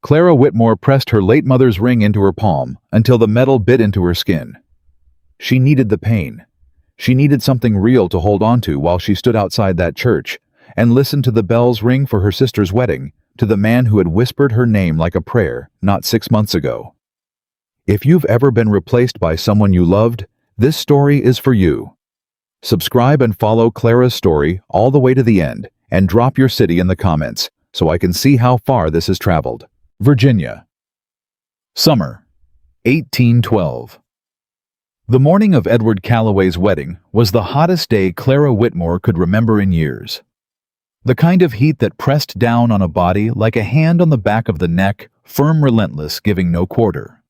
Clara Whitmore pressed her late mother's ring into her palm until the metal bit into her skin. She needed the pain. She needed something real to hold on to while she stood outside that church and listened to the bells ring for her sister's wedding to the man who had whispered her name like a prayer not 6 months ago. If you've ever been replaced by someone you loved, this story is for you. Subscribe and follow Clara's story all the way to the end and drop your city in the comments so I can see how far this has traveled. Virginia. Summer, 1812. The morning of Edward Calloway's wedding was the hottest day Clara Whitmore could remember in years. The kind of heat that pressed down on a body like a hand on the back of the neck, firm, relentless, giving no quarter.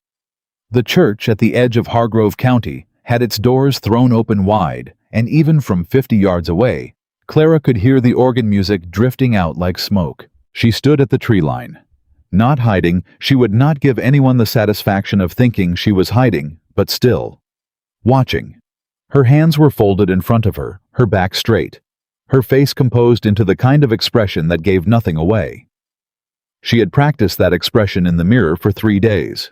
The church at the edge of Hargrove County had its doors thrown open wide, and even from 50 yards away, Clara could hear the organ music drifting out like smoke. She stood at the tree line. Not hiding, she would not give anyone the satisfaction of thinking she was hiding, but still. Watching. Her hands were folded in front of her, her back straight, her face composed into the kind of expression that gave nothing away. She had practiced that expression in the mirror for 3 days.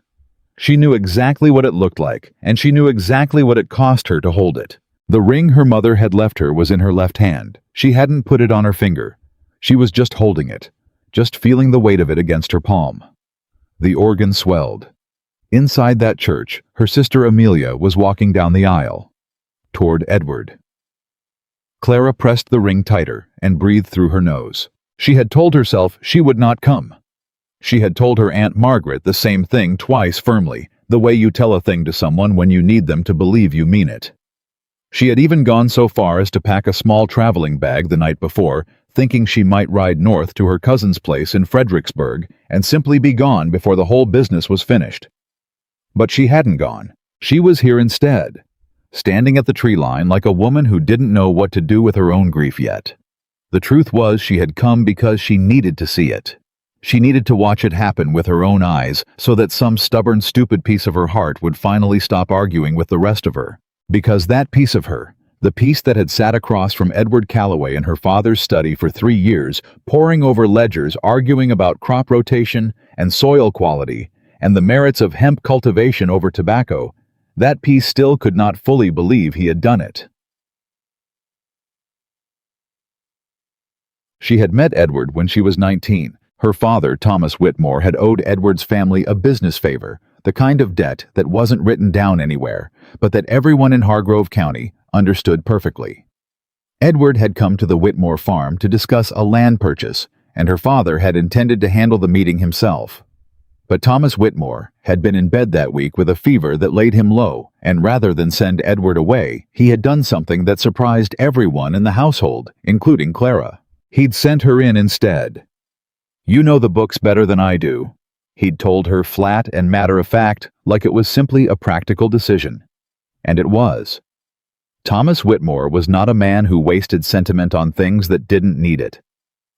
She knew exactly what it looked like, and she knew exactly what it cost her to hold it. The ring her mother had left her was in her left hand. She hadn't put it on her finger. She was just holding it, just feeling the weight of it against her palm. The organ swelled. Inside that church, her sister Amelia was walking down the aisle, toward Edward. Clara pressed the ring tighter and breathed through her nose. She had told herself she would not come. She had told her Aunt Margaret the same thing twice firmly, the way you tell a thing to someone when you need them to believe you mean it. She had even gone so far as to pack a small traveling bag the night before, thinking she might ride north to her cousin's place in Fredericksburg and simply be gone before the whole business was finished. But she hadn't gone. She was here instead, standing at the tree line like a woman who didn't know what to do with her own grief yet. The truth was she had come because she needed to see it. She needed to watch it happen with her own eyes so that some stubborn, stupid piece of her heart would finally stop arguing with the rest of her. Because that piece of her, the piece that had sat across from Edward Calloway in her father's study for 3 years, poring over ledgers, arguing about crop rotation and soil quality and the merits of hemp cultivation over tobacco, that piece still could not fully believe he had done it. She had met Edward when she was 19. Her father, Thomas Whitmore, had owed Edward's family a business favor, the kind of debt that wasn't written down anywhere, but that everyone in Hargrove County understood perfectly. Edward had come to the Whitmore farm to discuss a land purchase, and her father had intended to handle the meeting himself. But Thomas Whitmore had been in bed that week with a fever that laid him low, and rather than send Edward away, he had done something that surprised everyone in the household, including Clara. He'd sent her in instead. "You know the books better than I do," he'd told her flat and matter-of-fact, like it was simply a practical decision. And it was. Thomas Whitmore was not a man who wasted sentiment on things that didn't need it.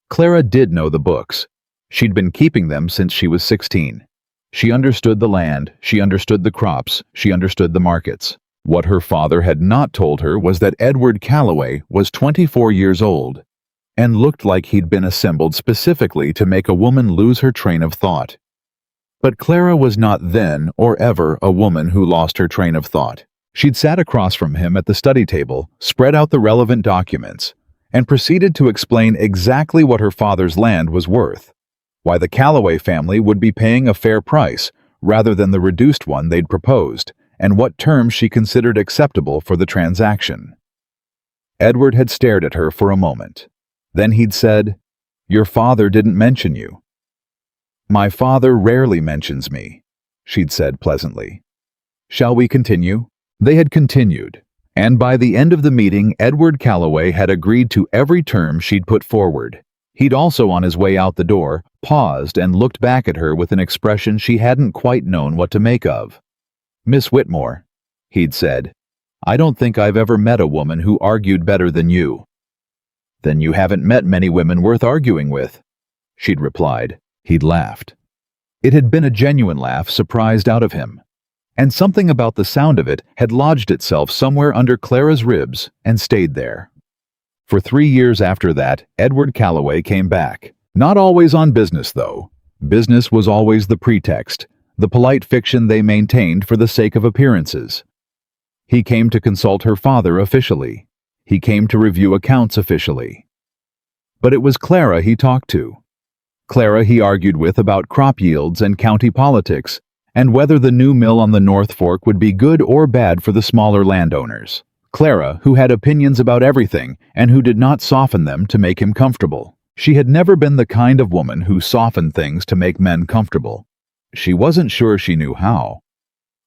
Clara did know the books. She'd been keeping them since she was 16. She understood the land, she understood the crops, she understood the markets. What her father had not told her was that Edward Calloway was 24 years old and looked like he'd been assembled specifically to make a woman lose her train of thought. But Clara was not then or ever a woman who lost her train of thought. She'd sat across from him at the study table, spread out the relevant documents, and proceeded to explain exactly what her father's land was worth, why the Calloway family would be paying a fair price rather than the reduced one they'd proposed, and what terms she considered acceptable for the transaction. Edward had stared at her for a moment. Then he'd said, "Your father didn't mention you." "My father rarely mentions me," she'd said pleasantly. "Shall we continue?" They had continued, and by the end of the meeting, Edward Calloway had agreed to every term she'd put forward. He'd also, on his way out the door, paused and looked back at her with an expression she hadn't quite known what to make of. "Miss Whitmore," he'd said, "I don't think I've ever met a woman who argued better than you." "Then you haven't met many women worth arguing with," she'd replied. He'd laughed. It had been a genuine laugh, surprised out of him. And something about the sound of it had lodged itself somewhere under Clara's ribs and stayed there. For 3 years after that, Edward Calloway came back. Not always on business, though. Business was always the pretext, the polite fiction they maintained for the sake of appearances. He came to consult her father officially. He came to review accounts officially. But it was Clara he talked to. Clara he argued with about crop yields and county politics, and whether the new mill on the North Fork would be good or bad for the smaller landowners. Clara, who had opinions about everything and who did not soften them to make him comfortable. She had never been the kind of woman who softened things to make men comfortable. She wasn't sure she knew how.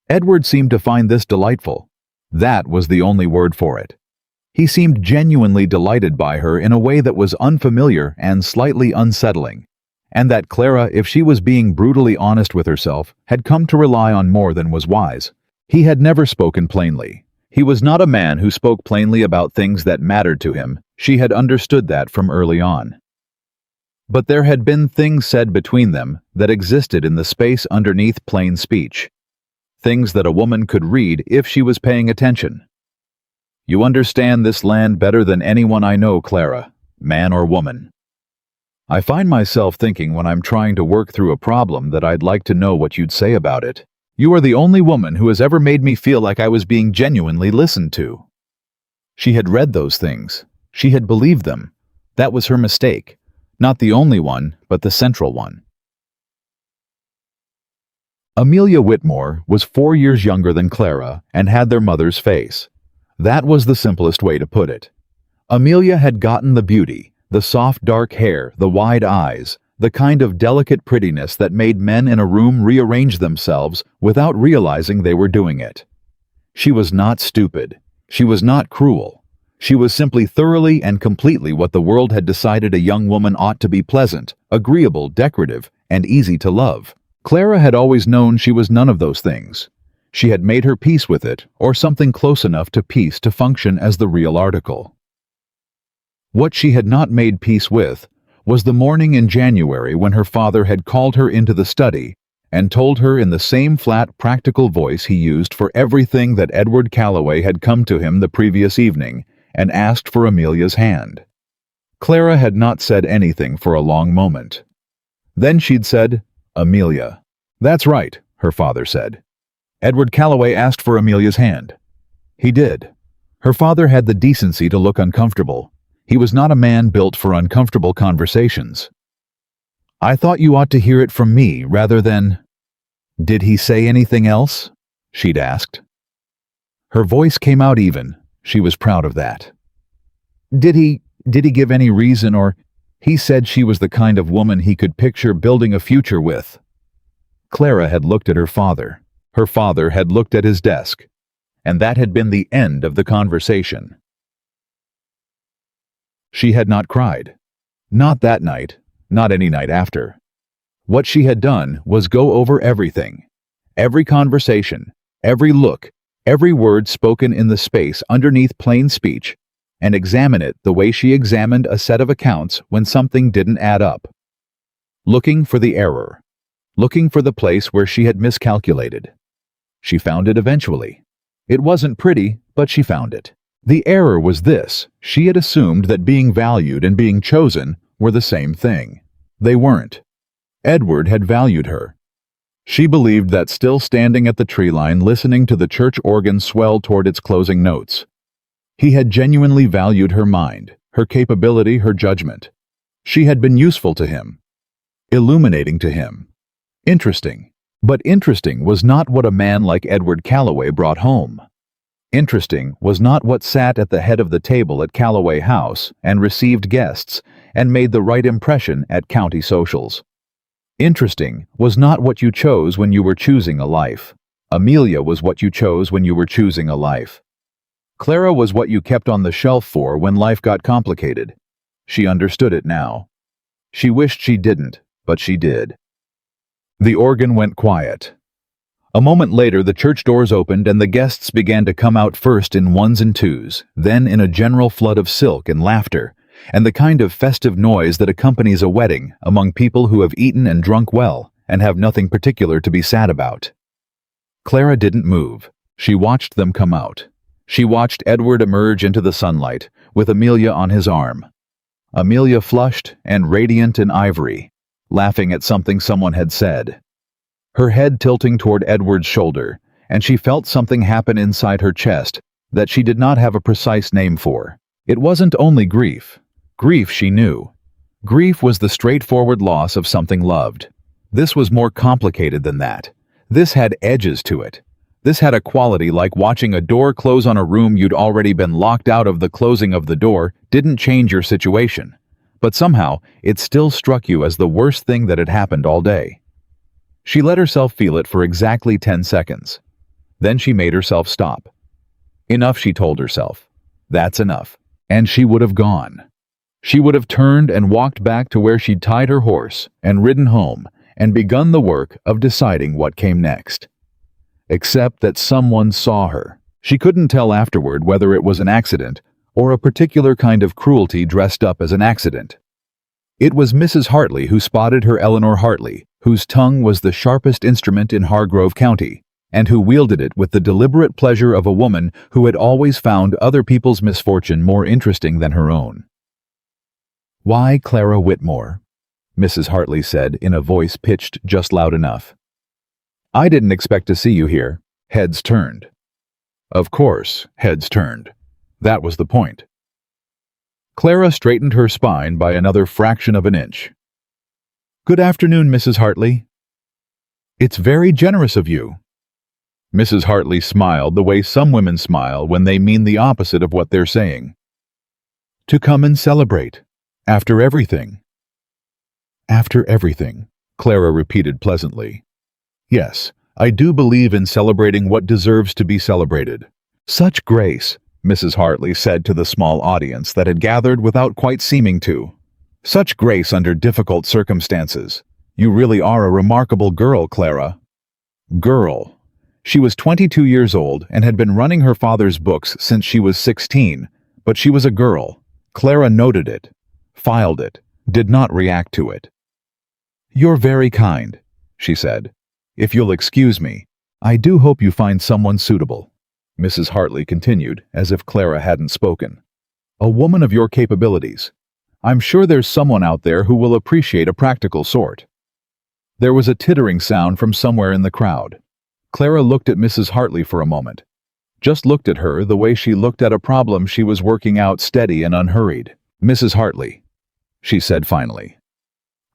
Edward seemed to find this delightful. That was the only word for it. He seemed genuinely delighted by her in a way that was unfamiliar and slightly unsettling, and that Clara, if she was being brutally honest with herself, had come to rely on more than was wise. He had never spoken plainly. He was not a man who spoke plainly about things that mattered to him. She had understood that from early on. But there had been things said between them that existed in the space underneath plain speech. Things that a woman could read if she was paying attention. "You understand this land better than anyone I know, Clara, man or woman. I find myself thinking when I'm trying to work through a problem that I'd like to know what you'd say about it. You are the only woman who has ever made me feel like I was being genuinely listened to." She had read those things. She had believed them. That was her mistake. Not the only one, but the central one. Amelia Whitmore was 4 years younger than Clara and had their mother's face. That was the simplest way to put it. Amelia had gotten the beauty, the soft dark hair, the wide eyes, the kind of delicate prettiness that made men in a room rearrange themselves without realizing they were doing it. She was not stupid. She was not cruel. She was simply thoroughly and completely what the world had decided a young woman ought to be: pleasant, agreeable, decorative, and easy to love. Clara had always known she was none of those things. She had made her peace with it, or something close enough to peace to function as the real article. What she had not made peace with was the morning in January when her father had called her into the study and told her in the same flat, practical voice he used for everything that Edward Calloway had come to him the previous evening and asked for Amelia's hand. Clara had not said anything for a long moment. Then she'd said, "Amelia." "That's right," her father said. "Edward Calloway asked for Amelia's hand." He did. Her father had the decency to look uncomfortable. He was not a man built for uncomfortable conversations. "I thought you ought to hear it from me rather than—" "Did he say anything else?" she'd asked. Her voice came out even. She was proud of that. Did he give any reason, or—" "He said she was the kind of woman he could picture building a future with." Clara had looked at her father. Her father had looked at his desk. And that had been the end of the conversation. She had not cried. Not that night, not any night after. What she had done was go over everything. Every conversation, every look, every word spoken in the space underneath plain speech, and examine it the way she examined a set of accounts when something didn't add up. Looking for the error. Looking for the place where she had miscalculated. She found it eventually. It wasn't pretty, but she found it. The error was this: she had assumed that being valued and being chosen were the same thing. They weren't. Edward had valued her. She believed that still standing at the tree line listening to the church organ swell toward its closing notes. He had genuinely valued her mind, her capability, her judgment. She had been useful to him. Illuminating to him. Interesting. But interesting was not what a man like Edward Calloway brought home. Interesting was not what sat at the head of the table at Calloway House and received guests and made the right impression at county socials. Interesting was not what you chose when you were choosing a life. Amelia was what you chose when you were choosing a life. Clara was what you kept on the shelf for when life got complicated. She understood it now. She wished she didn't, but she did. The organ went quiet. A moment later, the church doors opened and the guests began to come out, first in ones and twos, then in a general flood of silk and laughter, and the kind of festive noise that accompanies a wedding among people who have eaten and drunk well and have nothing particular to be sad about. Clara didn't move. She watched them come out. She watched Edward emerge into the sunlight, with Amelia on his arm. Amelia flushed and radiant in ivory, laughing at something someone had said. Her head tilting toward Edward's shoulder, and she felt something happen inside her chest that she did not have a precise name for. It wasn't only grief. Grief, she knew. Grief was the straightforward loss of something loved. This was more complicated than that. This had edges to it. This had a quality like watching a door close on a room you'd already been locked out of. The closing of the door didn't change your situation, but somehow it still struck you as the worst thing that had happened all day. She let herself feel it for exactly 10 seconds. Then she made herself stop. Enough, she told herself. That's enough. And she would have gone. She would have turned and walked back to where she'd tied her horse and ridden home and begun the work of deciding what came next. Except that someone saw her. She couldn't tell afterward whether it was an accident or a particular kind of cruelty dressed up as an accident. It was Mrs. Hartley who spotted her, Eleanor Hartley, whose tongue was the sharpest instrument in Hargrove County, and who wielded it with the deliberate pleasure of a woman who had always found other people's misfortune more interesting than her own. "Why, Clara Whitmore?" Mrs. Hartley said in a voice pitched just loud enough. "I didn't expect to see you here." Heads turned. Of course, heads turned. That was the point. Clara straightened her spine by another fraction of an inch. "Good afternoon, Mrs. Hartley." "It's very generous of you." Mrs. Hartley smiled the way some women smile when they mean the opposite of what they're saying. "To come and celebrate. After everything." "After everything," Clara repeated pleasantly. "Yes, I do believe in celebrating what deserves to be celebrated." "Such grace," Mrs. Hartley said to the small audience that had gathered without quite seeming to. "Such grace under difficult circumstances. You really are a remarkable girl, Clara." Girl. She was 22 years old and had been running her father's books since she was 16, but she was a girl. Clara noted it, filed it, did not react to it. "You're very kind," she said. "If you'll excuse me, I do hope you find someone suitable," Mrs. Hartley continued, as if Clara hadn't spoken. "A woman of your capabilities. I'm sure there's someone out there who will appreciate a practical sort." There was a tittering sound from somewhere in the crowd. Clara looked at Mrs. Hartley for a moment. Just looked at her the way she looked at a problem she was working out, steady and unhurried. "Mrs. Hartley," she said finally,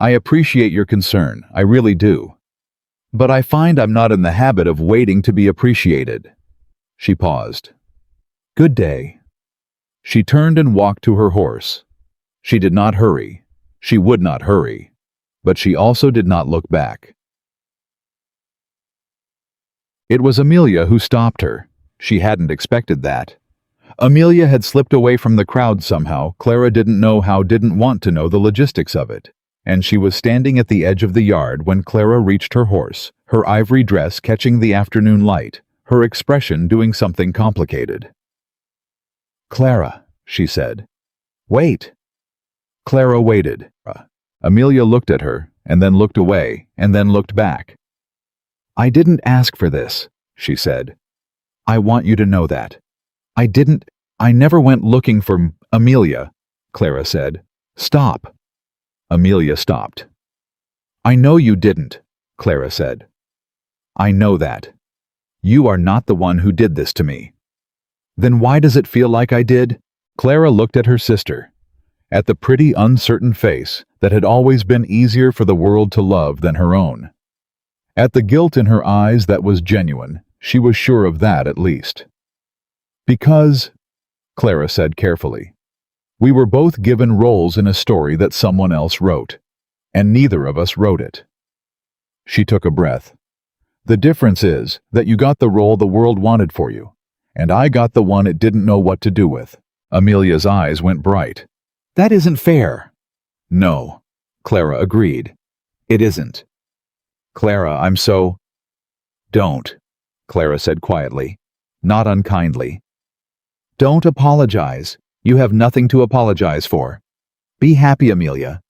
"I appreciate your concern, I really do. But I find I'm not in the habit of waiting to be appreciated." She paused. "Good day." She turned and walked to her horse. She did not hurry. She would not hurry. But she also did not look back. It was Amelia who stopped her. She hadn't expected that. Amelia had slipped away from the crowd somehow. Clara didn't want to know the logistics of it. And she was standing at the edge of the yard when Clara reached her horse, her ivory dress catching the afternoon light, her expression doing something complicated. "Clara," she said. "Wait." Clara waited. Amelia looked at her, and then looked away, and then looked back. "I didn't ask for this," she said. "I want you to know that. I never went looking for Amelia," Clara said. "Stop." Amelia stopped. "I know you didn't," Clara said. "I know that. You are not the one who did this to me." "Then why does it feel like I did?" Clara looked at her sister, at the pretty, uncertain face that had always been easier for the world to love than her own. At the guilt in her eyes that was genuine, she was sure of that at least. "Because," Clara said carefully, "we were both given roles in a story that someone else wrote, and neither of us wrote it." She took a breath. "The difference is that you got the role the world wanted for you, and I got the one it didn't know what to do with." Amelia's eyes went bright. "That isn't fair." "No," Clara agreed. "It isn't." "Clara, I'm so—" "Don't," Clara said quietly, not unkindly. "Don't apologize. You have nothing to apologize for. Be happy, Amelia.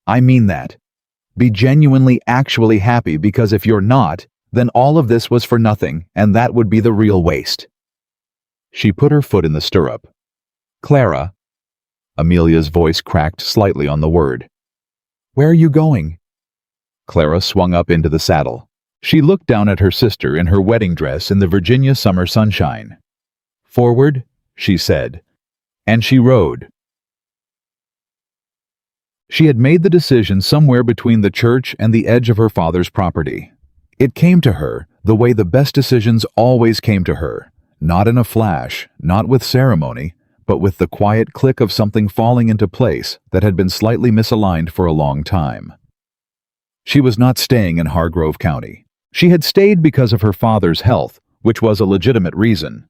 I mean that. Be genuinely, actually happy, because if you're not, then all of this was for nothing, and that would be the real waste." She put her foot in the stirrup. "Clara." Amelia's voice cracked slightly on the word. "Where are you going?" Clara swung up into the saddle. She looked down at her sister in her wedding dress in the Virginia summer sunshine. "Forward," she said, and she rode. She had made the decision somewhere between the church and the edge of her father's property. It came to her the way the best decisions always came to her, not in a flash, not with ceremony, but with the quiet click of something falling into place that had been slightly misaligned for a long time. She was not staying in Hargrove County. She had stayed because of her father's health, which was a legitimate reason.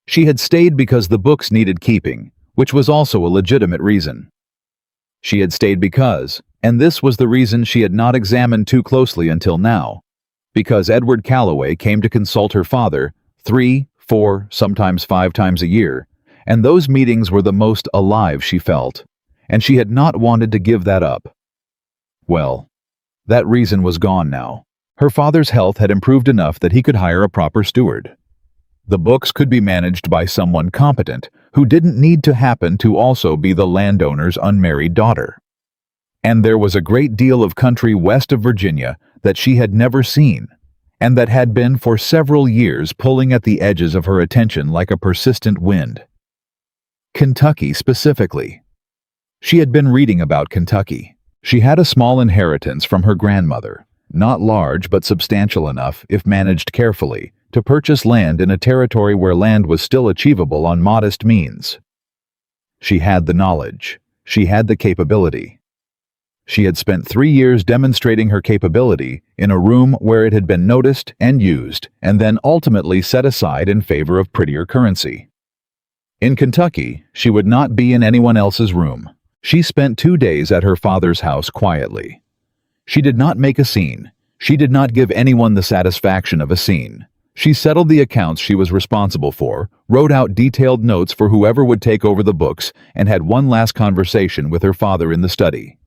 She had stayed because the books needed keeping, which was also a legitimate reason. She had stayed because, and this was the reason she had not examined too closely until now, because Edward Calloway came to consult her father 3, 4, sometimes 5 times a year, and those meetings were the most alive she felt, and she had not wanted to give that up. Well, that reason was gone now. Her father's health had improved enough that he could hire a proper steward. The books could be managed by someone competent who didn't need to happen to also be the landowner's unmarried daughter. And there was a great deal of country west of Virginia that she had never seen, and that had been for several years pulling at the edges of her attention like a persistent wind. Kentucky specifically. She had been reading about Kentucky. She had a small inheritance from her grandmother, not large but substantial enough, if managed carefully, to purchase land in a territory where land was still achievable on modest means. She had the knowledge. She had the capability. She had spent 3 years demonstrating her capability in a room where it had been noticed and used, and then ultimately set aside in favor of prettier currency. In Kentucky, she would not be in anyone else's room. She spent 2 days at her father's house quietly. She did not make a scene. She did not give anyone the satisfaction of a scene. She settled the accounts she was responsible for, wrote out detailed notes for whoever would take over the books, and had one last conversation with her father in the study.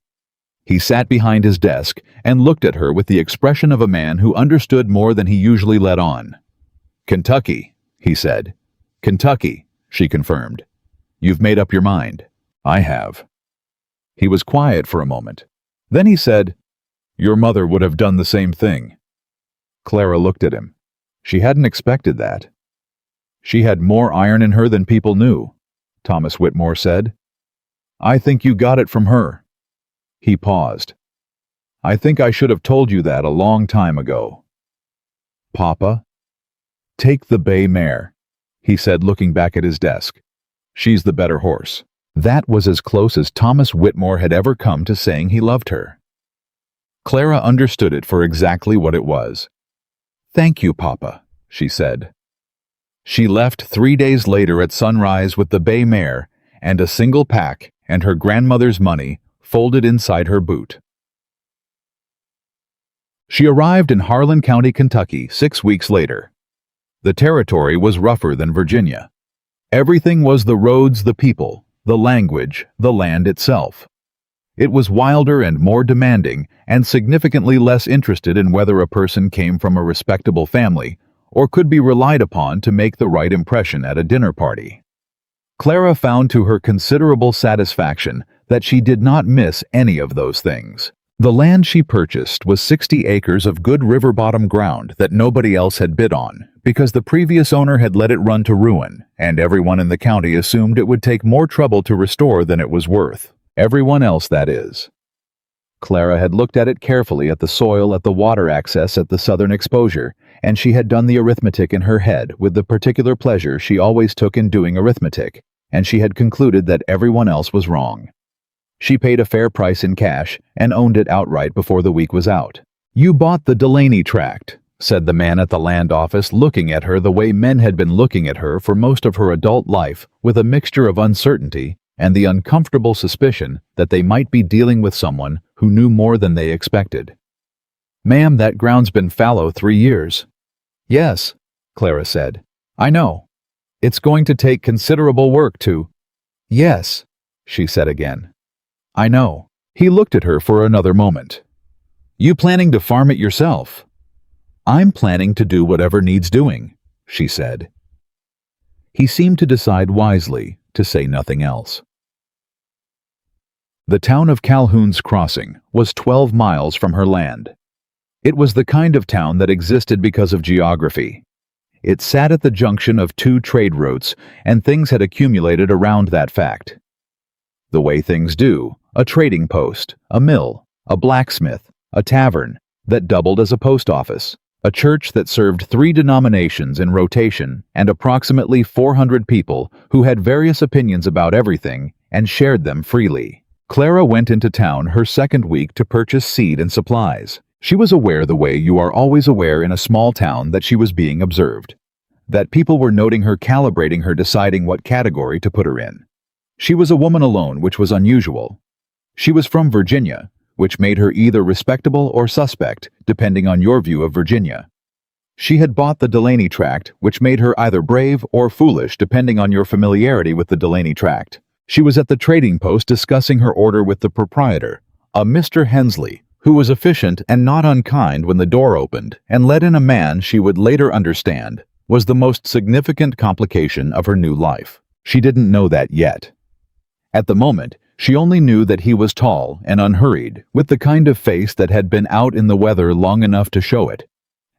He sat behind his desk and looked at her with the expression of a man who understood more than he usually let on. "Kentucky," he said. "Kentucky," she confirmed. "You've made up your mind." "I have." He was quiet for a moment. Then he said, "Your mother would have done the same thing." Clara looked at him. She hadn't expected that. "She had more iron in her than people knew," Thomas Whitmore said. "I think you got it from her." He paused. "I think I should have told you that a long time ago." "Papa?" "Take the bay mare," he said, looking back at his desk. "She's the better horse." That was as close as Thomas Whitmore had ever come to saying he loved her. Clara understood it for exactly what it was. "Thank you, Papa," she said. She left 3 days later at sunrise with the bay mare and a single pack and her grandmother's money folded inside her boot. She arrived in Harlan County, Kentucky 6 weeks later. The territory was rougher than Virginia. Everything was the roads, the people, the language, the land itself. It was wilder and more demanding, and significantly less interested in whether a person came from a respectable family or could be relied upon to make the right impression at a dinner party. Clara found to her considerable satisfaction that she did not miss any of those things. The land she purchased was 60 acres of good river-bottom ground that nobody else had bid on, because the previous owner had let it run to ruin, and everyone in the county assumed it would take more trouble to restore than it was worth. Everyone else, that is. Clara had looked at it carefully, at the soil, at the water access, at the southern exposure, and she had done the arithmetic in her head with the particular pleasure she always took in doing arithmetic, and she had concluded that everyone else was wrong. She paid a fair price in cash and owned it outright before the week was out. "You bought the Delaney tract," said the man at the land office, looking at her the way men had been looking at her for most of her adult life, with a mixture of uncertainty and the uncomfortable suspicion that they might be dealing with someone who knew more than they expected. "Ma'am, that ground's been fallow 3 years." "Yes," Clara said. "I know. It's going to take considerable work to—" "Yes," she said again. "I know." He looked at her for another moment. "You planning to farm it yourself?" "I'm planning to do whatever needs doing," she said. He seemed to decide wisely to say nothing else. The town of Calhoun's Crossing was 12 miles from her land. It was the kind of town that existed because of geography. It sat at the junction of two trade routes, and things had accumulated around that fact. The way things do, a trading post, a mill, a blacksmith, a tavern that doubled as a post office, a church that served 3 denominations in rotation, and approximately 400 people who had various opinions about everything and shared them freely. Clara went into town her second week to purchase seed and supplies. She was aware, the way you are always aware in a small town, that she was being observed, that people were noting her, calibrating her, deciding what category to put her in. She was a woman alone, which was unusual. She was from Virginia, which made her either respectable or suspect, depending on your view of Virginia. She had bought the Delaney tract, which made her either brave or foolish, depending on your familiarity with the Delaney tract. She was at the trading post discussing her order with the proprietor, a Mr. Hensley, who was efficient and not unkind when the door opened, and let in a man she would later understand was the most significant complication of her new life. She didn't know that yet. At the moment, she only knew that he was tall and unhurried, with the kind of face that had been out in the weather long enough to show it,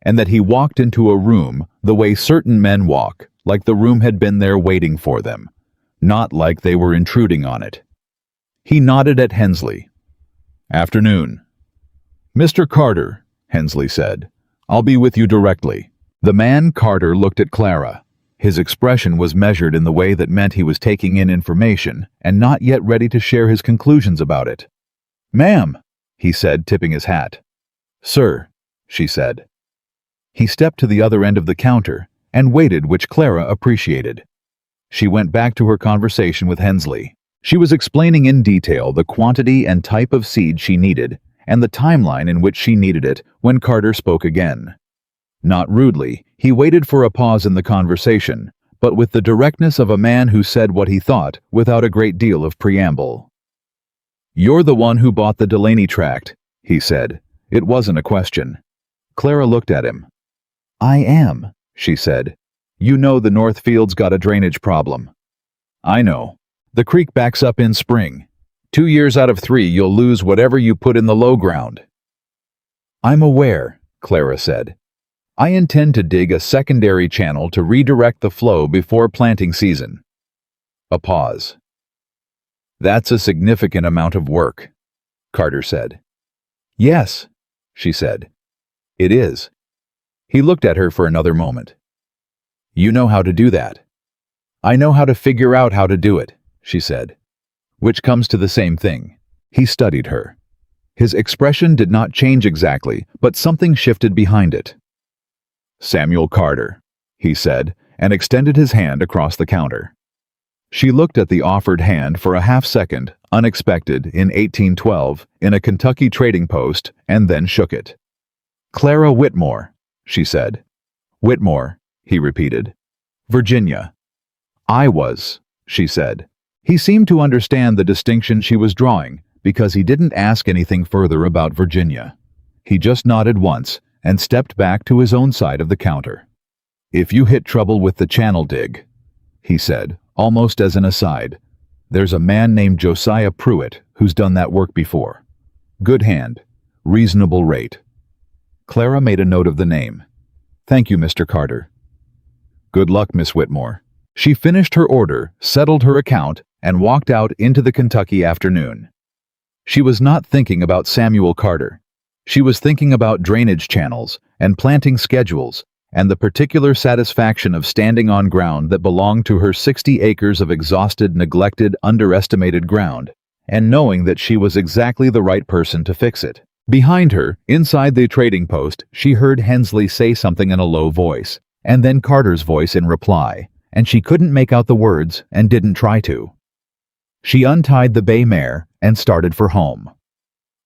and that he walked into a room the way certain men walk, like the room had been there waiting for them, not like they were intruding on it. He nodded at Hensley. "Afternoon." "Mr. Carter," Hensley said, "I'll be with you directly." The man Carter looked at Clara. His expression was measured in the way that meant he was taking in information and not yet ready to share his conclusions about it. "Ma'am," he said, tipping his hat. "Sir," she said. He stepped to the other end of the counter and waited, which Clara appreciated. She went back to her conversation with Hensley. She was explaining in detail the quantity and type of seed she needed and the timeline in which she needed it when Carter spoke again. Not rudely, he waited for a pause in the conversation, but with the directness of a man who said what he thought without a great deal of preamble. "You're the one who bought the Delaney tract," he said. It wasn't a question. Clara looked at him. "I am," she said. "You know the Northfield's got a drainage problem." "I know. The creek backs up in spring. 2 years out of 3 you'll lose whatever you put in the low ground." "I'm aware," Clara said. "I intend to dig a secondary channel to redirect the flow before planting season." A pause. "That's a significant amount of work," Carter said. "Yes," she said. "It is." He looked at her for another moment. "You know how to do that." "I know how to figure out how to do it," she said. "Which comes to the same thing." He studied her. His expression did not change exactly, but something shifted behind it. "Samuel Carter," he said, and extended his hand across the counter. She looked at the offered hand for a half-second, unexpected, in 1812, in a Kentucky trading post, and then shook it. "Clara Whitmore," she said. "Whitmore," he repeated. "Virginia." "I was," she said. He seemed to understand the distinction she was drawing, because he didn't ask anything further about Virginia. He just nodded once and stepped back to his own side of the counter. "If you hit trouble with the channel dig," he said, almost as an aside, "there's a man named Josiah Pruitt who's done that work before. Good hand, reasonable rate." Clara made a note of the name. "Thank you, Mr. Carter." "Good luck, Miss Whitmore." She finished her order, settled her account, and walked out into the Kentucky afternoon. She was not thinking about Samuel Carter. She was thinking about drainage channels and planting schedules and the particular satisfaction of standing on ground that belonged to her 60 acres of exhausted, neglected, underestimated ground, and knowing that she was exactly the right person to fix it. Behind her, inside the trading post, she heard Hensley say something in a low voice, and then Carter's voice in reply, and she couldn't make out the words and didn't try to. She untied the bay mare and started for home.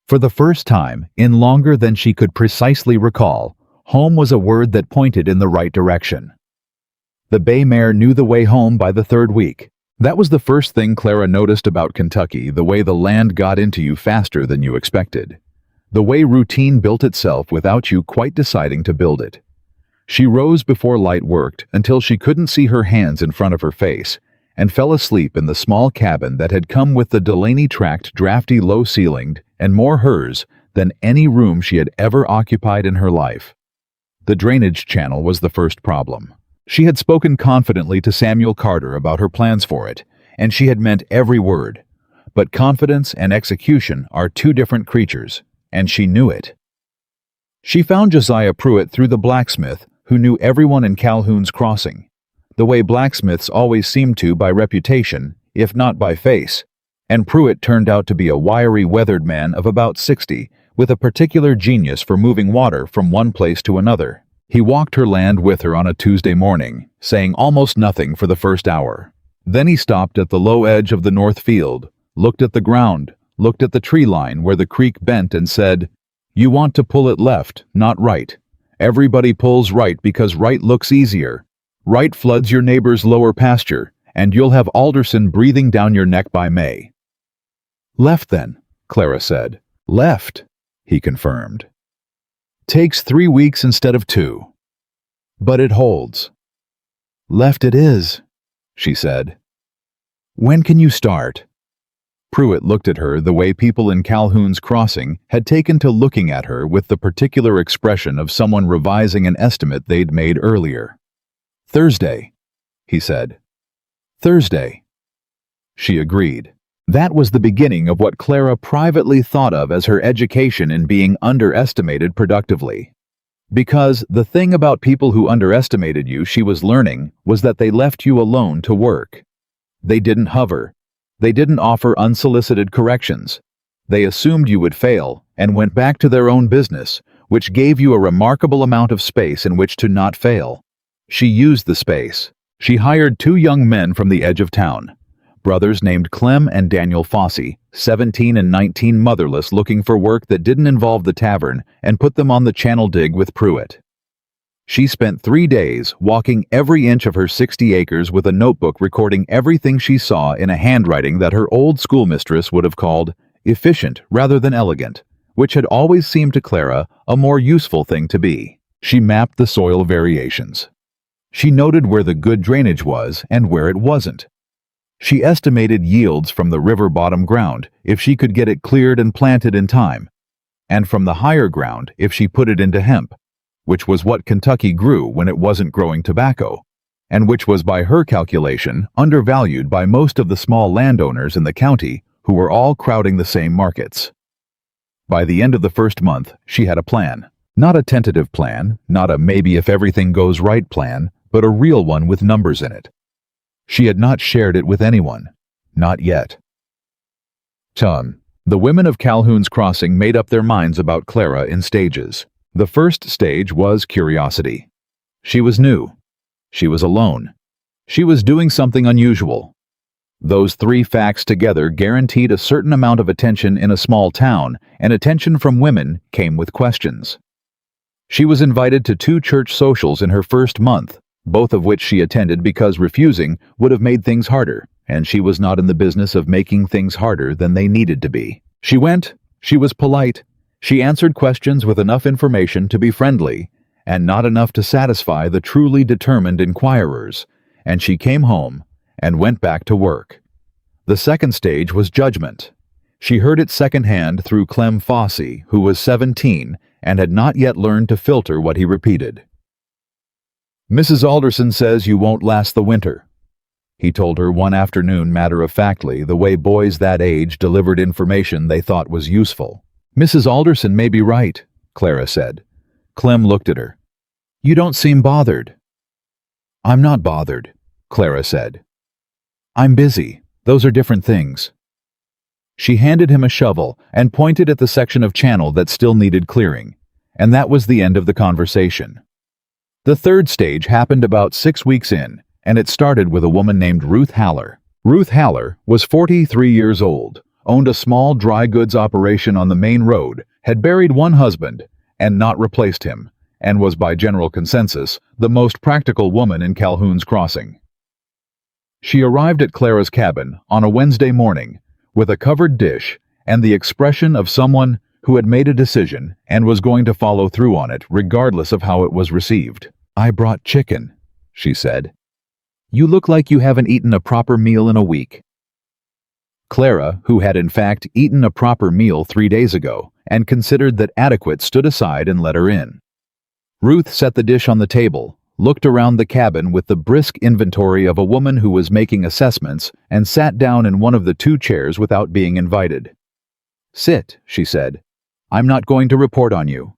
For the first time, in longer than she could precisely recall, home was a word that pointed in the right direction. The bay mare knew the way home by the 3rd week. That was the first thing Clara noticed about Kentucky, the way the land got into you faster than you expected. The way routine built itself without you quite deciding to build it. She rose before light worked until she couldn't see her hands in front of her face, and fell asleep in the small cabin that had come with the Delaney tract, drafty, low-ceilinged, and more hers than any room she had ever occupied in her life. The drainage channel was the first problem. She had spoken confidently to Samuel Carter about her plans for it, and she had meant every word. But confidence and execution are two different creatures, and she knew it. She found Josiah Pruitt through the blacksmith, who knew everyone in Calhoun's Crossing, the way blacksmiths always seem to by reputation, if not by face, and Pruitt turned out to be a wiry, weathered man of about 60, with a particular genius for moving water from one place to another. He walked her land with her on a Tuesday morning, saying almost nothing for the first hour. Then he stopped at the low edge of the north field, looked at the ground, looked at the tree line where the creek bent and said, "You want to pull it left, not right. Everybody pulls right because right looks easier. Right floods your neighbor's lower pasture, and you'll have Alderson breathing down your neck by May." "Left then," Clara said. "Left," he confirmed. "Takes 3 weeks instead of 2. But it holds." "Left it is," she said. "When can you start?" Pruitt looked at her the way people in Calhoun's Crossing had taken to looking at her with the particular expression of someone revising an estimate they'd made earlier. "Thursday," he said. "Thursday." She agreed. That was the beginning of what Clara privately thought of as her education in being underestimated productively. Because the thing about people who underestimated you, she was learning, was that they left you alone to work. They didn't hover. They didn't offer unsolicited corrections. They assumed you would fail and went back to their own business, which gave you a remarkable amount of space in which to not fail. She used the space. She hired 2 young men from the edge of town, brothers named Clem and Daniel Fossey, 17 and 19, motherless, looking for work that didn't involve the tavern, and put them on the channel dig with Pruitt. She spent 3 days walking every inch of her 60 acres with a notebook recording everything she saw in a handwriting that her old schoolmistress would have called efficient rather than elegant, which had always seemed to Clara a more useful thing to be. She mapped the soil variations. She noted where the good drainage was and where it wasn't. She estimated yields from the river bottom ground if she could get it cleared and planted in time, and from the higher ground if she put it into hemp, which was what Kentucky grew when it wasn't growing tobacco, and which was by her calculation undervalued by most of the small landowners in the county who were all crowding the same markets. By the end of the first month, she had a plan. Not a tentative plan, not a maybe if everything goes right plan, but a real one with numbers in it. She had not shared it with anyone. Not yet. The women of Calhoun's Crossing made up their minds about Clara in stages. The first stage was curiosity. She was new. She was alone. She was doing something unusual. Those 3 facts together guaranteed a certain amount of attention in a small town, and attention from women came with questions. She was invited to 2 church socials in her first month, both of which she attended because refusing would have made things harder, and she was not in the business of making things harder than they needed to be. She went, she was polite, she answered questions with enough information to be friendly, and not enough to satisfy the truly determined inquirers, and she came home and went back to work. The second stage was judgment. She heard it secondhand through Clem Fossey, who was 17 and had not yet learned to filter what he repeated. "Mrs. Alderson says you won't last the winter," he told her one afternoon matter-of-factly, the way boys that age delivered information they thought was useful. "Mrs. Alderson may be right," Clara said. Clem looked at her. "You don't seem bothered." "I'm not bothered," Clara said. "I'm busy. Those are different things." She handed him a shovel and pointed at the section of channel that still needed clearing, and that was the end of the conversation. The third stage happened about 6 weeks in, and it started with a woman named Ruth Haller. Ruth Haller was 43 years old, owned a small dry goods operation on the main road, had buried one husband and not replaced him, and was by general consensus the most practical woman in Calhoun's Crossing. She arrived at Clara's cabin on a Wednesday morning with a covered dish and the expression of someone who had made a decision and was going to follow through on it regardless of how it was received. "I brought chicken," she said. "You look like you haven't eaten a proper meal in a week." Clara, who had in fact eaten a proper meal 3 days ago, and considered that adequate stood aside and let her in. Ruth set the dish on the table, looked around the cabin with the brisk inventory of a woman who was making assessments, and sat down in one of the 2 chairs without being invited. "Sit," she said. "I'm not going to report on you."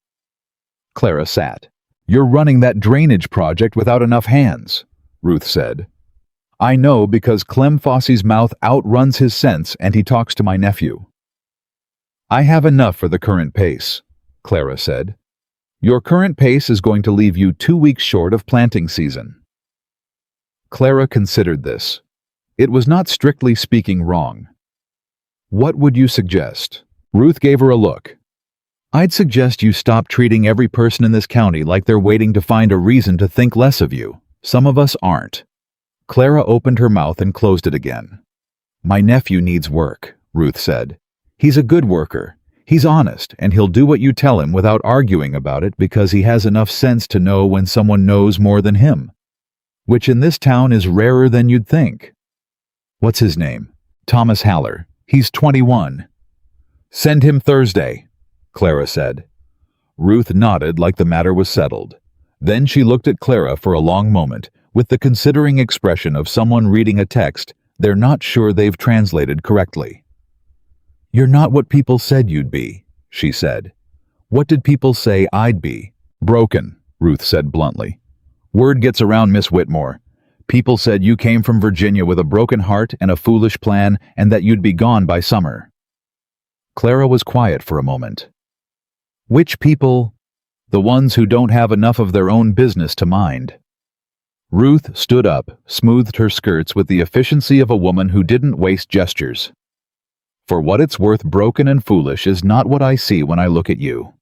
Clara sat. "You're running that drainage project without enough hands," Ruth said. "I know because Clem Fossey's mouth outruns his sense and he talks to my nephew." "I have enough for the current pace," Clara said. "Your current pace is going to leave you 2 weeks short of planting season." Clara considered this. It was not strictly speaking wrong. "What would you suggest?" Ruth gave her a look. "I'd suggest you stop treating every person in this county like they're waiting to find a reason to think less of you. Some of us aren't." Clara opened her mouth and closed it again. "My nephew needs work," Ruth said. "He's a good worker. He's honest, and he'll do what you tell him without arguing about it because he has enough sense to know when someone knows more than him. Which in this town is rarer than you'd think." "What's his name?" "Thomas Haller. He's 21. "Send him Thursday," Clara said. Ruth nodded like the matter was settled. Then she looked at Clara for a long moment, with the considering expression of someone reading a text they're not sure they've translated correctly. "You're not what people said you'd be," she said. "What did people say I'd be?" "Broken," Ruth said bluntly. "Word gets around, Miss Whitmore. People said you came from Virginia with a broken heart and a foolish plan and that you'd be gone by summer." Clara was quiet for a moment. "Which people?" "The ones who don't have enough of their own business to mind." Ruth stood up, smoothed her skirts with the efficiency of a woman who didn't waste gestures. "For what it's worth, broken and foolish is not what I see when I look at you."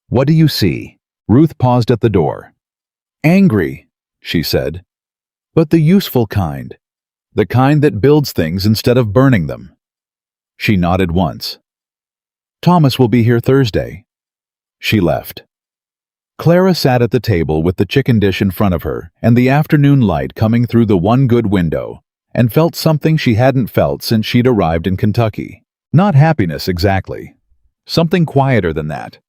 "What do you see?" Ruth paused at the door. "Angry," she said. "But the useful kind. The kind that builds things instead of burning them." She nodded once. "Thomas will be here Thursday." She left. Clara sat at the table with the chicken dish in front of her and the afternoon light coming through the one good window, and felt something she hadn't felt since she'd arrived in Kentucky. Not happiness exactly. Something quieter than that.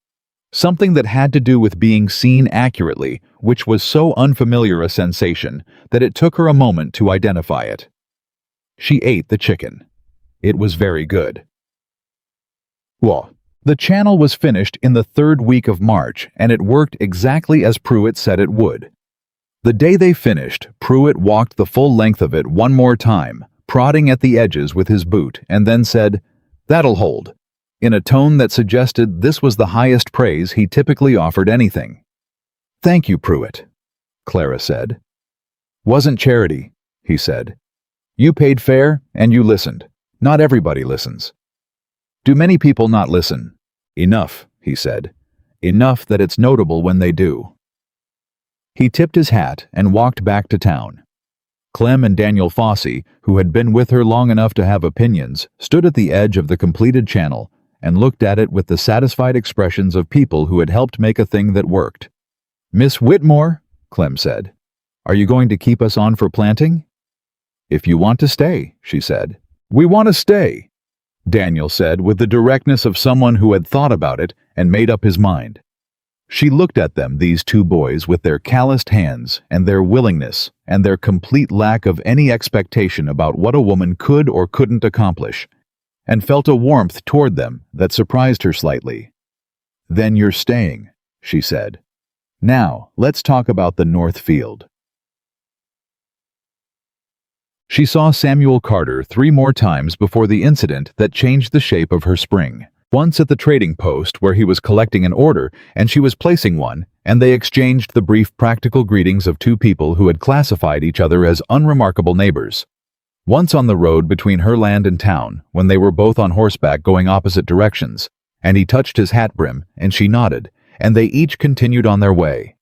Something that had to do with being seen accurately, which was so unfamiliar a sensation that it took her a moment to identify it. She ate the chicken. It was very good. Well, the channel was finished in the 3rd week of March, and it worked exactly as Pruitt said it would. The day they finished, Pruitt walked the full length of it one more time, prodding at the edges with his boot, and then said, "That'll hold," in a tone that suggested this was the highest praise he typically offered anything. "Thank you, Pruitt," Clara said. "Wasn't charity," he said. "You paid fair, and you listened. Not everybody listens." "Do many people not listen?" "Enough," he said. "Enough that it's notable when they do." He tipped his hat and walked back to town. Clem and Daniel Fossey, who had been with her long enough to have opinions, stood at the edge of the completed channel and looked at it with the satisfied expressions of people who had helped make a thing that worked. "Miss Whitmore," Clem said, "are you going to keep us on for planting?" "If you want to stay," she said. "We want to stay," Daniel said with the directness of someone who had thought about it and made up his mind. She looked at them, these 2 boys, with their calloused hands and their willingness and their complete lack of any expectation about what a woman could or couldn't accomplish, and felt a warmth toward them that surprised her slightly. "Then you're staying," she said. "Now, let's talk about the North Field." She saw Samuel Carter 3 more times before the incident that changed the shape of her spring. Once at the trading post where he was collecting an order and she was placing one, and they exchanged the brief practical greetings of 2 people who had classified each other as unremarkable neighbors. Once on the road between her land and town, when they were both on horseback going opposite directions, and he touched his hat brim and she nodded, and they each continued on their way.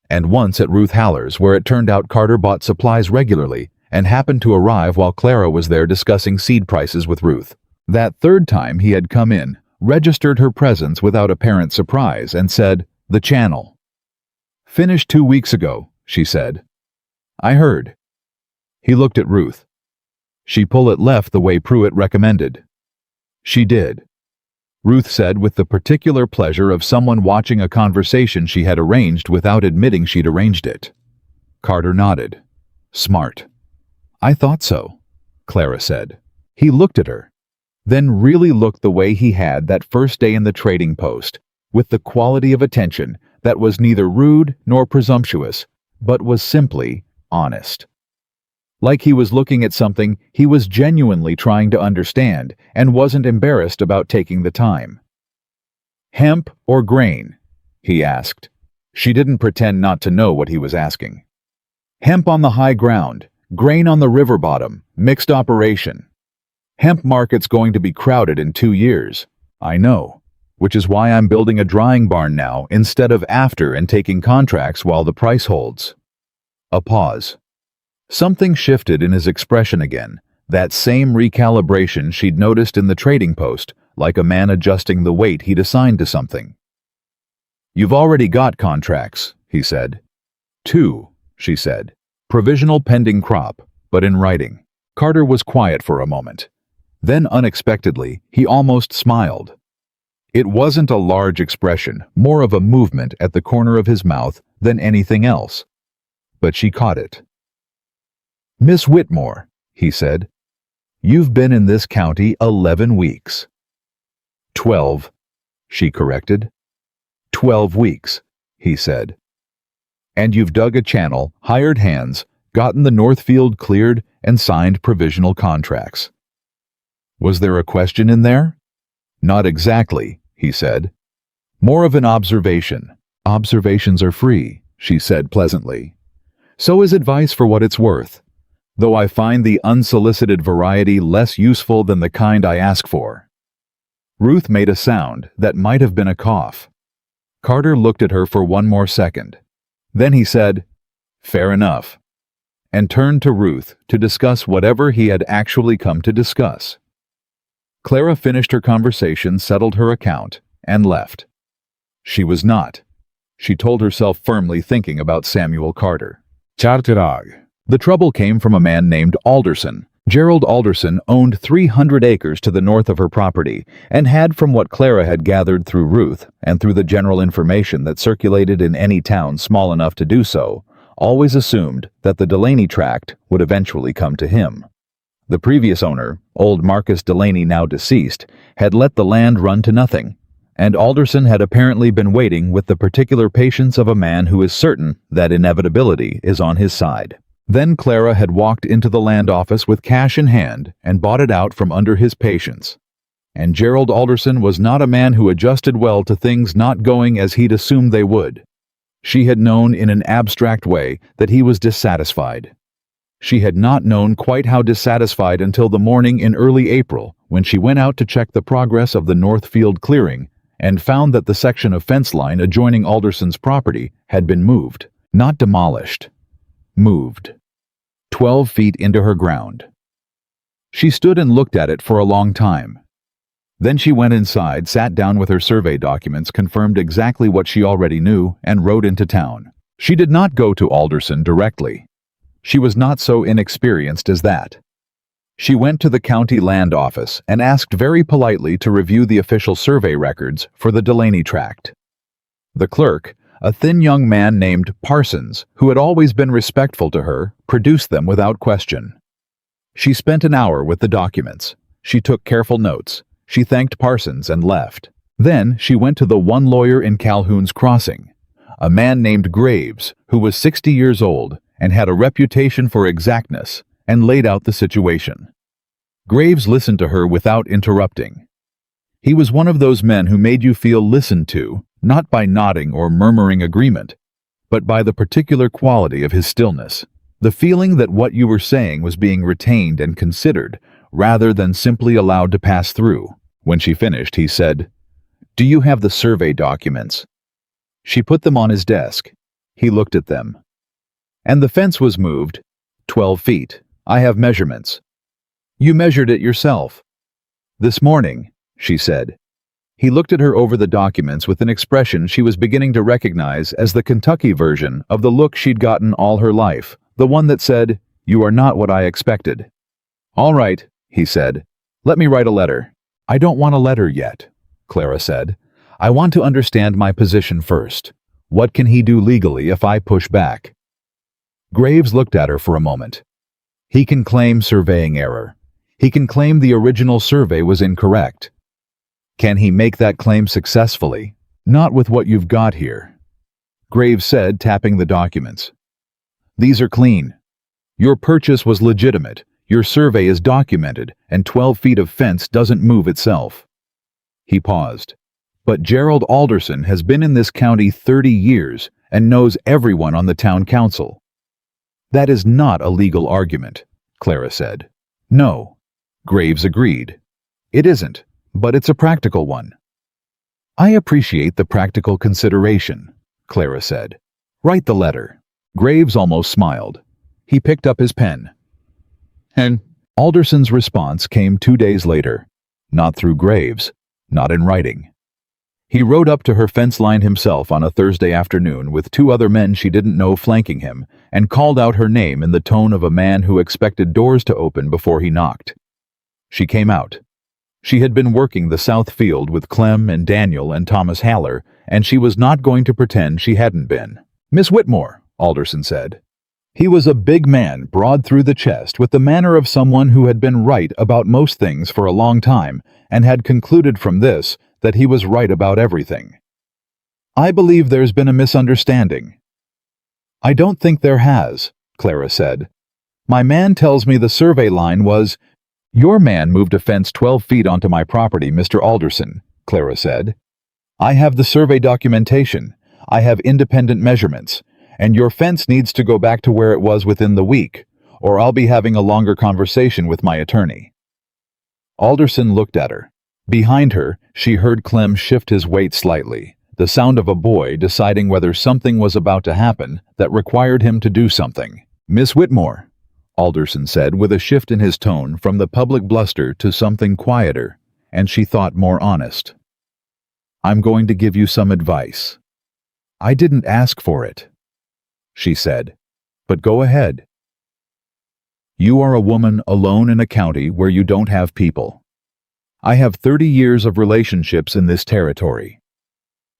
And once at Ruth Haller's, where it turned out Carter bought supplies regularly and happened to arrive while Clara was there discussing seed prices with Ruth. That 3rd time he had come in, registered her presence without apparent surprise, and said, "The channel." "Finished 2 weeks ago," she said. "I heard." He looked at Ruth. "She pull it left the way Pruitt recommended." She did. Ruth said with the particular pleasure of someone watching a conversation she had arranged without admitting she'd arranged it. Carter nodded. Smart. I thought so, Clara said. He looked at her, then really looked the way he had that first day in the trading post, with the quality of attention that was neither rude nor presumptuous, but was simply honest. Like he was looking at something he was genuinely trying to understand and wasn't embarrassed about taking the time. Hemp or grain? He asked. She didn't pretend not to know what he was asking. Hemp on the high ground, grain on the river bottom, mixed operation. Hemp market's going to be crowded in 2 years. I know, which is why I'm building a drying barn now instead of after and taking contracts while the price holds. A pause. Something shifted in his expression again, that same recalibration she'd noticed in the trading post, like a man adjusting the weight he'd assigned to something. You've already got contracts, he said. 2, she said. Provisional pending crop, but in writing. Carter was quiet for a moment. Then unexpectedly, he almost smiled. It wasn't a large expression, more of a movement at the corner of his mouth than anything else. But she caught it. Miss Whitmore, he said, you've been in this county 11 weeks. 12, she corrected. 12 weeks, he said. And you've dug a channel, hired hands, gotten the Northfield cleared, and signed provisional contracts. Was there a question in there? Not exactly, he said. More of an observation. Observations are free, she said pleasantly. So is advice for what it's worth, though I find the unsolicited variety less useful than the kind I ask for. Ruth made a sound that might have been a cough. Carter looked at her for one more second. Then he said, Fair enough, and turned to Ruth to discuss whatever he had actually come to discuss. Clara finished her conversation, settled her account, and left. She was not, she told herself firmly, thinking about Samuel Carter. Chartirag. The trouble came from a man named Alderson. Gerald Alderson owned 300 acres to the north of her property and had, from what Clara had gathered through Ruth and through the general information that circulated in any town small enough to do so, always assumed that the Delaney tract would eventually come to him. The previous owner, old Marcus Delaney, now deceased, had let the land run to nothing, and Alderson had apparently been waiting with the particular patience of a man who is certain that inevitability is on his side. Then Clara had walked into the land office with cash in hand and bought it out from under his patience. And Gerald Alderson was not a man who adjusted well to things not going as he'd assumed they would. She had known in an abstract way that he was dissatisfied. She had not known quite how dissatisfied until the morning in early April when she went out to check the progress of the Northfield clearing and found that the section of fence line adjoining Alderson's property had been moved, not demolished. Moved. 12 feet into her ground. She stood and looked at it for a long time. Then she went inside, sat down with her survey documents, confirmed exactly what she already knew, and rode into town. She did not go to Alderson directly. She was not so inexperienced as that. She went to the county land office and asked very politely to review the official survey records for the Delaney tract. The clerk, a thin young man named Parsons, who had always been respectful to her, produced them without question. She spent an hour with the documents. She took careful notes. She thanked Parsons and left. Then she went to the one lawyer in Calhoun's Crossing, a man named Graves, who was 60 years old and had a reputation for exactness, and laid out the situation. Graves listened to her without interrupting. He was one of those men who made you feel listened to, not by nodding or murmuring agreement, but by the particular quality of his stillness, the feeling that what you were saying was being retained and considered, rather than simply allowed to pass through. When she finished, he said, "Do you have the survey documents?" She put them on his desk. He looked at them. "And the fence was moved 12 feet. I have measurements." "You measured it yourself." "This morning," she said. He looked at her over the documents with an expression she was beginning to recognize as the Kentucky version of the look she'd gotten all her life, the one that said, "You are not what I expected." "All right," he said. "Let me write a letter." "I don't want a letter yet. Clara said. I want to understand my position first. What can he do legally if I push back? Graves looked at her for a moment. He can claim surveying error. He can claim the original survey was incorrect. Can he make that claim successfully? Not with what you've got here. Graves said, tapping the documents. These are clean. Your purchase was legitimate, your survey is documented, and 12 feet of fence doesn't move itself. He paused. But Gerald Alderson has been in this county 30 years and knows everyone on the town council. That is not a legal argument, Clara said. No. Graves agreed. It isn't, but it's a practical one. I appreciate the practical consideration, Clara said. Write the letter. Graves almost smiled. He picked up his pen. And Alderson's response came 2 days later. Not through Graves, not in writing. He rode up to her fence line himself on a Thursday afternoon with 2 other men she didn't know flanking him and called out her name in the tone of a man who expected doors to open before he knocked. She came out. She had been working the south field with Clem and Daniel and Thomas Haller, and she was not going to pretend she hadn't been. Miss Whitmore, Alderson said. He was a big man, broad through the chest, with the manner of someone who had been right about most things for a long time and had concluded from this that he was right about everything. I believe there's been a misunderstanding. I don't think there has, Clara said. My man tells me the survey line was, Your man moved a fence 12 feet onto my property, Mr. Alderson, Clara said. I have the survey documentation. I have independent measurements, and your fence needs to go back to where it was within the week, or I'll be having a longer conversation with my attorney. Alderson looked at her. Behind her, she heard Clem shift his weight slightly, the sound of a boy deciding whether something was about to happen that required him to do something. Miss Whitmore, Alderson said with a shift in his tone from the public bluster to something quieter, and she thought more honest. I'm going to give you some advice. I didn't ask for it, she said, but go ahead. You are a woman alone in a county where you don't have people. I have 30 years of relationships in this territory.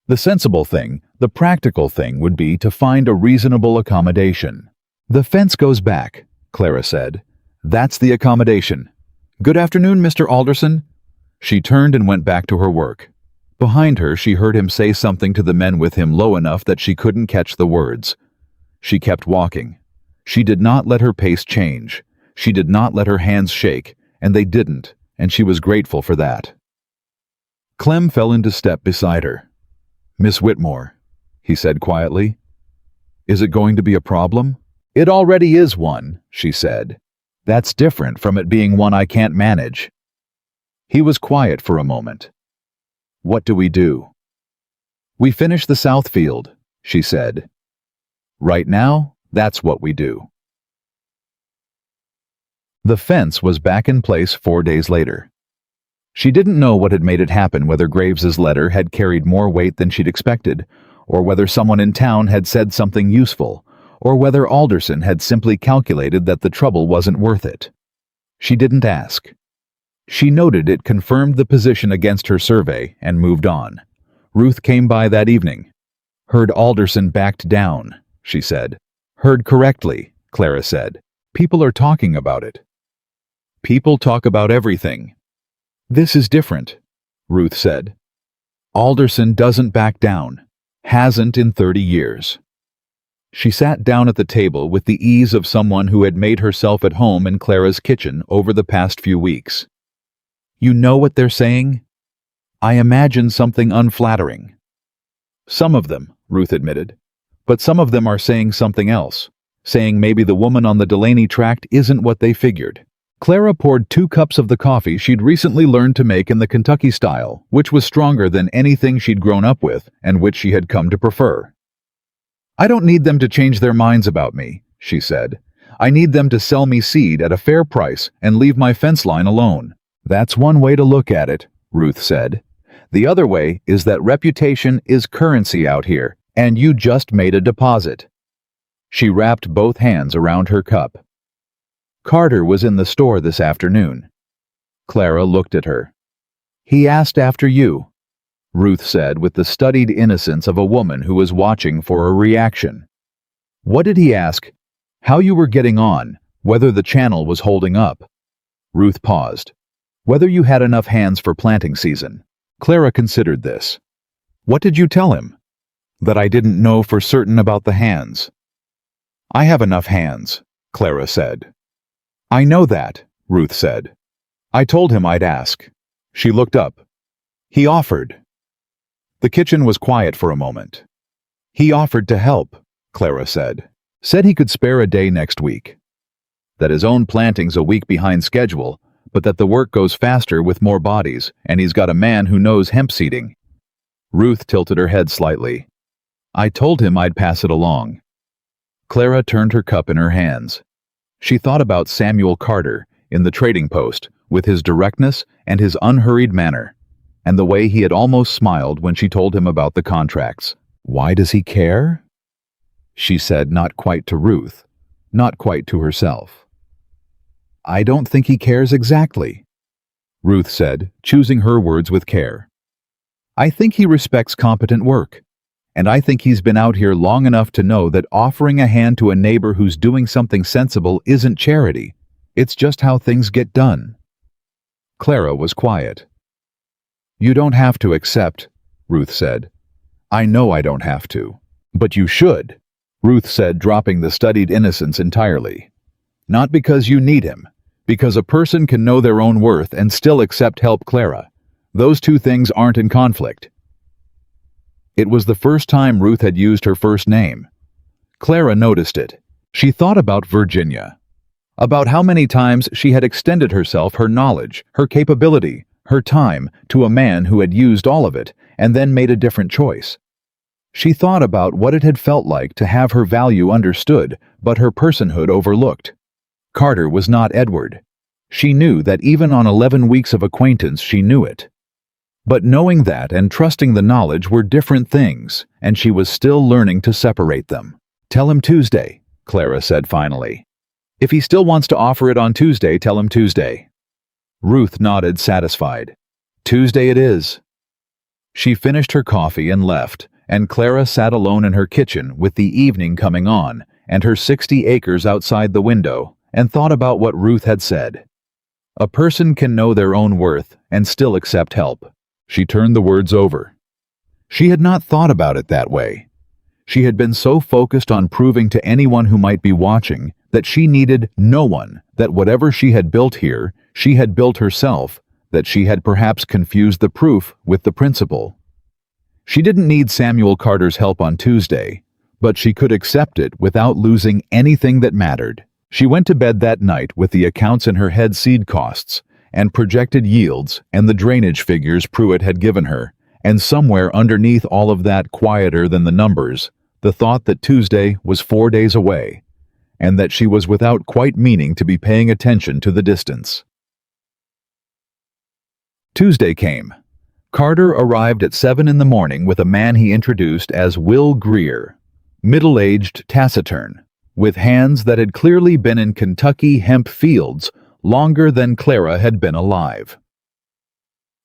The sensible thing, the practical thing would be to find a reasonable accommodation. The fence goes back, Clara said. That's the accommodation. Good afternoon, Mr. Alderson. She turned and went back to her work. Behind her, she heard him say something to the men with him low enough that she couldn't catch the words. She kept walking. She did not let her pace change. She did not let her hands shake, and they didn't, and she was grateful for that. Clem fell into step beside her. Miss Whitmore, he said quietly. Is it going to be a problem? It already is one, she said. That's different from it being one I can't manage. He was quiet for a moment. What do we do? We finish the south field, she said. Right now, that's what we do. The fence was back in place 4 days later. She didn't know what had made it happen, whether Graves's letter had carried more weight than she'd expected, or whether someone in town had said something useful, or whether Alderson had simply calculated that the trouble wasn't worth it. She didn't ask. She noted it confirmed the position against her survey and moved on. Ruth came by that evening. Heard Alderson backed down, she said. Heard correctly, Clara said. People are talking about it. People talk about everything. This is different, Ruth said. Alderson doesn't back down. Hasn't in 30 years. She sat down at the table with the ease of someone who had made herself at home in Clara's kitchen over the past few weeks. You know what they're saying? I imagine something unflattering. Some of them, Ruth admitted. But some of them are saying something else, saying maybe the woman on the Delaney tract isn't what they figured. Clara poured 2 cups of the coffee she'd recently learned to make in the Kentucky style, which was stronger than anything she'd grown up with and which she had come to prefer. I don't need them to change their minds about me, she said. I need them to sell me seed at a fair price and leave my fence line alone. That's one way to look at it, Ruth said. The other way is that reputation is currency out here, and you just made a deposit. She wrapped both hands around her cup. Carter was in the store this afternoon. Clara looked at her. He asked after you. Ruth said with the studied innocence of a woman who was watching for a reaction. What did he ask? How you were getting on, whether the channel was holding up. Ruth paused. Whether you had enough hands for planting season. Clara considered this. What did you tell him? That I didn't know for certain about the hands. I have enough hands, Clara said. I know that, Ruth said. I told him I'd ask. She looked up. He offered. The kitchen was quiet for a moment. He offered to help, Clara said. Said he could spare a day next week. That his own planting's a week behind schedule, but that the work goes faster with more bodies, and he's got a man who knows hemp seeding. Ruth tilted her head slightly. I told him I'd pass it along. Clara turned her cup in her hands. She thought about Samuel Carter in the Trading Post with his directness and his unhurried manner, and the way he had almost smiled when she told him about the contracts. Why does he care? She said, not quite to Ruth, not quite to herself. I don't think he cares exactly, Ruth said, choosing her words with care. I think he respects competent work, and I think he's been out here long enough to know that offering a hand to a neighbor who's doing something sensible isn't charity. It's just how things get done. Clara was quiet. You don't have to accept, Ruth said. I know I don't have to. But you should, Ruth said, dropping the studied innocence entirely. Not because you need him, because a person can know their own worth and still accept help, Clara. Those two things aren't in conflict. It was the first time Ruth had used her first name. Clara noticed it. She thought about Virginia, about how many times she had extended herself, her knowledge, her capability, her time, to a man who had used all of it and then made a different choice. She thought about what it had felt like to have her value understood, but her personhood overlooked. Carter was not Edward. She knew that even on 11 weeks of acquaintance she knew it. But knowing that and trusting the knowledge were different things, and she was still learning to separate them. Tell him Tuesday, Clara said finally. If he still wants to offer it on Tuesday, tell him Tuesday. Ruth nodded, satisfied. Tuesday it is. She finished her coffee and left, and Clara sat alone in her kitchen with the evening coming on and her 60 acres outside the window, and thought about what Ruth had said. A person can know their own worth and still accept help. She turned the words over. She had not thought about it that way. She had been so focused on proving to anyone who might be watching that she needed no one, that whatever she had built here, she had built herself, that she had perhaps confused the proof with the principle. She didn't need Samuel Carter's help on Tuesday, but she could accept it without losing anything that mattered. She went to bed that night with the accounts in her head, seed costs and projected yields and the drainage figures Pruitt had given her, and somewhere underneath all of that, quieter than the numbers, the thought that Tuesday was 4 days away, and that she was without quite meaning to be paying attention to the distance. Tuesday came. Carter arrived at 7 in the morning with a man he introduced as Will Greer, middle-aged, taciturn, with hands that had clearly been in Kentucky hemp fields longer than Clara had been alive.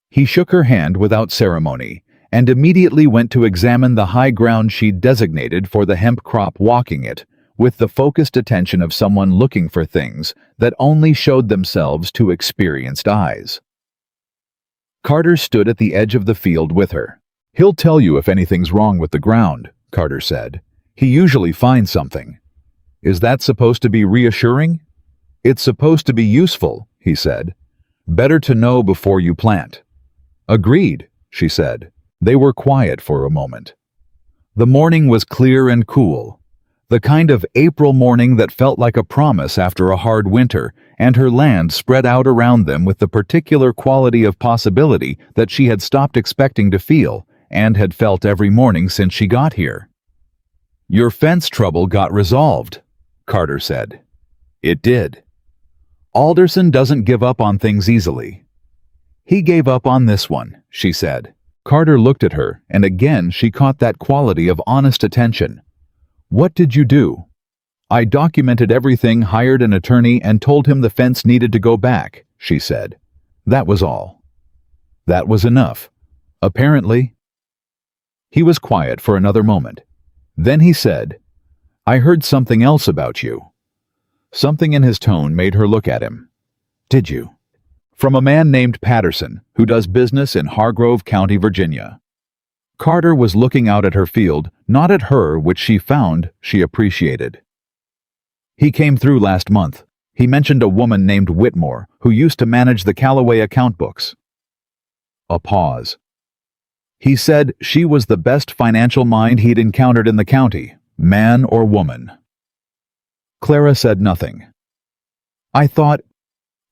He shook her hand without ceremony and immediately went to examine the high ground she'd designated for the hemp crop, walking it with the focused attention of someone looking for things that only showed themselves to experienced eyes. Carter stood at the edge of the field with her. He'll tell you if anything's wrong with the ground, Carter said. He usually finds something. Is that supposed to be reassuring? It's supposed to be useful, he said. Better to know before you plant. Agreed, she said. They were quiet for a moment. The morning was clear and cool, the kind of April morning that felt like a promise after a hard winter, and her land spread out around them with the particular quality of possibility that she had stopped expecting to feel and had felt every morning since she got here. Your fence trouble got resolved, Carter said. It did. Alderson doesn't give up on things easily. He gave up on this one, she said. Carter looked at her, and again she caught that quality of honest attention. What did you do? I documented everything, hired an attorney, and told him the fence needed to go back, she said. That was all. That was enough. Apparently, He was quiet for another moment. Then he said, "I heard something else about you." Something in his tone made her look at him. "Did you?" "From a man named Patterson, who does business in Hargrove County, Virginia." Carter was looking out at her field, not at her, which she found she appreciated. "He came through last month. He mentioned a woman named Whitmore, who used to manage the Callaway account books." A pause. "He said she was the best financial mind he'd encountered in the county, man or woman." Clara said nothing. "I thought,"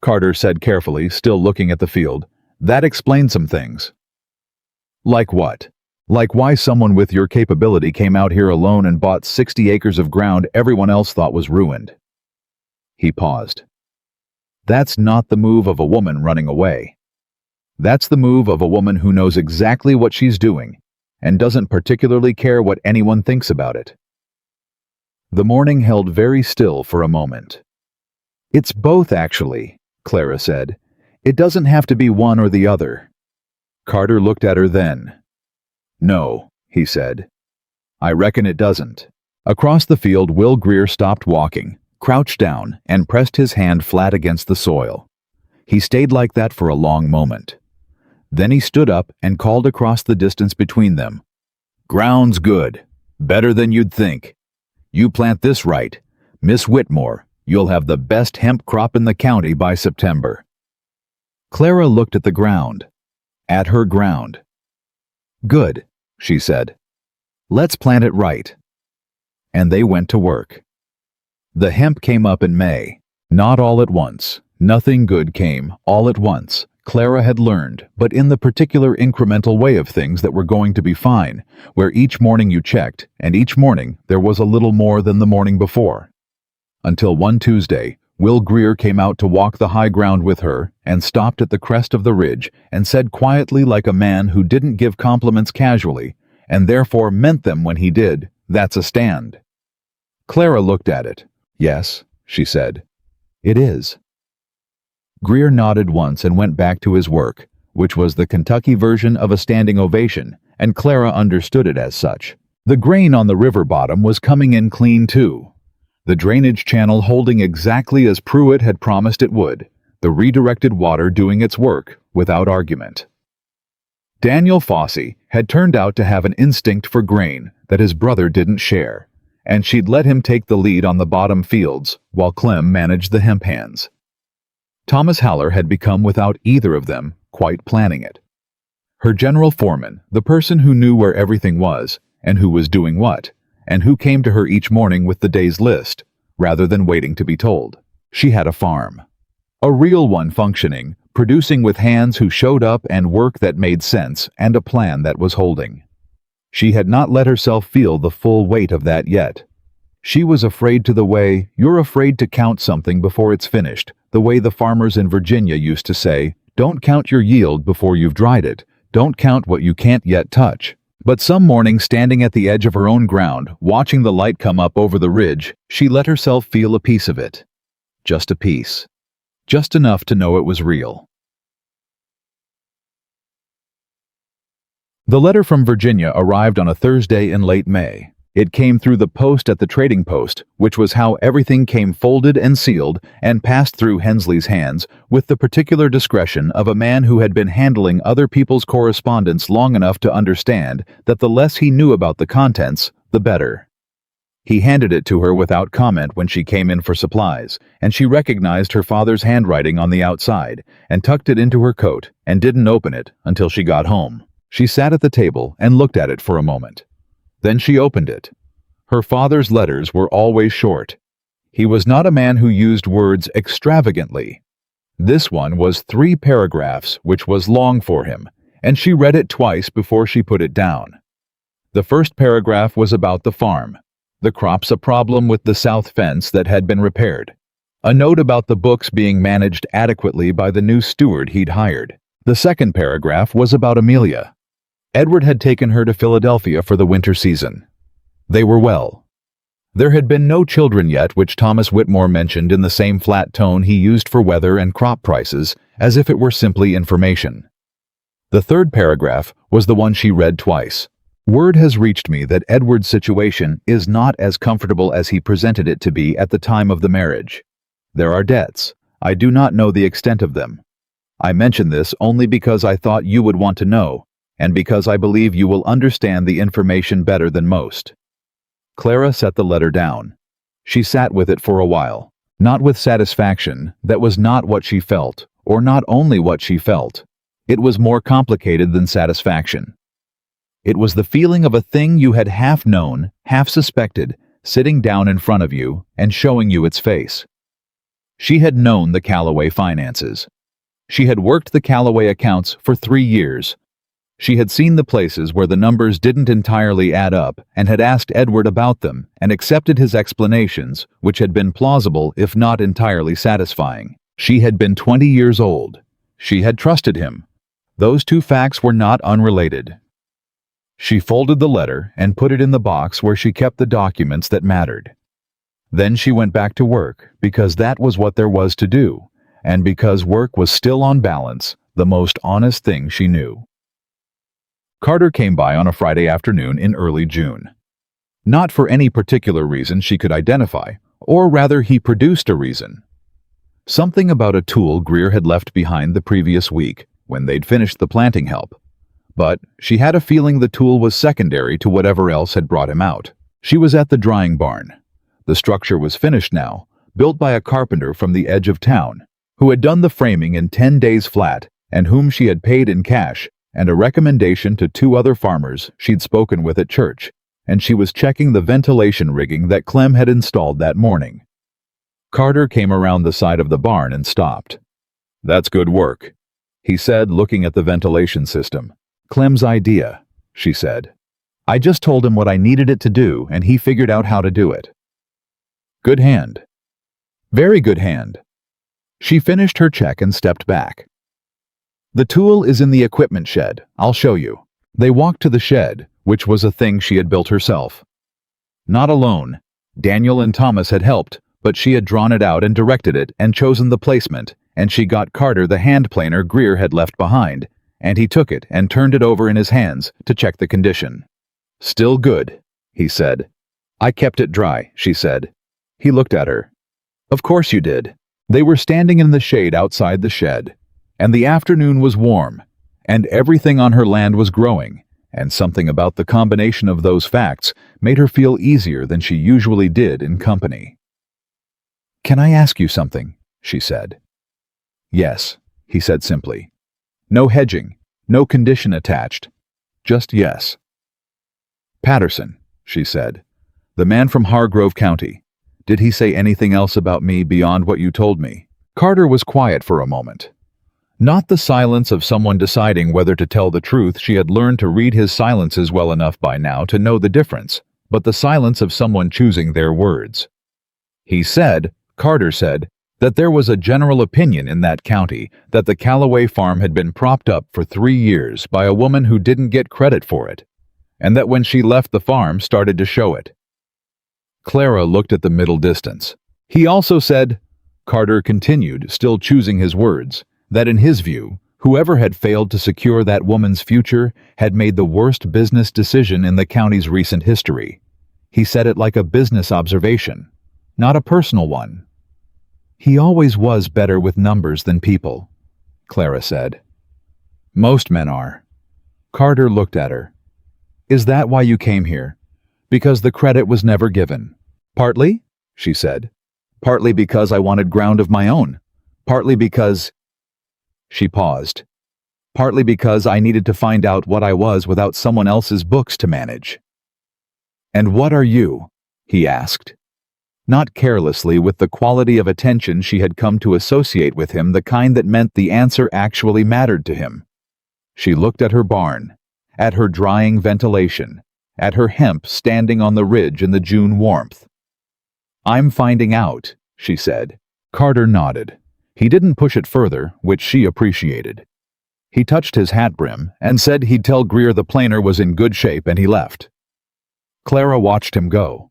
Carter said carefully, still looking at the field, "that explained some things." "Like what? Like why someone with your capability came out here alone and bought 60 acres of ground everyone else thought was ruined?" He paused. "That's not the move of a woman running away. That's the move of a woman who knows exactly what she's doing and doesn't particularly care what anyone thinks about it." The morning held very still for a moment. "It's both, actually," Clara said. "It doesn't have to be one or the other." Carter looked at her then. "No," he said. "I reckon it doesn't." Across the field, Will Greer stopped walking, crouched down, and pressed his hand flat against the soil. He stayed like that for a long moment. Then he stood up and called across the distance between them. "Ground's good. Better than you'd think. You plant this right, Miss Whitmore, you'll have the best hemp crop in the county by September." Clara looked at the ground. At her ground. "Good," she said. "Let's plant it right." And they went to work. The hemp came up in May. Not all at once. Nothing good came all at once, Clara had learned, but in the particular incremental way of things that were going to be fine, where each morning you checked, and each morning there was a little more than the morning before. Until one Tuesday, Will Greer came out to walk the high ground with her and stopped at the crest of the ridge and said quietly, like a man who didn't give compliments casually, and therefore meant them when he did, "That's a stand." Clara looked at it. "Yes," she said. "It is." Greer nodded once and went back to his work, which was the Kentucky version of a standing ovation, and Clara understood it as such. The grain on the river bottom was coming in clean too. The drainage channel holding exactly as Pruitt had promised it would, the redirected water doing its work without argument. Daniel Fossey had turned out to have an instinct for grain that his brother didn't share, and she'd let him take the lead on the bottom fields while Clem managed the hemp hands. Thomas Haller had become, without either of them quite planning it, her general foreman, the person who knew where everything was and who was doing what, and who came to her each morning with the day's list, rather than waiting to be told. She had a farm. A real one functioning, producing with hands who showed up and work that made sense and a plan that was holding. She had not let herself feel the full weight of that yet. She was afraid to the way you're afraid to count something before it's finished, the way the farmers in Virginia used to say, "Don't count your yield before you've dried it. Don't count what you can't yet touch." But some morning, standing at the edge of her own ground, watching the light come up over the ridge, she let herself feel a piece of it. Just a piece. Just enough to know it was real. The letter from Virginia arrived on a Thursday in late May. It came through the post at the trading post, which was how everything came folded and sealed and passed through Hensley's hands with the particular discretion of a man who had been handling other people's correspondence long enough to understand that the less he knew about the contents, the better. He handed it to her without comment when she came in for supplies, and she recognized her father's handwriting on the outside and tucked it into her coat and didn't open it until she got home. She sat at the table and looked at it for a moment. Then she opened it. Her father's letters were always short. He was not a man who used words extravagantly. This one was 3 paragraphs, which was long for him, and she read it twice before she put it down. The first paragraph was about the farm. The crops a problem with the south fence that had been repaired. A note about the books being managed adequately by the new steward he'd hired. The second paragraph was about Amelia. Edward had taken her to Philadelphia for the winter season. They were well. There had been no children yet, which Thomas Whitmore mentioned in the same flat tone he used for weather and crop prices, as if it were simply information. The third paragraph was the one she read twice. Word has reached me that Edward's situation is not as comfortable as he presented it to be at the time of the marriage. There are debts. I do not know the extent of them. I mention this only because I thought you would want to know, and because I believe you will understand the information better than most. Clara set the letter down. She sat with it for a while, not with satisfaction. That was not what she felt, or not only what she felt. It was more complicated than satisfaction. It was the feeling of a thing you had half known, half suspected, sitting down in front of you and showing you its face. She had known the Callaway finances. She had worked the Callaway accounts for 3 years. She had seen the places where the numbers didn't entirely add up and had asked Edward about them and accepted his explanations, which had been plausible if not entirely satisfying. She had been 20 years old. She had trusted him. Those two facts were not unrelated. She folded the letter and put it in the box where she kept the documents that mattered. Then she went back to work because that was what there was to do, and because work was still on balance, the most honest thing she knew. Carter came by on a Friday afternoon in early June. Not for any particular reason she could identify, or rather he produced a reason. Something about a tool Greer had left behind the previous week when they'd finished the planting help. But she had a feeling the tool was secondary to whatever else had brought him out. She was at the drying barn. The structure was finished now, built by a carpenter from the edge of town, who had done the framing in 10 days flat and whom she had paid in cash, and a recommendation to 2 other farmers she'd spoken with at church, and she was checking the ventilation rigging that Clem had installed that morning. Carter came around the side of the barn and stopped. "That's good work," he said, looking at the ventilation system. "Clem's idea," she said. "I just told him what I needed it to do, and he figured out how to do it." "Good hand." "Very good hand." She finished her check and stepped back. "The tool is in the equipment shed. I'll show you." They walked to the shed, which was a thing she had built herself. Not alone. Daniel and Thomas had helped, but she had drawn it out and directed it and chosen the placement, and she got Carter the hand planer Greer had left behind, and he took it and turned it over in his hands to check the condition. "Still good," he said. "I kept it dry," she said. He looked at her. "Of course you did." They were standing in the shade outside the shed, and the afternoon was warm, and everything on her land was growing, and something about the combination of those facts made her feel easier than she usually did in company. "Can I ask you something?" she said. "Yes," he said simply. No hedging, no condition attached. Just yes. "Patterson," she said. "The man from Hargrove County. Did he say anything else about me beyond what you told me?" Carter was quiet for a moment. Not the silence of someone deciding whether to tell the truth. She had learned to read his silences well enough by now to know the difference, but the silence of someone choosing their words. He said, Carter said, that there was a general opinion in that county that the Callaway farm had been propped up for 3 years by a woman who didn't get credit for it, and that when she left the farm started to show it. Clara looked at the middle distance. He also said, Carter continued, still choosing his words, that in his view, whoever had failed to secure that woman's future had made the worst business decision in the county's recent history. He said it like a business observation, not a personal one. "He always was better with numbers than people," Clara said. "Most men are." Carter looked at her. "Is that why you came here? Because the credit was never given?" "Partly," she said. "Partly because I wanted ground of my own. Partly because—" She paused. "Partly because I needed to find out what I was without someone else's books to manage." "And what are you?" he asked. Not carelessly, with the quality of attention she had come to associate with him, the kind that meant the answer actually mattered to him. She looked at her barn, at her drying ventilation, at her hemp standing on the ridge in the June warmth. "I'm finding out," she said. Carter nodded. He didn't push it further, which she appreciated. He touched his hat brim and said he'd tell Greer the planer was in good shape, and he left. Clara watched him go.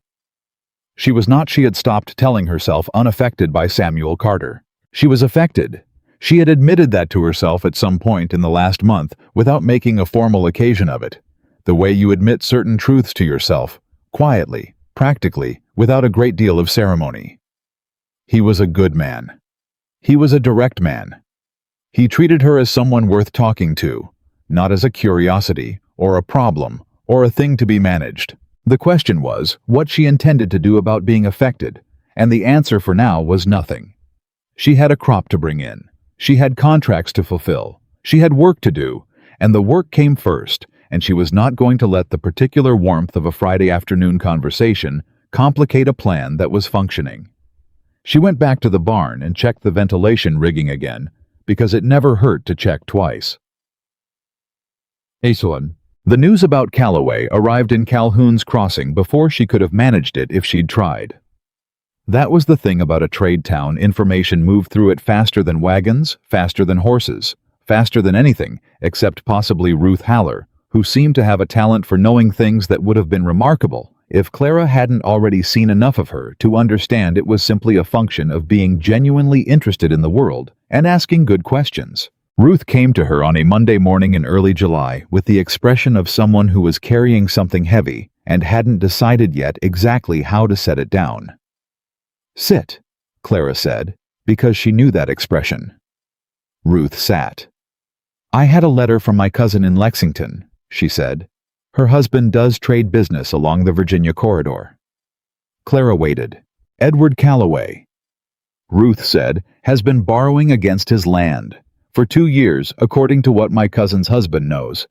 She was not, she had stopped telling herself, unaffected by Samuel Carter. She was affected. She had admitted that to herself at some point in the last month without making a formal occasion of it. the way you admit certain truths to yourself, quietly, practically, without a great deal of ceremony. He was a good man. He was a direct man. He treated her as someone worth talking to, not as a curiosity, or a problem, or a thing to be managed. The question was what she intended to do about being affected, and the answer for now was nothing. She had a crop to bring in. She had contracts to fulfill. She had work to do, and the work came first, and she was not going to let the particular warmth of a Friday afternoon conversation complicate a plan that was functioning. She went back to the barn and checked the ventilation rigging again, because it never hurt to check twice. Aislinn. The news about Callaway arrived in Calhoun's Crossing before she could have managed it if she'd tried. That was the thing about a trade town. Information moved through it faster than wagons, faster than horses, faster than anything, except possibly Ruth Haller, who seemed to have a talent for knowing things that would have been remarkable if Clara hadn't already seen enough of her to understand it was simply a function of being genuinely interested in the world and asking good questions. Ruth came to her on a Monday morning in early July with the expression of someone who was carrying something heavy and hadn't decided yet exactly how to set it down. "Sit," Clara said, because she knew that expression. Ruth sat. "I had a letter from my cousin in Lexington," she said. "Her husband does trade business along the Virginia corridor." Clara waited. "Edward Callaway," Ruth said, "has been borrowing against his land. For 2 years, according to what my cousin's husband knows.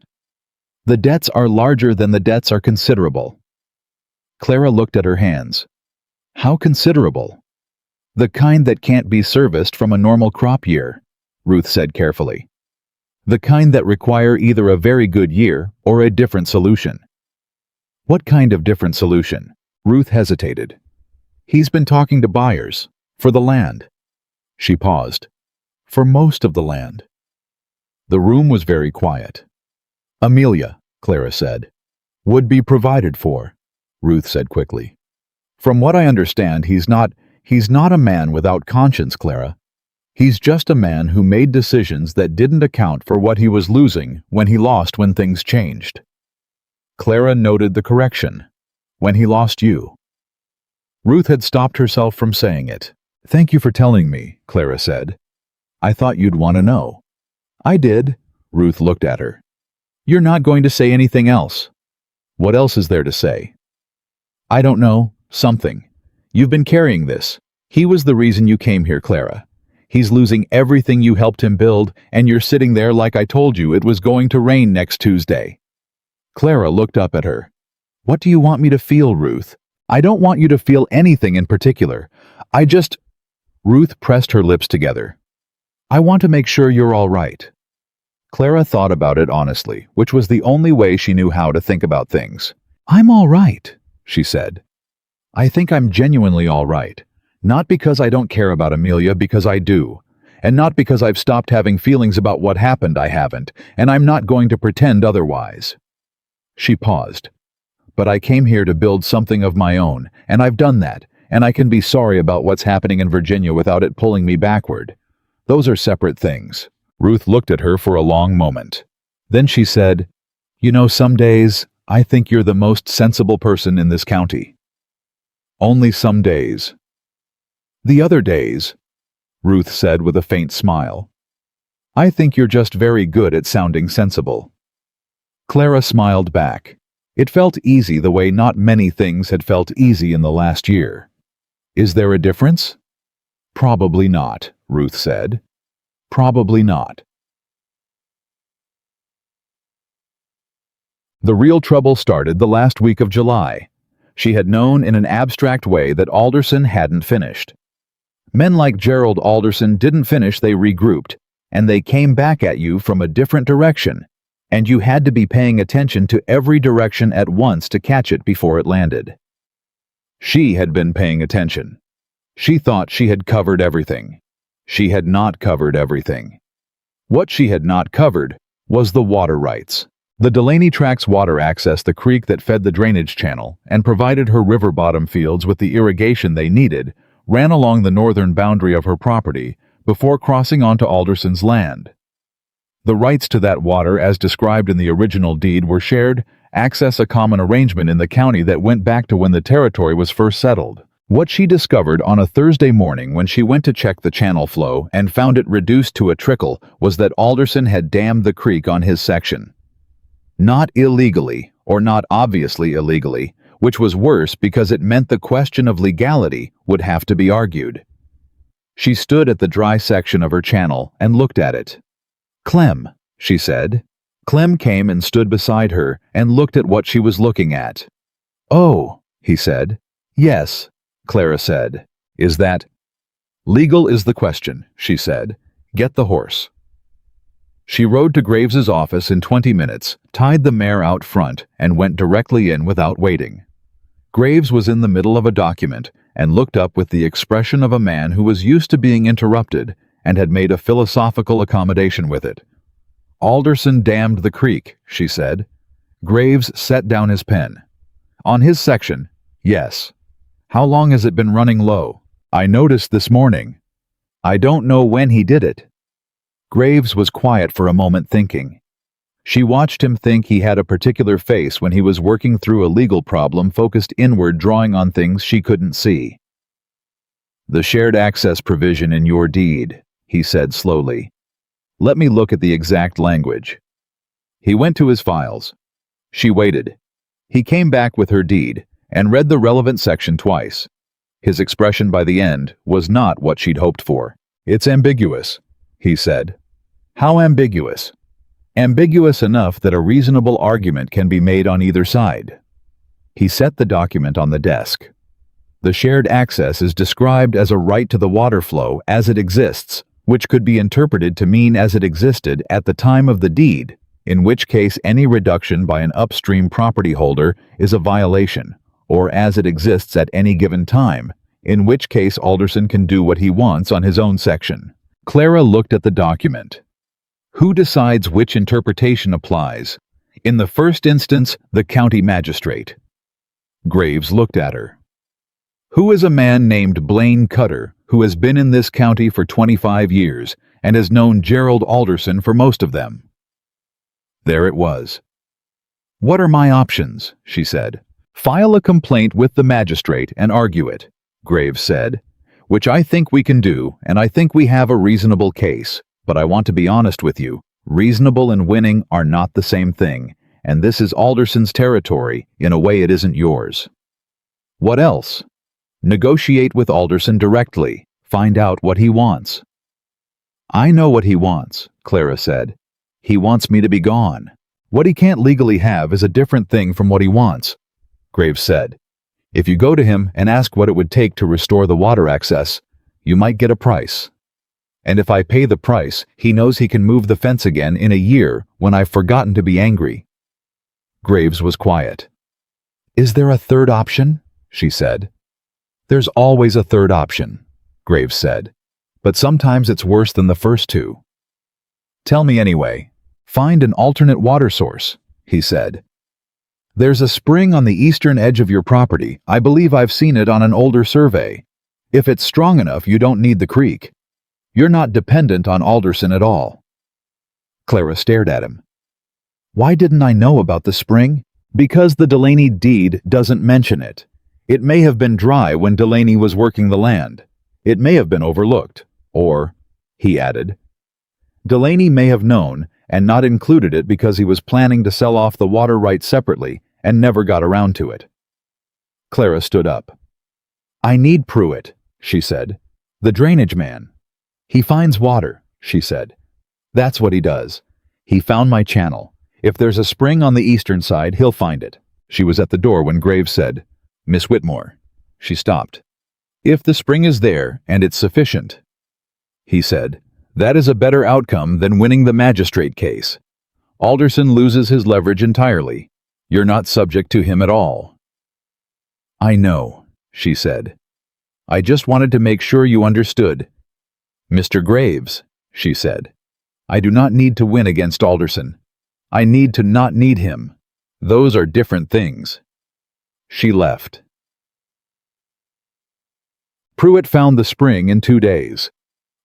The debts are larger than the debts are considerable." Clara looked at her hands. "How considerable?" "The kind that can't be serviced from a normal crop year," Ruth said carefully. "The kind that require either a very good year or a different solution." "What kind of different solution?" Ruth hesitated. "He's been talking to buyers. For the land." She paused. "For most of the land." The room was very quiet. "Amelia," Clara said. "Would be provided for," Ruth said quickly. "From what I understand, he's not a man without conscience, Clara. He's just a man who made decisions that didn't account for what he was losing when he lost when things changed." Clara noted the correction. "When he lost you." Ruth had stopped herself from saying it. "Thank you for telling me," Clara said. "I thought you'd want to know." "I did." Ruth looked at her. "You're not going to say anything else." "What else is there to say?" "I don't know. Something. You've been carrying this. He was the reason you came here, Clara. He's losing everything you helped him build, and you're sitting there like I told you it was going to rain next Tuesday." Clara looked up at her. "What do you want me to feel, Ruth?" "I don't want you to feel anything in particular. I just—" Ruth pressed her lips together. "I want to make sure you're all right." Clara thought about it honestly, which was the only way she knew how to think about things. "I'm all right," she said. "I think I'm genuinely all right. Not because I don't care about Amelia, because I do. And not because I've stopped having feelings about what happened, I haven't, and I'm not going to pretend otherwise." She paused. "But I came here to build something of my own, and I've done that, and I can be sorry about what's happening in Virginia without it pulling me backward. Those are separate things." Ruth looked at her for a long moment. Then she said, "You know, some days, I think you're the most sensible person in this county." "Only some days." "The other days," Ruth said with a faint smile, "I think you're just very good at sounding sensible." Clara smiled back. It felt easy the way not many things had felt easy in the last year. "Is there a difference?" "Probably not," Ruth said. "Probably not." The real trouble started the last week of July. She had known in an abstract way that Alderson hadn't finished. Men like Gerald Alderson didn't finish, they regrouped, and they came back at you from a different direction, and you had to be paying attention to every direction at once to catch it before it landed. She had been paying attention. She thought she had covered everything. She had not covered everything. What she had not covered was the water rights. The Delaney Track's water accessed the creek that fed the drainage channel and provided her river bottom fields with the irrigation they needed, ran along the northern boundary of her property before crossing onto Alderson's land. The rights to that water as described in the original deed were shared access a common arrangement in the county that went back to when the territory was first settled. What she discovered on a Thursday morning when she went to check the channel flow and found it reduced to a trickle was that Alderson had dammed the creek on his section. Not illegally, or not obviously illegally, which was worse because it meant the question of legality would have to be argued. She stood at the dry section of her channel and looked at it. "Clem," she said. Clem came and stood beside her and looked at what she was looking at. "Oh," he said. "Yes," Clara said. "Is that—" "Legal is the question," she said. "Get the horse." She rode to Graves's office in 20 minutes, tied the mare out front, and went directly in without waiting. Graves was in the middle of a document and looked up with the expression of a man who was used to being interrupted and had made a philosophical accommodation with it. "Alderson dammed the creek," she said. Graves set down his pen. "On his section, yes. How long has it been running low? I noticed this morning. I don't know when he did it." Graves was quiet for a moment thinking. She watched him think he had a particular face when he was working through a legal problem focused inward, drawing on things she couldn't see. "The shared access provision in your deed," he said slowly. "Let me look at the exact language." He went to his files. She waited. He came back with her deed and read the relevant section twice. His expression by the end was not what she'd hoped for. "It's ambiguous," he said. "How ambiguous?" "Ambiguous enough that a reasonable argument can be made on either side." He set the document on the desk. "The shared access is described as a right to the water flow as it exists, which could be interpreted to mean as it existed at the time of the deed, in which case any reduction by an upstream property holder is a violation, or as it exists at any given time, in which case Alderson can do what he wants on his own section." Clara looked at the document. Who decides which interpretation applies? In the first instance, the county magistrate. Graves looked at her. "Who is a man named Blaine Cutter, who has been in this county for 25 years and has known Gerald Alderson for most of them?" There it was. "What are my options?" she said. "File a complaint with the magistrate and argue it," Graves said, "which I think we can do, and I think we have a reasonable case. But I want to be honest with you, reasonable and winning are not the same thing, and this is Alderson's territory in a way it isn't yours." "What else?" "Negotiate with Alderson directly. Find out what he wants." "I know what he wants," Clara said. "He wants me to be gone. What he can't legally have is a different thing from what he wants," Graves said. "If you go to him and ask what it would take to restore the water access, you might get a price. And if I pay the price, he knows he can move the fence again in a year when I've forgotten to be angry." Graves was quiet. "Is there a third option?" she said. "There's always a third option," Graves said. "But sometimes it's worse than the first two." "Tell me anyway. Find an alternate water source," he said. "There's a spring on the eastern edge of your property. I believe I've seen it on an older survey. If it's strong enough, you don't need the creek. You're not dependent on Alderson at all." Clara stared at him. "Why didn't I know about the spring?" "Because the Delaney deed doesn't mention it. It may have been dry when Delaney was working the land. It may have been overlooked. Or," he added, "Delaney may have known and not included it because he was planning to sell off the water rights separately and never got around to it." Clara stood up. "I need Pruitt," she said. "The drainage man. He finds water," she said. "That's what he does. He found my channel. If there's a spring on the eastern side, he'll find it." She was at the door when Graves said, "Miss Whitmore." She stopped. "If the spring is there and it's sufficient," he said, "that is a better outcome than winning the magistrate case. Alderson loses his leverage entirely. You're not subject to him at all." "I know," she said. "I just wanted to make sure you understood." "Mr. Graves," she said, "I do not need to win against Alderson. I need to not need him. Those are different things." She left. Pruitt found the spring in 2 days.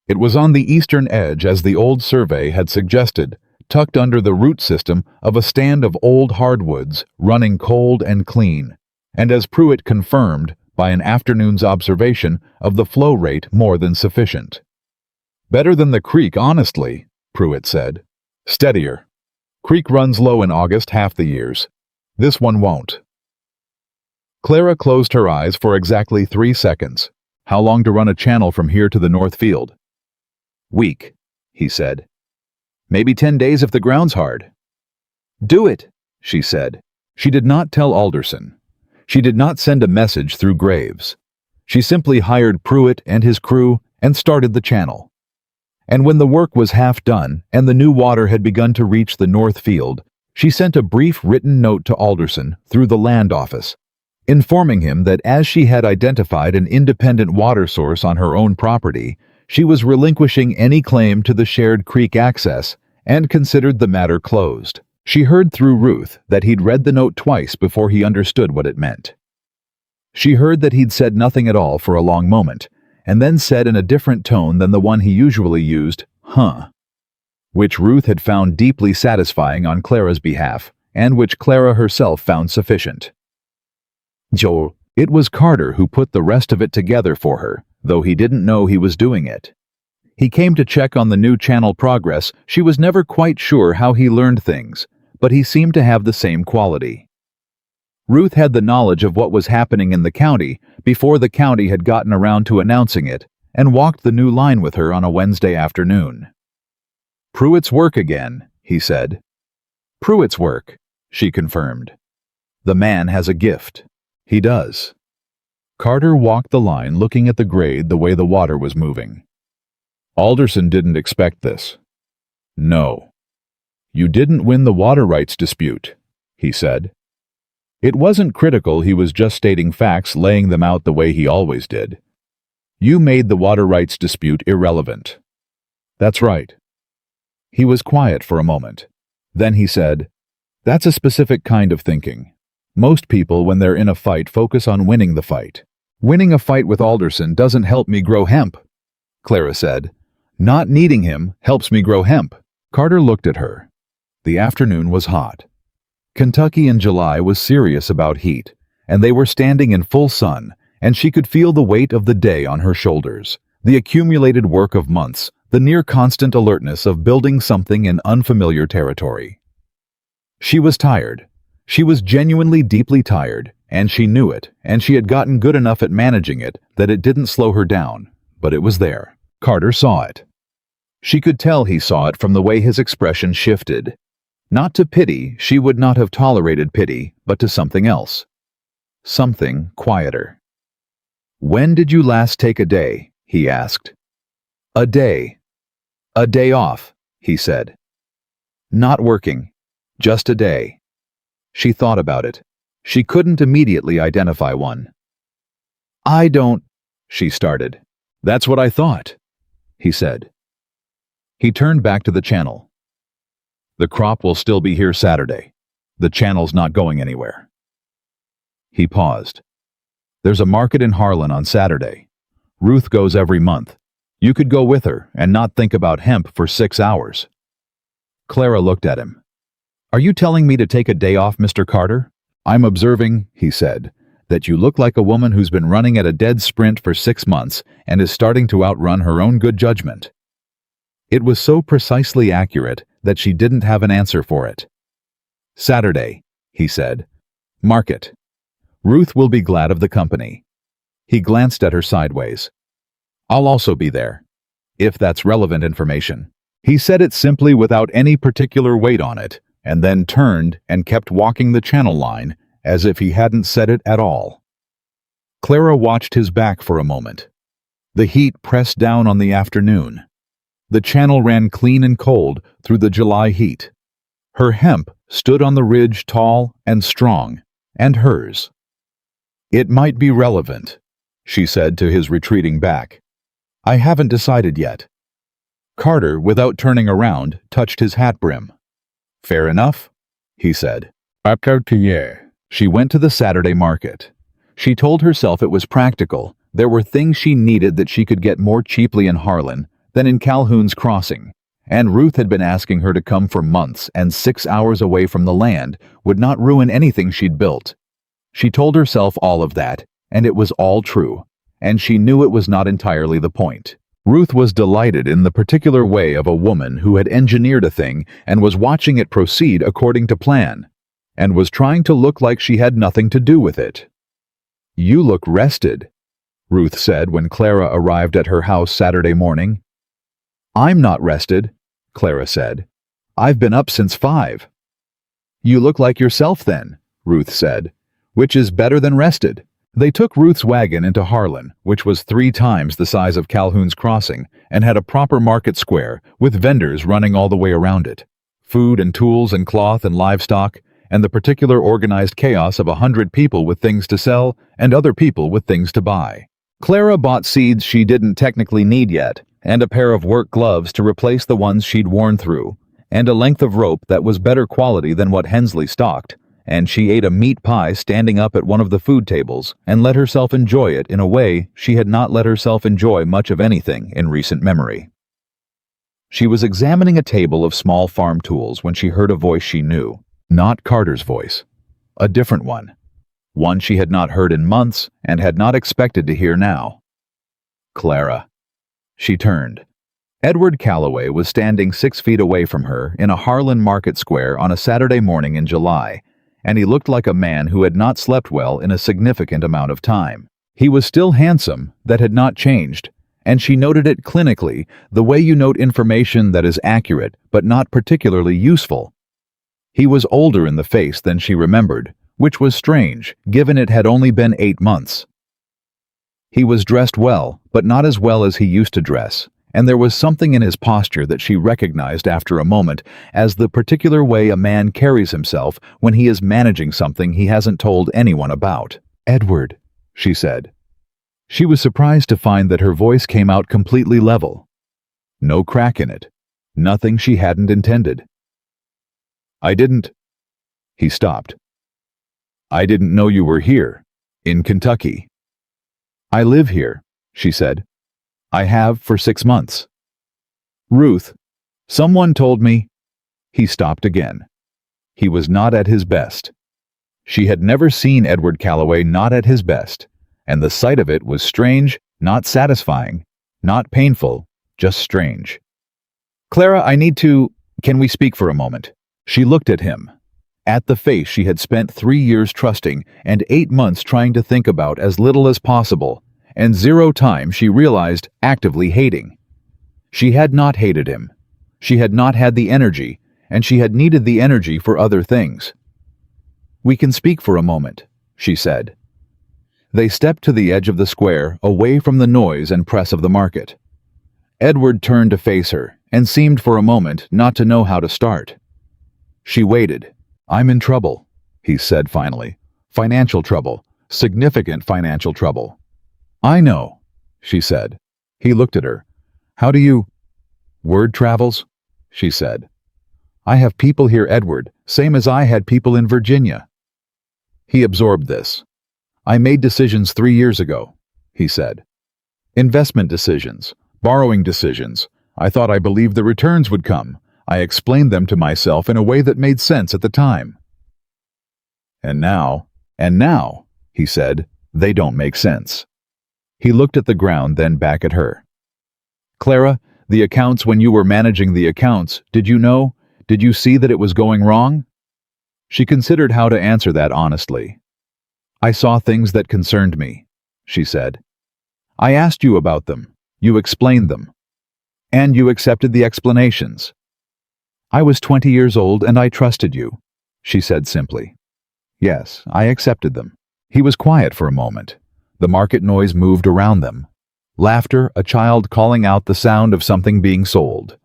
It was on the eastern edge as the old survey had suggested, tucked under the root system of a stand of old hardwoods running cold and clean, and as Pruitt confirmed by an afternoon's observation of the flow rate more than sufficient. "Better than the creek, honestly," Pruitt said. "Steadier. Creek runs low in August half the years. This one won't." Clara closed her eyes for exactly 3 seconds. "How long to run a channel from here to the North Field?" "Week," he said. "Maybe 10 days if the ground's hard." "Do it," she said. She did not tell Alderson. She did not send a message through Graves. She simply hired Pruitt and his crew and started the channel. And when the work was half done and the new water had begun to reach the North Field, she sent a brief written note to Alderson through the land office, informing him that as she had identified an independent water source on her own property, she was relinquishing any claim to the shared creek access and considered the matter closed. She heard through Ruth that he'd read the note twice before he understood what it meant. She heard that he'd said nothing at all for a long moment, and then said in a different tone than the one he usually used, "Huh," which Ruth had found deeply satisfying on Clara's behalf, and which Clara herself found sufficient. Joel, it was Carter who put the rest of it together for her, though he didn't know he was doing it. He came to check on the new channel progress. She was never quite sure how he learned things, but he seemed to have the same quality. Ruth had the knowledge of what was happening in the county before the county had gotten around to announcing it, and walked the new line with her on a Wednesday afternoon. "Pruitt's work again," he said. "Pruitt's work," she confirmed. "The man has a gift. He does." Carter walked the line looking at the grade the way the water was moving. "Alderson didn't expect this." "No. You didn't win the water rights dispute," he said. It wasn't critical, he was just stating facts, laying them out the way he always did. "You made the water rights dispute irrelevant." "That's right." He was quiet for a moment. Then he said, "That's a specific kind of thinking. Most people, when they're in a fight, focus on winning the fight. Winning a fight with Alderson doesn't help me grow hemp," Clara said. "Not needing him helps me grow hemp." Carter looked at her. The afternoon was hot. Kentucky in July was serious about heat, and they were standing in full sun, and she could feel the weight of the day on her shoulders, the accumulated work of months, the near-constant alertness of building something in unfamiliar territory. She was tired. She was genuinely deeply tired, and she knew it, and she had gotten good enough at managing it that it didn't slow her down, but it was there. Carter saw it. She could tell he saw it from the way his expression shifted. Not to pity, she would not have tolerated pity, but to something else. Something quieter. "When did you last take a day?" he asked. "A day. A day off," he said. "Not working. Just a day." She thought about it. She couldn't immediately identify one. "I don't," she started. "That's what I thought," he said. He turned back to the channel. "The crop will still be here Saturday. The channel's not going anywhere." He paused. "There's a market in Harlan on Saturday. Ruth goes every month. You could go with her and not think about hemp for 6 hours." Clara looked at him. "Are you telling me to take a day off, Mr. Carter?" "I'm observing," he said, "that you look like a woman who's been running at a dead sprint for 6 months and is starting to outrun her own good judgment." It was so precisely accurate that she didn't have an answer for it. "Saturday," he said. "Market. Ruth will be glad of the company." He glanced at her sideways. "I'll also be there, if that's relevant information." He said it simply without any particular weight on it, and then turned and kept walking the channel line as if he hadn't said it at all. Clara watched his back for a moment. The heat pressed down on the afternoon. The channel ran clean and cold through the July heat. Her hemp stood on the ridge tall and strong, and hers. "It might be relevant," she said to his retreating back. "I haven't decided yet." Carter, without turning around, touched his hat brim. "Fair enough," he said. She went to the Saturday market. She told herself it was practical. There were things she needed that she could get more cheaply in Harlan than in Calhoun's Crossing, And Ruth had been asking her to come for months, and 6 hours away from the land would not ruin anything she'd built. She told herself all of that, and it was all true, and she knew it was not entirely the point. Ruth was delighted in the particular way of a woman who had engineered a thing and was watching it proceed according to plan, and was trying to look like she had nothing to do with it. "You look rested," Ruth said when Clara arrived at her house Saturday morning. "I'm not rested," Clara said. "I've been up since 5. "You look like yourself then," Ruth said, "which is better than rested." They took Ruth's wagon into Harlan, which was 3 times the size of Calhoun's Crossing, and had a proper market square, with vendors running all the way around it. Food and tools and cloth and livestock, and the particular organized chaos of 100 people with things to sell and other people with things to buy. Clara bought seeds she didn't technically need yet, and a pair of work gloves to replace the ones she'd worn through, and a length of rope that was better quality than what Hensley stocked, and she ate a meat pie standing up at one of the food tables and let herself enjoy it in a way she had not let herself enjoy much of anything in recent memory. She was examining a table of small farm tools when she heard a voice she knew, not Carter's voice, a different one she had not heard in months and had not expected to hear now. "Clara." She turned. Edward Calloway was standing 6 feet away from her in a Harlan market square on a Saturday morning in July, and he looked like a man who had not slept well in a significant amount of time. He was still handsome, that had not changed, and she noted it clinically, the way you note information that is accurate but not particularly useful. He was older in the face than she remembered, which was strange, given it had only been 8 months. He was dressed well, but not as well as he used to dress, and there was something in his posture that she recognized after a moment as the particular way a man carries himself when he is managing something he hasn't told anyone about. "Edward," she said. She was surprised to find that her voice came out completely level. No crack in it. Nothing she hadn't intended. "I didn't..." He stopped. "I didn't know you were here, in Kentucky." "I live here," she said. "I have for 6 months." "Ruth, someone told me..." He stopped again. He was not at his best. She had never seen Edward Calloway not at his best, and the sight of it was strange, not satisfying, not painful, just strange. "Clara, can we speak for a moment?" She looked at him, at the face she had spent 3 years trusting and 8 months trying to think about as little as possible, and 0 times she realized actively hating. She had not hated him. She had not had the energy, and she had needed the energy for other things. "We can speak for a moment," she said. They stepped to the edge of the square, away from the noise and press of the market. Edward turned to face her, and seemed for a moment not to know how to start. She waited. "I'm in trouble," he said finally. "Financial trouble. Significant financial trouble." "I know," she said. He looked at her. "How do you..." "Word travels," she said. "I have people here, Edward, same as I had people in Virginia." He absorbed this. "I made decisions 3 years ago," he said. "Investment decisions, borrowing decisions. I thought I believed the returns would come. I explained them to myself in a way that made sense at the time. And now, he said, they don't make sense." He looked at the ground, then back at her. "Clara, the accounts, when you were managing the accounts, did you see that it was going wrong?" She considered how to answer that honestly. "I saw things that concerned me," she said. "I asked you about them. You explained them. And you accepted the explanations. I was 20 years old and I trusted you," she said simply. "Yes, I accepted them." He was quiet for a moment. The market noise moved around them. Laughter, a child calling out the sound of something being sold.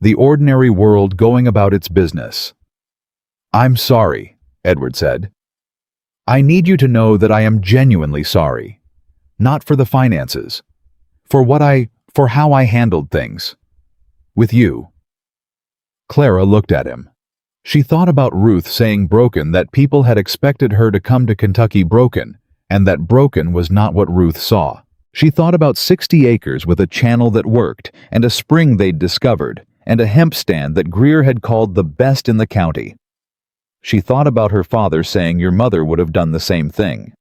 The ordinary world going about its business. "I'm sorry," Edward said. "I need you to know that I am genuinely sorry. Not for the finances. For how I handled things. With you." Clara looked at him. She thought about Ruth saying broken, that people had expected her to come to Kentucky broken, and that broken was not what Ruth saw. She thought about 60 acres with a channel that worked, and a spring they'd discovered, and a hemp stand that Greer had called the best in the county. She thought about her father saying your mother would have done the same thing.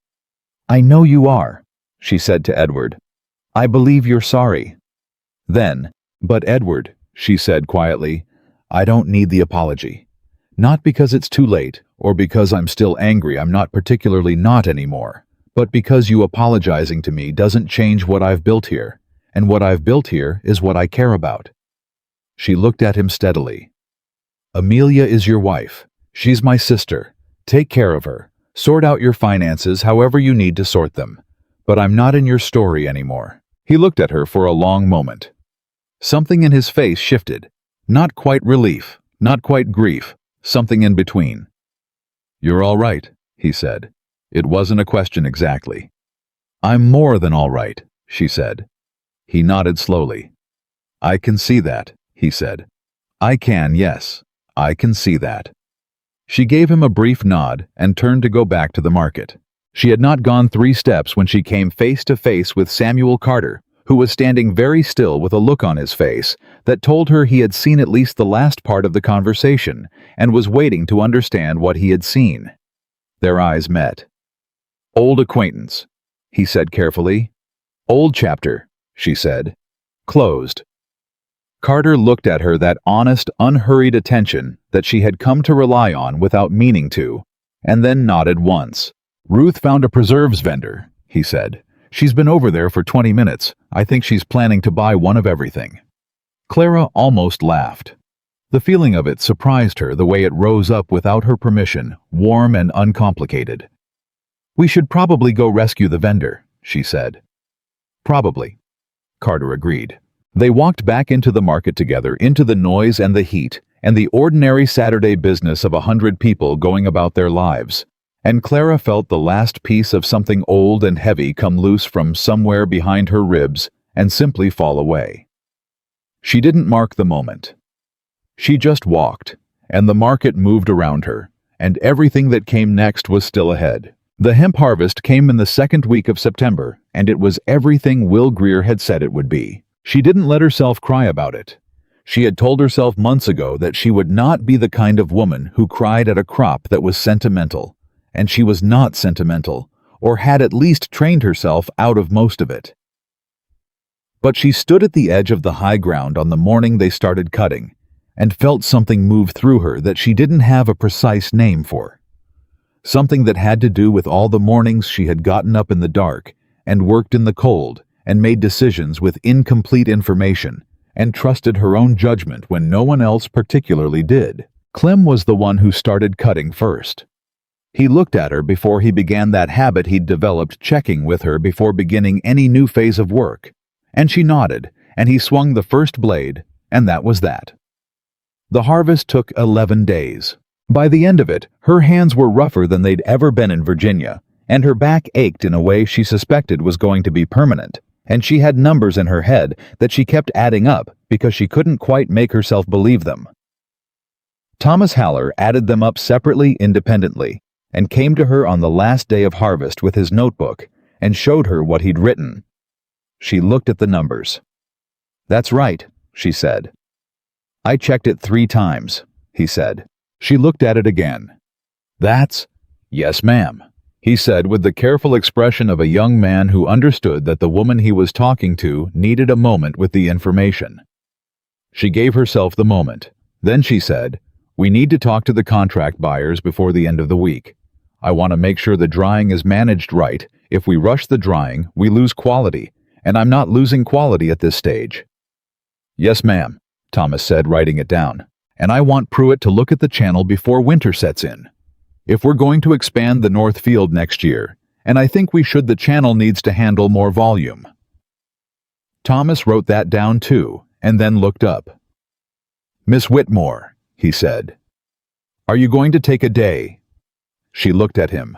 "I know you are," she said to Edward. "I believe you're sorry." Then, "But Edward," she said quietly, "I don't need the apology. Not because it's too late, or because I'm still angry I'm not particularly not anymore, but because you apologizing to me doesn't change what I've built here, and what I've built here is what I care about." She looked at him steadily. "Amelia is your wife. She's my sister. Take care of her. Sort out your finances however you need to sort them. But I'm not in your story anymore." He looked at her for a long moment. Something in his face shifted. Not quite relief, not quite grief, something in between. "You're all right," he said. It wasn't a question exactly. "I'm more than all right," she said. He nodded slowly. "I can see that," he said. "I can, yes. I can see that." She gave him a brief nod and turned to go back to the market. She had not gone 3 steps when she came face to face with Samuel Carter, who was standing very still with a look on his face that told her he had seen at least the last part of the conversation and was waiting to understand what he had seen. Their eyes met. "Old acquaintance," he said carefully. "Old chapter," she said. "Closed." Carter looked at her that honest, unhurried attention that she had come to rely on without meaning to, and then nodded once. "Ruth found a preserves vendor," he said. "She's been over there for 20 minutes. I think she's planning to buy one of everything." Clara almost laughed. The feeling of it surprised her the way it rose up without her permission, warm and uncomplicated. "We should probably go rescue the vendor," she said. "Probably," Carter agreed. They walked back into the market together, into the noise and the heat, and the ordinary Saturday business of 100 people going about their lives. And Clara felt the last piece of something old and heavy come loose from somewhere behind her ribs and simply fall away. She didn't mark the moment. She just walked, and the market moved around her, and everything that came next was still ahead. The hemp harvest came in the 2nd week of September, and it was everything Will Greer had said it would be. She didn't let herself cry about it. She had told herself months ago that she would not be the kind of woman who cried at a crop that was sentimental, and she was not sentimental, or had at least trained herself out of most of it. But she stood at the edge of the high ground on the morning they started cutting, and felt something move through her that she didn't have a precise name for. Something that had to do with all the mornings she had gotten up in the dark, and worked in the cold, and made decisions with incomplete information, and trusted her own judgment when no one else particularly did. Clem was the one who started cutting first. He looked at her before he began that habit he'd developed, checking with her before beginning any new phase of work, and she nodded, and he swung the first blade, and that was that. The harvest took 11 days. By the end of it, her hands were rougher than they'd ever been in Virginia, and her back ached in a way she suspected was going to be permanent. And she had numbers in her head that she kept adding up because she couldn't quite make herself believe them. Thomas Haller added them up separately, independently, and came to her on the last day of harvest with his notebook and showed her what he'd written. She looked at the numbers. "That's right," she said. "I checked it 3 times," he said. She looked at it again. "That's—" "Yes, ma'am," he said with the careful expression of a young man who understood that the woman he was talking to needed a moment with the information. She gave herself the moment. Then she said, "We need to talk to the contract buyers before the end of the week. I want to make sure the drying is managed right. If we rush the drying, we lose quality, and I'm not losing quality at this stage." "Yes, ma'am," Thomas said, writing it down. "And I want Pruitt to look at the channel before winter sets in. If we're going to expand the North Field next year, and I think we should, the channel needs to handle more volume." Thomas wrote that down too, and then looked up. "Miss Whitmore," he said, "are you going to take a day?" She looked at him.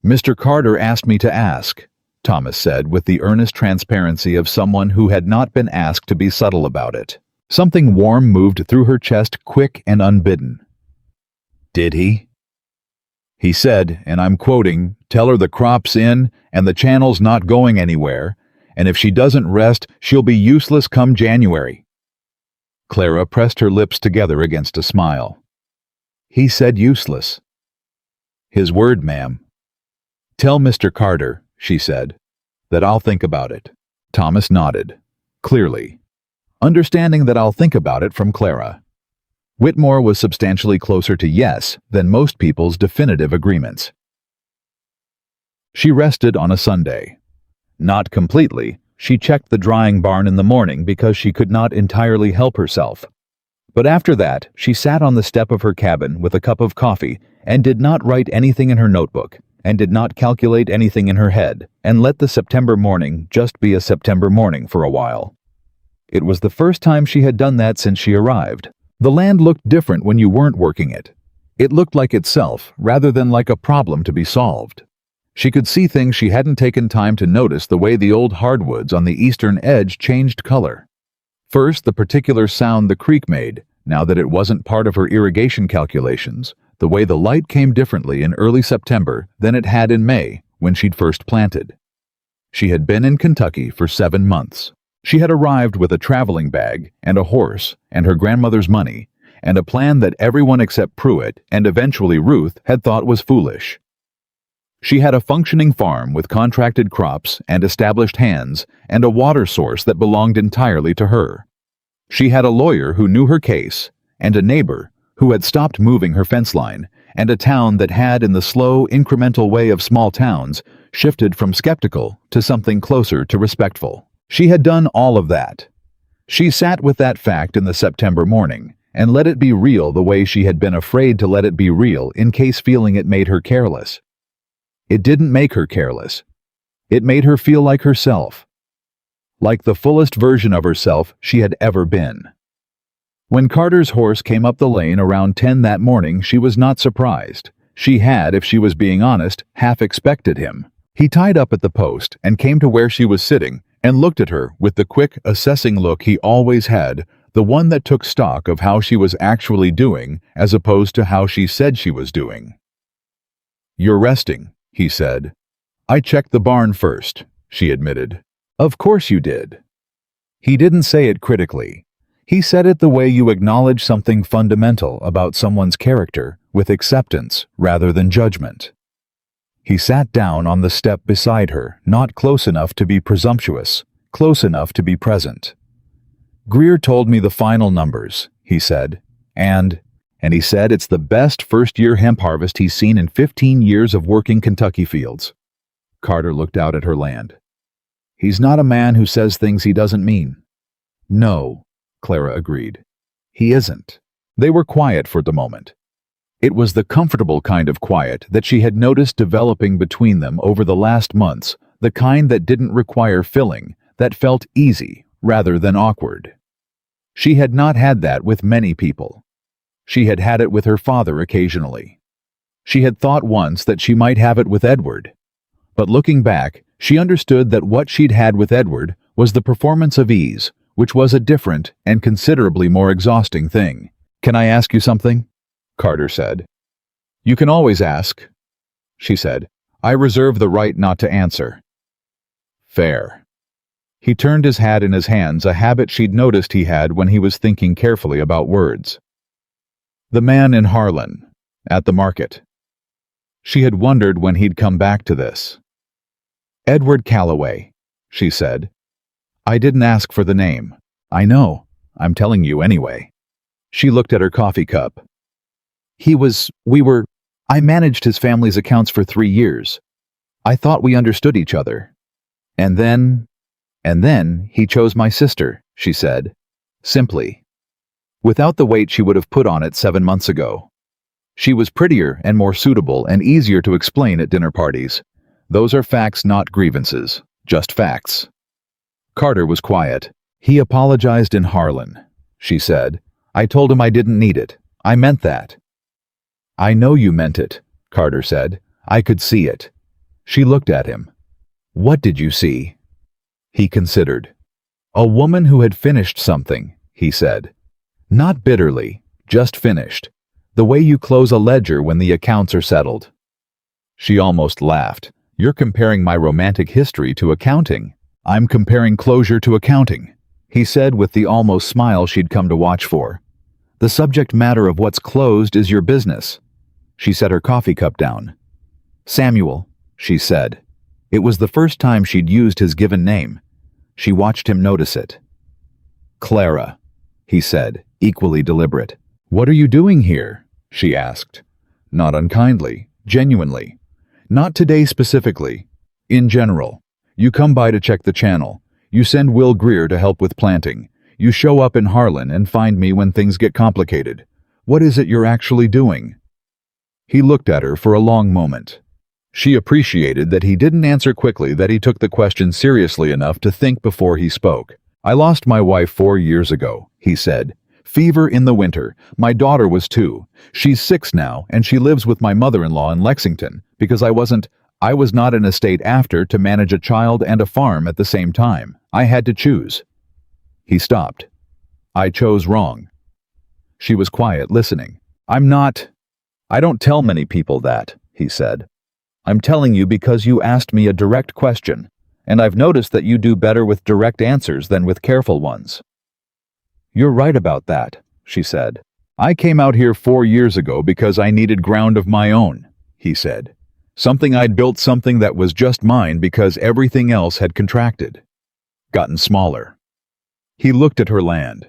"Mr. Carter asked me to ask," Thomas said with the earnest transparency of someone who had not been asked to be subtle about it. Something warm moved through her chest, quick and unbidden. "Did he?" He said, and I'm quoting, "Tell her the crop's in and the channel's not going anywhere, and if she doesn't rest, she'll be useless come January." Clara pressed her lips together against a smile. He said useless. His word, ma'am. Tell Mr. Carter, she said, that I'll think about it. Thomas nodded, clearly, understanding that I'll think about it from Clara. Whitmore was substantially closer to yes than most people's definitive agreements. She rested on a Sunday. Not completely. She checked the drying barn in the morning because she could not entirely help herself. But after that, she sat on the step of her cabin with a cup of coffee and did not write anything in her notebook and did not calculate anything in her head and let the September morning just be a September morning for a while. It was the first time she had done that since she arrived. The land looked different when you weren't working it. It looked like itself rather than like a problem to be solved. She could see things she hadn't taken time to notice, the way the old hardwoods on the eastern edge changed color. First, the particular sound the creek made, now that it wasn't part of her irrigation calculations, the way the light came differently in early September than it had in May when she'd first planted. She had been in Kentucky for 7 months. She had arrived with a traveling bag and a horse and her grandmother's money and a plan that everyone except Pruitt and eventually Ruth had thought was foolish. She had a functioning farm with contracted crops and established hands and a water source that belonged entirely to her. She had a lawyer who knew her case and a neighbor who had stopped moving her fence line and a town that had, in the slow, incremental way of small towns, shifted from skeptical to something closer to respectful. She had done all of that. She sat with that fact in the September morning and let it be real the way she had been afraid to let it be real in case feeling it made her careless. It didn't make her careless. It made her feel like herself. Like the fullest version of herself she had ever been. When Carter's horse came up the lane around 10 that morning, she was not surprised. She had, if she was being honest, half expected him. He tied up at the post and came to where she was sitting and looked at her with the quick, assessing look he always had, the one that took stock of how she was actually doing as opposed to how she said she was doing. "You're resting," he said. "I checked the barn first," she admitted. "Of course you did." He didn't say it critically. He said it the way you acknowledge something fundamental about someone's character with acceptance rather than judgment. He sat down on the step beside her, not close enough to be presumptuous, close enough to be present. "Greer told me the final numbers," he said, and he said it's the best first-year hemp harvest he's seen in 15 years of working Kentucky fields. Carter looked out at her land. "He's not a man who says things he doesn't mean." "No," Clara agreed. "He isn't." They were quiet for the moment. It was the comfortable kind of quiet that she had noticed developing between them over the last months, the kind that didn't require filling, that felt easy rather than awkward. She had not had that with many people. She had had it with her father occasionally. She had thought once that she might have it with Edward. But looking back, she understood that what she'd had with Edward was the performance of ease, which was a different and considerably more exhausting thing. "Can I ask you something?" Carter said. "You can always ask," she said. "I reserve the right not to answer." "Fair." He turned his hat in his hands, a habit she'd noticed he had when he was thinking carefully about words. "The man in Harlan, at the market." She had wondered when he'd come back to this. "Edward Calloway," she said. "I didn't ask for the name." "I know. I'm telling you anyway." She looked at her coffee cup. I managed his family's accounts for 3 years. I thought we understood each other. And then he chose my sister," she said, simply, without the weight she would have put on it 7 months ago. She was prettier and more suitable and easier to explain at dinner parties. Those are facts, not grievances, just facts. Carter was quiet. "He apologized in Harlan," she said. "I told him I didn't need it. I meant that." "I know you meant it," Carter said. "I could see it." She looked at him. "What did you see?" He considered. "A woman who had finished something," he said. "Not bitterly, just finished. The way you close a ledger when the accounts are settled." She almost laughed. "You're comparing my romantic history to accounting." "I'm comparing closure to accounting." he said with the almost smile she'd come to watch for. The subject matter of what's closed is your business. She set her coffee cup down. Samuel, she said. It was the first time she'd used his given name. She watched him notice it. Clara, he said, equally deliberate. What are you doing here? She asked. Not unkindly, genuinely. Not today specifically. In general. You come by to check the channel. You send Will Greer to help with planting. You show up in Harlan and find me when things get complicated. What is it you're actually doing? He looked at her for a long moment. She appreciated that he didn't answer quickly, that he took the question seriously enough to think before he spoke. I lost my wife 4 years ago, he said. Fever in the winter. My daughter was 2. She's 6 now, and she lives with my mother-in-law in Lexington, because I was not in a state after to manage a child and a farm at the same time. I had to choose. He stopped. I chose wrong. She was quiet, listening. I don't tell many people that, he said. I'm telling you because you asked me a direct question, and I've noticed that you do better with direct answers than with careful ones. You're right about that, she said. I came out here 4 years ago because I needed ground of my own, he said. I'd built something that was just mine because everything else had contracted. Gotten smaller. He looked at her land.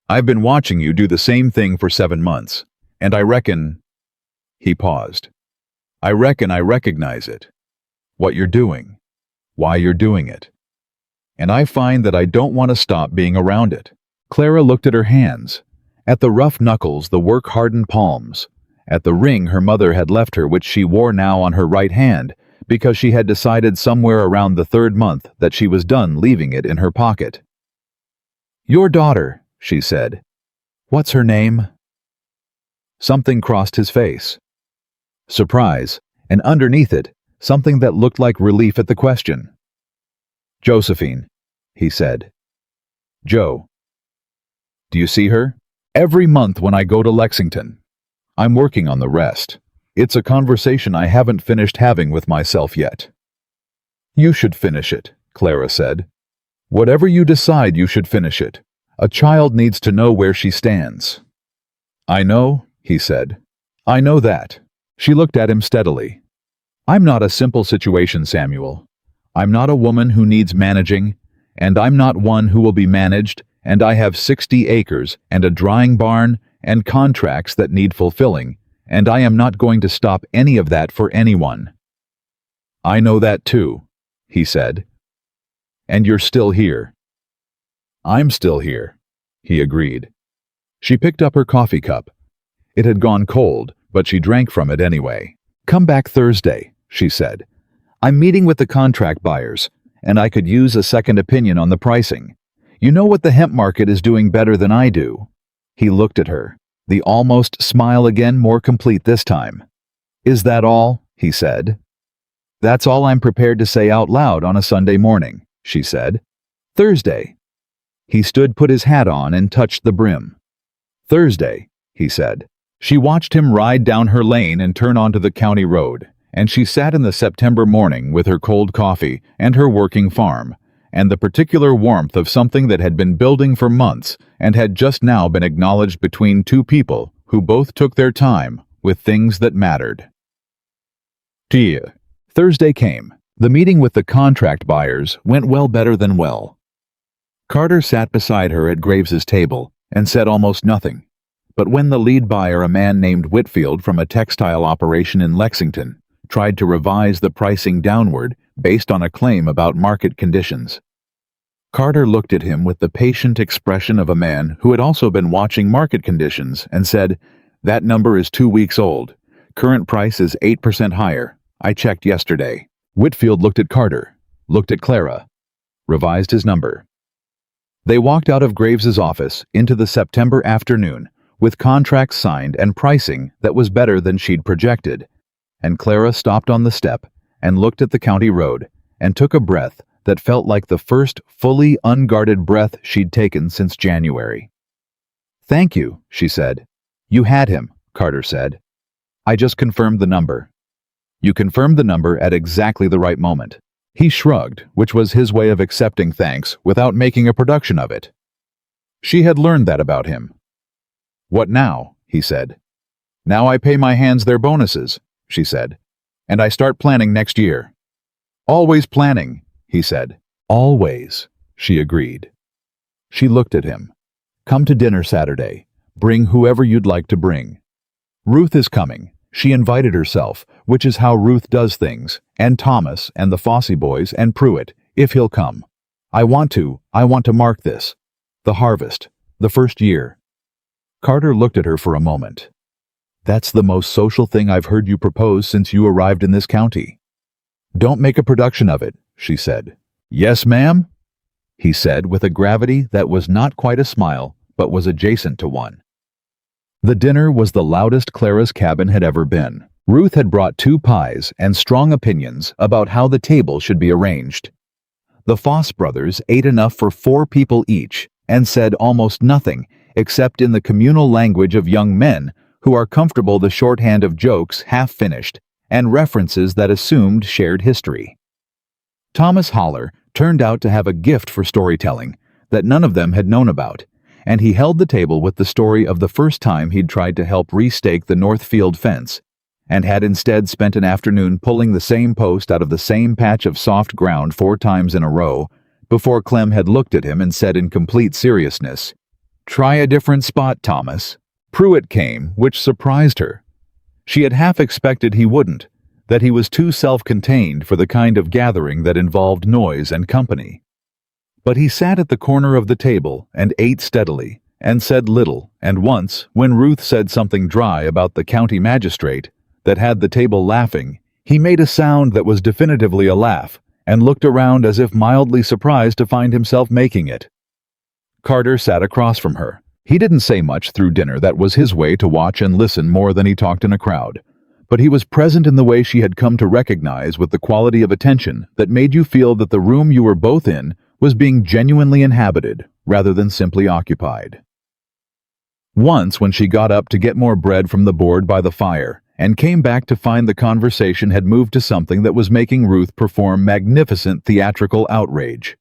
I've been watching you do the same thing for 7 months, and I reckon... He paused. I reckon I recognize it. What you're doing. Why you're doing it. And I find that I don't want to stop being around it. Clara looked at her hands. At the rough knuckles, the work-hardened palms. At the ring her mother had left her, which she wore now on her right hand, because she had decided somewhere around the 3rd month that she was done leaving it in her pocket. Your daughter, she said. What's her name? Something crossed his face. Surprise, and underneath it, something that looked like relief at the question. Josephine, he said. Joe. Do you see her? Every month when I go to Lexington. I'm working on the rest. It's a conversation I haven't finished having with myself yet. You should finish it, Clara said. Whatever you decide, you should finish it. A child needs to know where she stands. I know, he said. I know that. She looked at him steadily. I'm not a simple situation, Samuel. I'm not a woman who needs managing, and I'm not one who will be managed, and I have 60 acres and a drying barn and contracts that need fulfilling, and I am not going to stop any of that for anyone. I know that too, he said. And you're still here. I'm still here, he agreed. She picked up her coffee cup. It had gone cold, but she drank from it anyway. Come back Thursday, she said. I'm meeting with the contract buyers, and I could use a second opinion on the pricing. You know what the hemp market is doing better than I do. He looked at her, the almost smile again, more complete this time. Is that all? He said. That's all I'm prepared to say out loud on a Sunday morning, she said. Thursday. He stood, put his hat on, and touched the brim. Thursday, he said. She watched him ride down her lane and turn onto the county road, and she sat in the September morning with her cold coffee and her working farm, and the particular warmth of something that had been building for months and had just now been acknowledged between two people who both took their time with things that mattered. Thursday came. The meeting with the contract buyers went well, better than well. Carter sat beside her at Graves's table and said almost nothing. But when the lead buyer, a man named Whitfield from a textile operation in Lexington, tried to revise the pricing downward based on a claim about market conditions, Carter looked at him with the patient expression of a man who had also been watching market conditions and said, "That number is 2 weeks old. Current price is 8% higher. I checked yesterday." Whitfield looked at Carter, looked at Clara, revised his number. They walked out of Graves's office into the September afternoon with contracts signed and pricing that was better than she'd projected, and Clara stopped on the step and looked at the county road and took a breath that felt like the first fully unguarded breath she'd taken since January. "Thank you," she said. "You had him," Carter said. "I just confirmed the number." "You confirmed the number at exactly the right moment. He shrugged, which was his way of accepting thanks without making a production of it. She had learned that about him. "What now?" he said. "Now I pay my hands their bonuses," she said, "and I start planning next year." "Always planning," he said. "Always," she agreed. She looked at him. "Come to dinner Saturday. Bring whoever you'd like to bring." "Ruth is coming." She invited herself, which is how Ruth does things, and Thomas and the Fossey boys and Pruitt, if he'll come. I want to mark this. The harvest. The first year." Carter looked at her for a moment. "That's the most social thing I've heard you propose since you arrived in this county." "Don't make a production of it," she said. "Yes, ma'am?" he said with a gravity that was not quite a smile, but was adjacent to one. The dinner was the loudest Clara's cabin had ever been. Ruth had brought 2 pies and strong opinions about how the table should be arranged. The Foss brothers ate enough for 4 people each and said almost nothing except in the communal language of young men who are comfortable the shorthand of jokes half-finished and references that assumed shared history. Thomas Holler turned out to have a gift for storytelling that none of them had known about, and he held the table with the story of the first time he'd tried to help restake the Northfield fence, and had instead spent an afternoon pulling the same post out of the same patch of soft ground 4 times in a row, before Clem had looked at him and said in complete seriousness, "Try a different spot, Thomas." Pruitt came, which surprised her. She had half expected he wouldn't, that he was too self-contained for the kind of gathering that involved noise and company. But he sat at the corner of the table and ate steadily, and said little, and once, when Ruth said something dry about the county magistrate that had the table laughing, he made a sound that was definitively a laugh, and looked around as if mildly surprised to find himself making it. Carter sat across from her. He didn't say much through dinner. That was his way to watch and listen more than he talked in a crowd. But he was present in the way she had come to recognize with the quality of attention that made you feel that the room you were both in was being genuinely inhabited rather than simply occupied. Once, when she got up to get more bread from the board by the fire and came back to find the conversation had moved to something that was making Ruth perform magnificent theatrical outrage.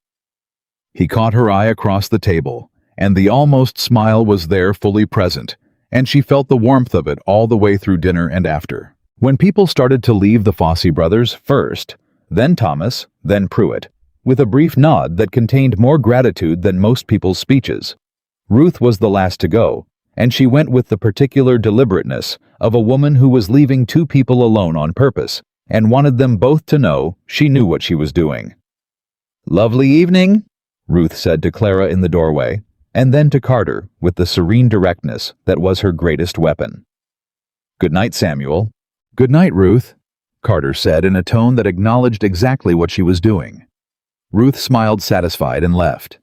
He caught her eye across the table, and the almost smile was there fully present, and she felt the warmth of it all the way through dinner and after. When people started to leave the Fossey brothers first, then Thomas, then Pruitt, with a brief nod that contained more gratitude than most people's speeches, Ruth was the last to go, and she went with the particular deliberateness of a woman who was leaving 2 people alone on purpose and wanted them both to know she knew what she was doing. "Lovely evening," Ruth said to Clara in the doorway, and then to Carter with the serene directness that was her greatest weapon. "Good night, Samuel." "Good night, Ruth," Carter said in a tone that acknowledged exactly what she was doing. Ruth smiled satisfied and left.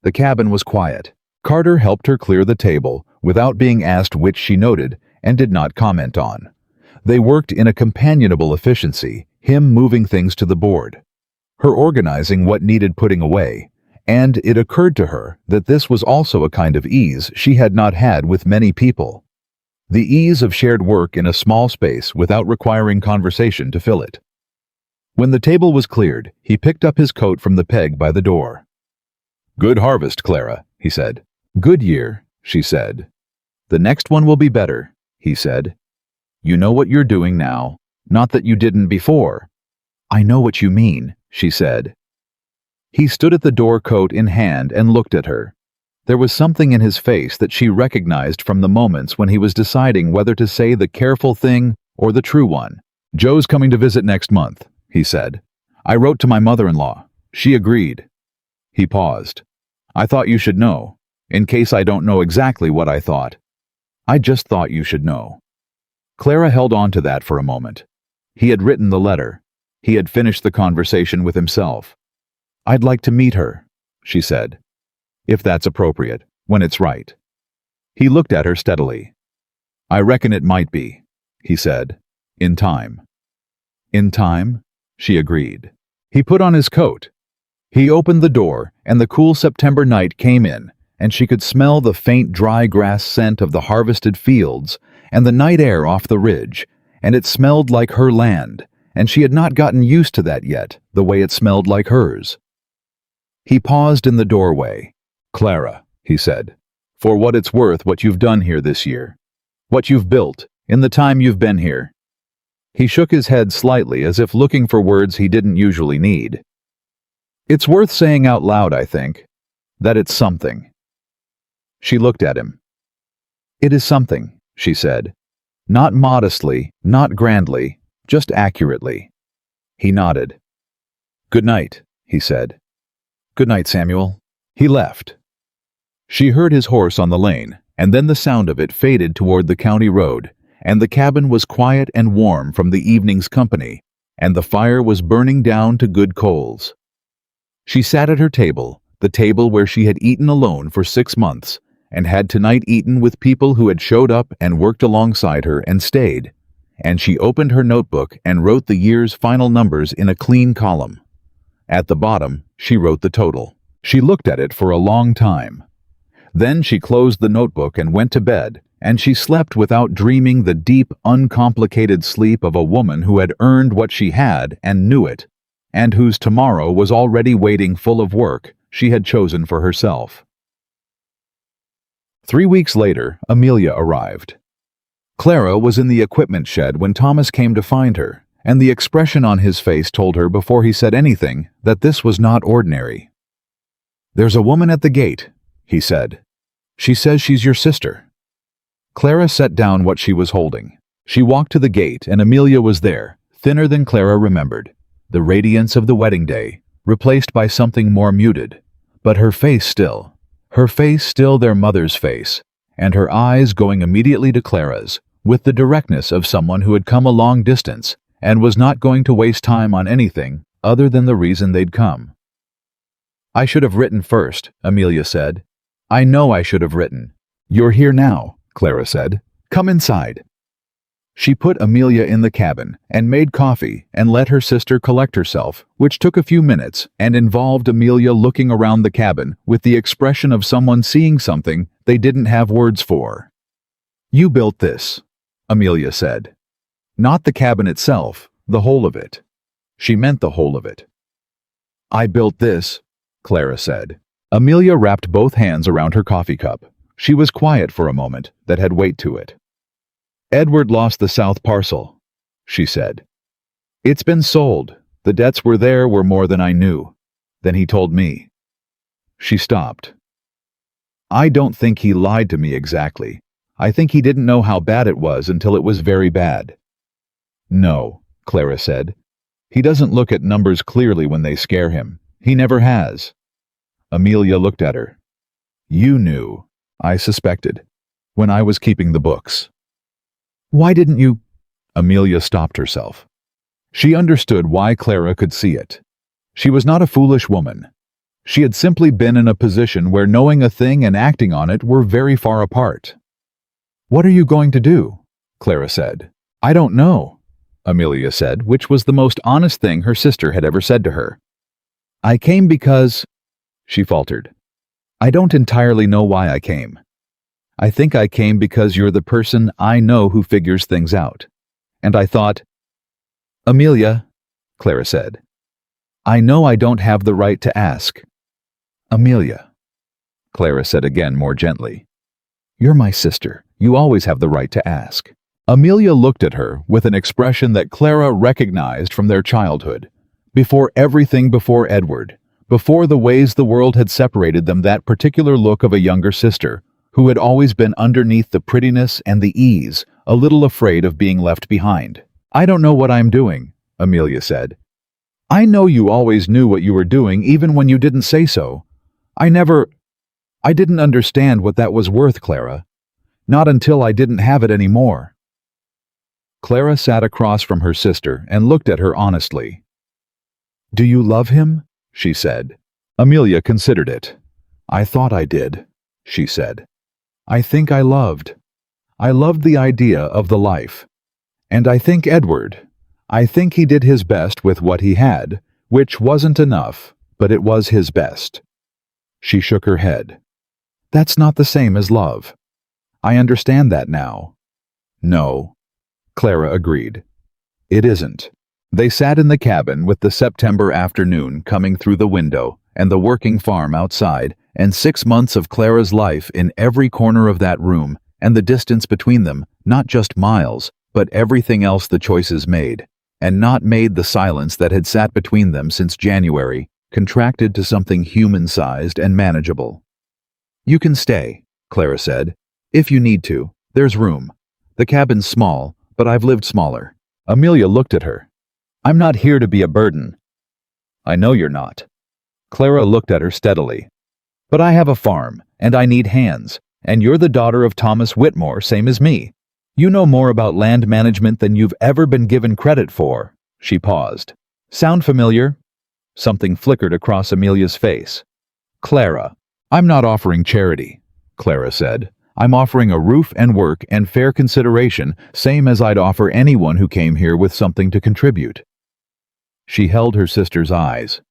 The cabin was quiet. Carter helped her clear the table without being asked, which she noted and did not comment on. They worked in a companionable efficiency, him moving things to the board, her organizing what needed putting away, and it occurred to her that this was also a kind of ease she had not had with many people. The ease of shared work in a small space without requiring conversation to fill it. When the table was cleared, he picked up his coat from the peg by the door. "Good harvest, Clara," he said. "Good year," she said. "The next one will be better," he said. "You know what you're doing now, not that you didn't before." "I know what you mean," she said. He stood at the door, coat in hand, and looked at her. There was something in his face that she recognized from the moments when he was deciding whether to say the careful thing or the true one. "Joe's coming to visit next month," he said. "I wrote to my mother-in-law. She agreed." He paused. "I thought you should know, in case I don't know exactly what I thought. I just thought you should know." Clara held on to that for a moment. He had written the letter. He had finished the conversation with himself. "I'd like to meet her," she said. "If that's appropriate, when it's right." He looked at her steadily. "I reckon it might be," he said. "In time." "In time?" she agreed. He put on his coat. He opened the door, and the cool September night came in, and she could smell the faint dry grass scent of the harvested fields and the night air off the ridge, and it smelled like her land, and she had not gotten used to that yet, the way it smelled like hers. He paused in the doorway. "Clara," he said, "for what it's worth, what you've done here this year. What you've built, in the time you've been here." He shook his head slightly as if looking for words he didn't usually need. "It's worth saying out loud, I think, that it's something." She looked at him. "It is something," she said. Not modestly, not grandly, just accurately. He nodded. "Good night," he said. "Good night, Samuel." He left. She heard his horse on the lane, and then the sound of it faded toward the county road, and the cabin was quiet and warm from the evening's company, and the fire was burning down to good coals. She sat at her table, the table where she had eaten alone for 6 months, and had tonight eaten with people who had showed up and worked alongside her and stayed, and she opened her notebook and wrote the year's final numbers in a clean column. At the bottom, she wrote the total. She looked at it for a long time. Then she closed the notebook and went to bed, and she slept without dreaming the deep, uncomplicated sleep of a woman who had earned what she had and knew it, and whose tomorrow was already waiting full of work she had chosen for herself. 3 weeks later, Amelia arrived. Clara was in the equipment shed when Thomas came to find her, and the expression on his face told her before he said anything that this was not ordinary. "There's a woman at the gate," he said. "She says she's your sister." Clara set down what she was holding. She walked to the gate, and Amelia was there, thinner than Clara remembered, the radiance of the wedding day, replaced by something more muted, but her face still their mother's face, and her eyes going immediately to Clara's, with the directness of someone who had come a long distance and was not going to waste time on anything other than the reason they'd come. "I should have written first," Amelia said. "I know I should have written." "You're here now," Clara said. "Come inside." She put Amelia in the cabin and made coffee and let her sister collect herself, which took a few minutes and involved Amelia looking around the cabin with the expression of someone seeing something they didn't have words for. "You built this," Amelia said. "Not the cabin itself, the whole of it." She meant the whole of it. "I built this," Clara said. Amelia wrapped both hands around her coffee cup. She was quiet for a moment that had weight to it. "Edward lost the south parcel," she said. "It's been sold. The debts were more than I knew. Then he told me." She stopped. "I don't think he lied to me exactly. I think he didn't know how bad it was until it was very bad." "No," Clara said. "He doesn't look at numbers clearly when they scare him. He never has." Amelia looked at her. "You knew, I suspected, when I was keeping the books." "Why didn't you—" Amelia stopped herself. She understood why Clara could see it. She was not a foolish woman. She had simply been in a position where knowing a thing and acting on it were very far apart. "What are you going to do?" Clara said. "I don't know," Amelia said, which was the most honest thing her sister had ever said to her. "I came because—" she faltered. "I don't entirely know why I came. I think I came because you're the person I know who figures things out. And I thought—" "Amelia," Clara said, "I know I don't have the right to ask." "Amelia," Clara said again more gently, "you're my sister. You always have the right to ask." Amelia looked at her with an expression that Clara recognized from their childhood, before everything, before Edward, before the ways the world had separated them, that particular look of a younger sister, who had always been underneath the prettiness and the ease, a little afraid of being left behind. "I don't know what I'm doing," Amelia said. "I know you always knew what you were doing even when you didn't say so. I didn't understand what that was worth, Clara. Not until I didn't have it anymore." Clara sat across from her sister and looked at her honestly. "Do you love him?" she said. Amelia considered it. "I thought I did," she said. "I think I loved the idea of the life. And I think I think he did his best with what he had, which wasn't enough, but it was his best." She shook her head. "That's not the same as love. I understand that now." "No," Clara agreed. "It isn't. They sat in the cabin with the September afternoon coming through the window and the working farm outside, and 6 months of Clara's life in every corner of that room, and the distance between them, not just miles, but everything else the choices made, and not made. The silence that had sat between them since January contracted to something human-sized and manageable. "You can stay," Clara said. "If you need to. There's room. The cabin's small, but I've lived smaller." Amelia looked at her. "I'm not here to be a burden." "I know you're not." Clara looked at her steadily. "But I have a farm, and I need hands, and you're the daughter of Thomas Whitmore, same as me. You know more about land management than you've ever been given credit for." She paused. "Sound familiar?" Something flickered across Amelia's face. "Clara, I'm not offering charity," Clara said. "I'm offering a roof and work and fair consideration, same as I'd offer anyone who came here with something to contribute." She held her sister's eyes.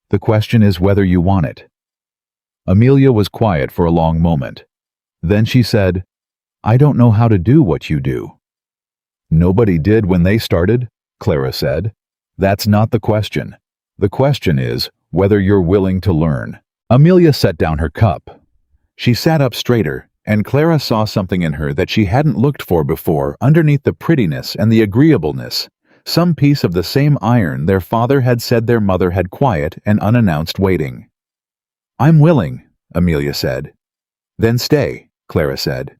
"The question is whether you want it." Amelia was quiet for a long moment. Then she said, "I don't know how to do what you do." "Nobody did when they started," Clara said. "That's not the question. The question is whether you're willing to learn." Amelia set down her cup. She sat up straighter, and Clara saw something in her that she hadn't looked for before underneath the prettiness and the agreeableness, some piece of the same iron their father had said their mother had quiet and unannounced waiting. "I'm willing," Amelia said. "Then stay," Clara said.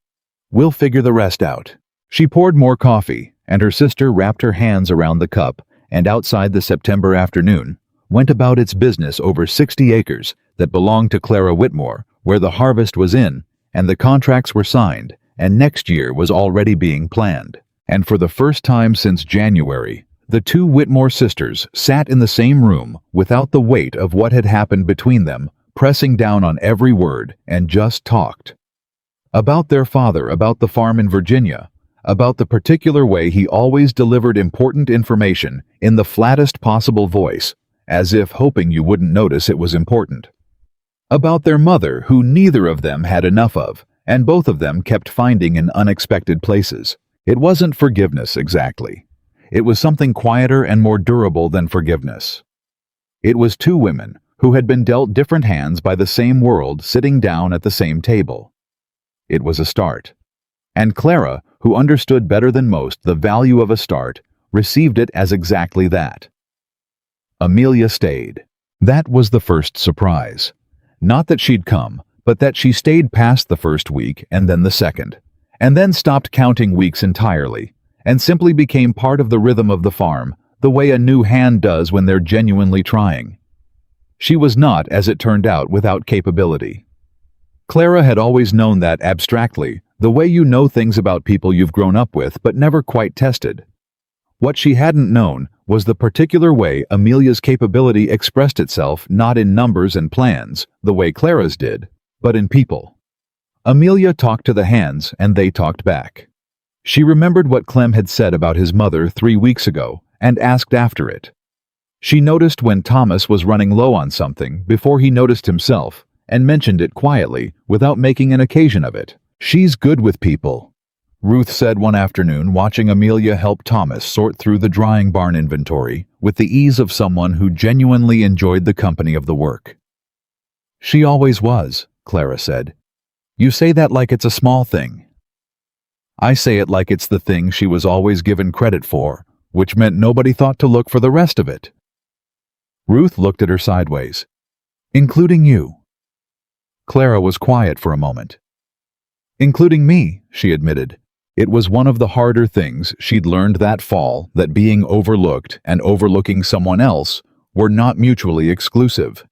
"We'll figure the rest out." She poured more coffee, and her sister wrapped her hands around the cup, and outside the September afternoon, went about its business over 60 acres that belonged to Clara Whitmore, where the harvest was in, and the contracts were signed, and next year was already being planned. And for the first time since January, the two Whitmore sisters sat in the same room without the weight of what had happened between them pressing down on every word, and just talked. About their father, about the farm in Virginia, about the particular way he always delivered important information in the flattest possible voice, as if hoping you wouldn't notice it was important. About their mother, who neither of them had enough of, and both of them kept finding in unexpected places. It wasn't forgiveness exactly. It was something quieter and more durable than forgiveness. It was two women who had been dealt different hands by the same world sitting down at the same table. It was a start. And Clara, who understood better than most the value of a start, received it as exactly that. Amelia stayed. That was the first surprise. Not that she'd come, but that she stayed past the first week and then the second, and then stopped counting weeks entirely, and simply became part of the rhythm of the farm, the way a new hand does when they're genuinely trying. She was not, as it turned out, without capability. Clara had always known that abstractly, the way you know things about people you've grown up with but never quite tested. What she hadn't known was the particular way Amelia's capability expressed itself not in numbers and plans, the way Clara's did, but in people. Amelia talked to the hands and they talked back. She remembered what Clem had said about his mother 3 weeks ago and asked after it. She noticed when Thomas was running low on something before he noticed himself and mentioned it quietly without making an occasion of it. "She's good with people," Ruth said one afternoon, watching Amelia help Thomas sort through the drying barn inventory with the ease of someone who genuinely enjoyed the company of the work. "She always was," Clara said. "You say that like it's a small thing." "I say it like it's the thing she was always given credit for, which meant nobody thought to look for the rest of it." Ruth looked at her sideways. "Including you." Clara was quiet for a moment. "Including me," she admitted. It was one of the harder things she'd learned that fall, that being overlooked and overlooking someone else were not mutually exclusive.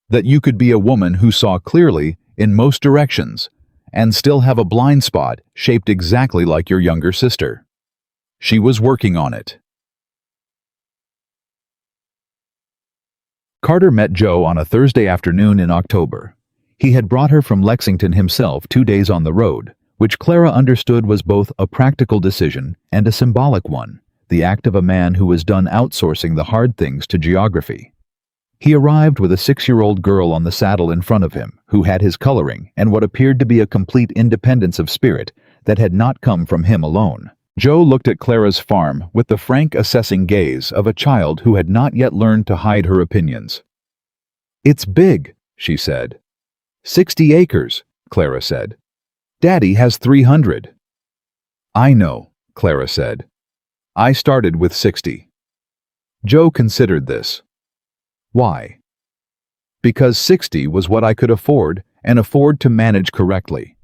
That you could be a woman who saw clearly in most directions and still have a blind spot shaped exactly like your younger sister. She was working on it. Carter met Joe on a Thursday afternoon in October. He had brought her from Lexington himself 2 days on the road, which Clara understood was both a practical decision and a symbolic one, the act of a man who was done outsourcing the hard things to geography. He arrived with a 6-year-old girl on the saddle in front of him, who had his coloring and what appeared to be a complete independence of spirit that had not come from him alone. Joe looked at Clara's farm with the frank assessing gaze of a child who had not yet learned to hide her opinions. "It's big," she said. 60 acres, Clara said. "Daddy has 300. "I know," Clara said. "I started with 60. Joe considered this. Why? Because 60 was what I could afford and afford to manage correctly.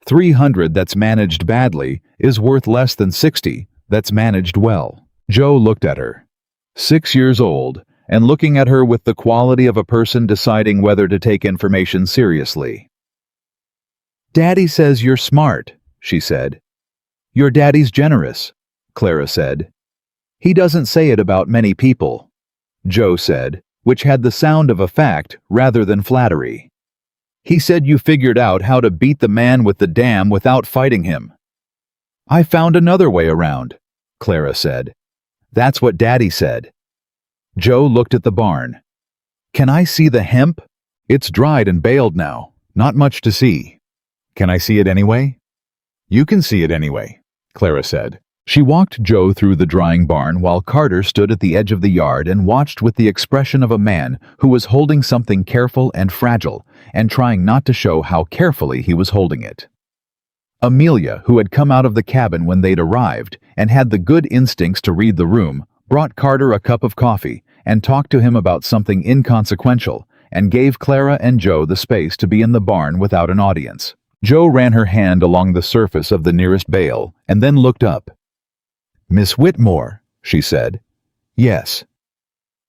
300 that's managed badly is worth less than 60 that's managed well. Joe looked at her, 6 years old, and looking at her with the quality of a person deciding whether to take information seriously. "Daddy says you're smart," she said. "Your daddy's generous," Clara said. "He doesn't say it about many people," Joe said, which had the sound of a fact rather than flattery. "He said you figured out how to beat the man with the dam without fighting him." "I found another way around," Clara said. "That's what Daddy said." Joe looked at the barn. "Can I see the hemp?" "It's dried and baled now. Not much to see." "Can I see it anyway?" "You can see it anyway," Clara said. She walked Joe through the drying barn while Carter stood at the edge of the yard and watched with the expression of a man who was holding something careful and fragile and trying not to show how carefully he was holding it. Amelia, who had come out of the cabin when they'd arrived and had the good instincts to read the room, brought Carter a cup of coffee and talked to him about something inconsequential and gave Clara and Joe the space to be in the barn without an audience. Joe ran her hand along the surface of the nearest bale and then looked up. "Miss Whitmore," she said. "Yes."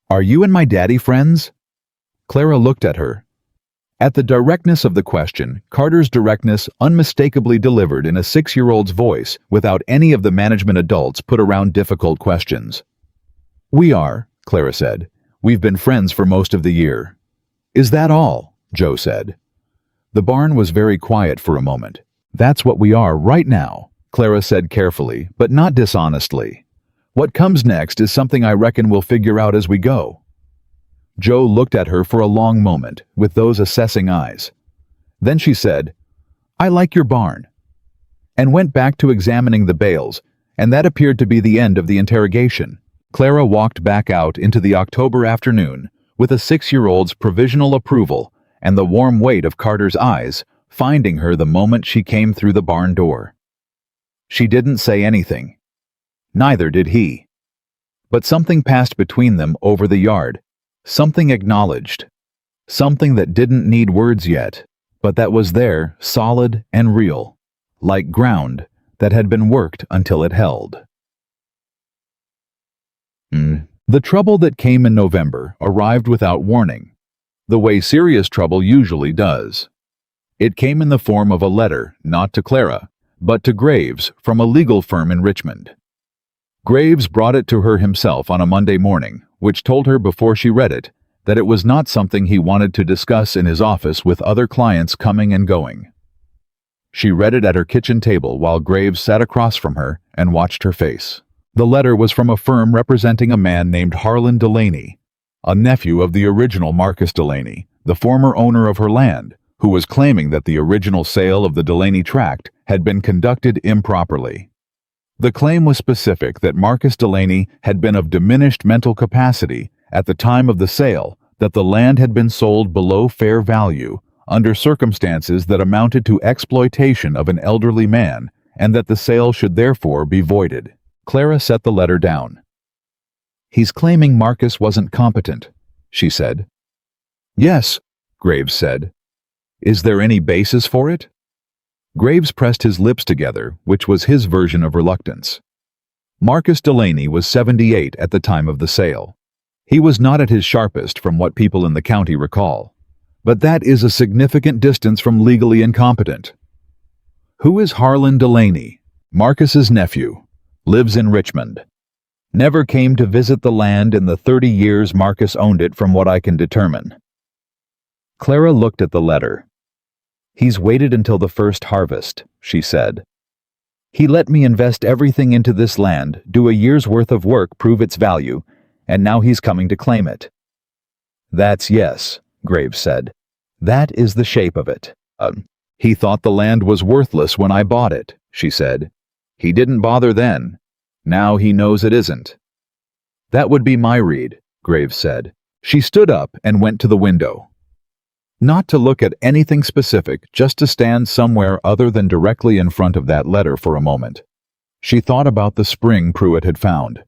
"Are you and my daddy friends?" Clara looked at her. At the directness of the question, Carter's directness unmistakably delivered in a 6-year-old's voice without any of the management adults put around difficult questions. "We are," Clara said. "We've been friends for most of the year." "Is that all?" Joe said. The barn was very quiet for a moment. "That's what we are right now," Clara said carefully, but not dishonestly. "What comes next is something I reckon we'll figure out as we go." Joe looked at her for a long moment with those assessing eyes. Then she said, "I like your barn," and went back to examining the bales, and that appeared to be the end of the interrogation. Clara walked back out into the October afternoon with a 6-year-old's provisional approval and the warm weight of Carter's eyes finding her the moment she came through the barn door. She didn't say anything. Neither did he. But something passed between them over the yard, something acknowledged, something that didn't need words yet, but that was there, solid and real, like ground that had been worked until it held. The trouble that came in November arrived without warning, the way serious trouble usually does. It came in the form of a letter, not to Clara, but to Graves from a legal firm in Richmond. Graves brought it to her himself on a Monday morning, which told her before she read it that it was not something he wanted to discuss in his office with other clients coming and going. She read it at her kitchen table while Graves sat across from her and watched her face. The letter was from a firm representing a man named Harlan Delaney, a nephew of the original Marcus Delaney, the former owner of her land, who was claiming that the original sale of the Delaney tract had been conducted improperly. The claim was specific that Marcus Delaney had been of diminished mental capacity at the time of the sale, that the land had been sold below fair value, under circumstances that amounted to exploitation of an elderly man, and that the sale should therefore be voided. Clara set the letter down. "He's claiming Marcus wasn't competent," she said. "Yes," Graves said. "Is there any basis for it?" Graves pressed his lips together, which was his version of reluctance. Marcus Delaney was 78 at the time of the sale. He was not at his sharpest from what people in the county recall, but that is a significant distance from legally incompetent. "Who is Harlan Delaney?" "Marcus's nephew. Lives in Richmond. Never came to visit the land in the 30 years Marcus owned it from what I can determine." Clara looked at the letter. "He's waited until the first harvest," she said. "He let me invest everything into this land, do a year's worth of work, prove its value, and now he's coming to claim it." "That's yes," Graves said. "That is the shape of it." He thought the land was worthless when I bought it," she said. He didn't bother then. Now he knows it isn't. That would be my read, Graves said. She stood up and went to the window. Not to look at anything specific, just to stand somewhere other than directly in front of that letter for a moment. She thought about the spring Pruitt had found.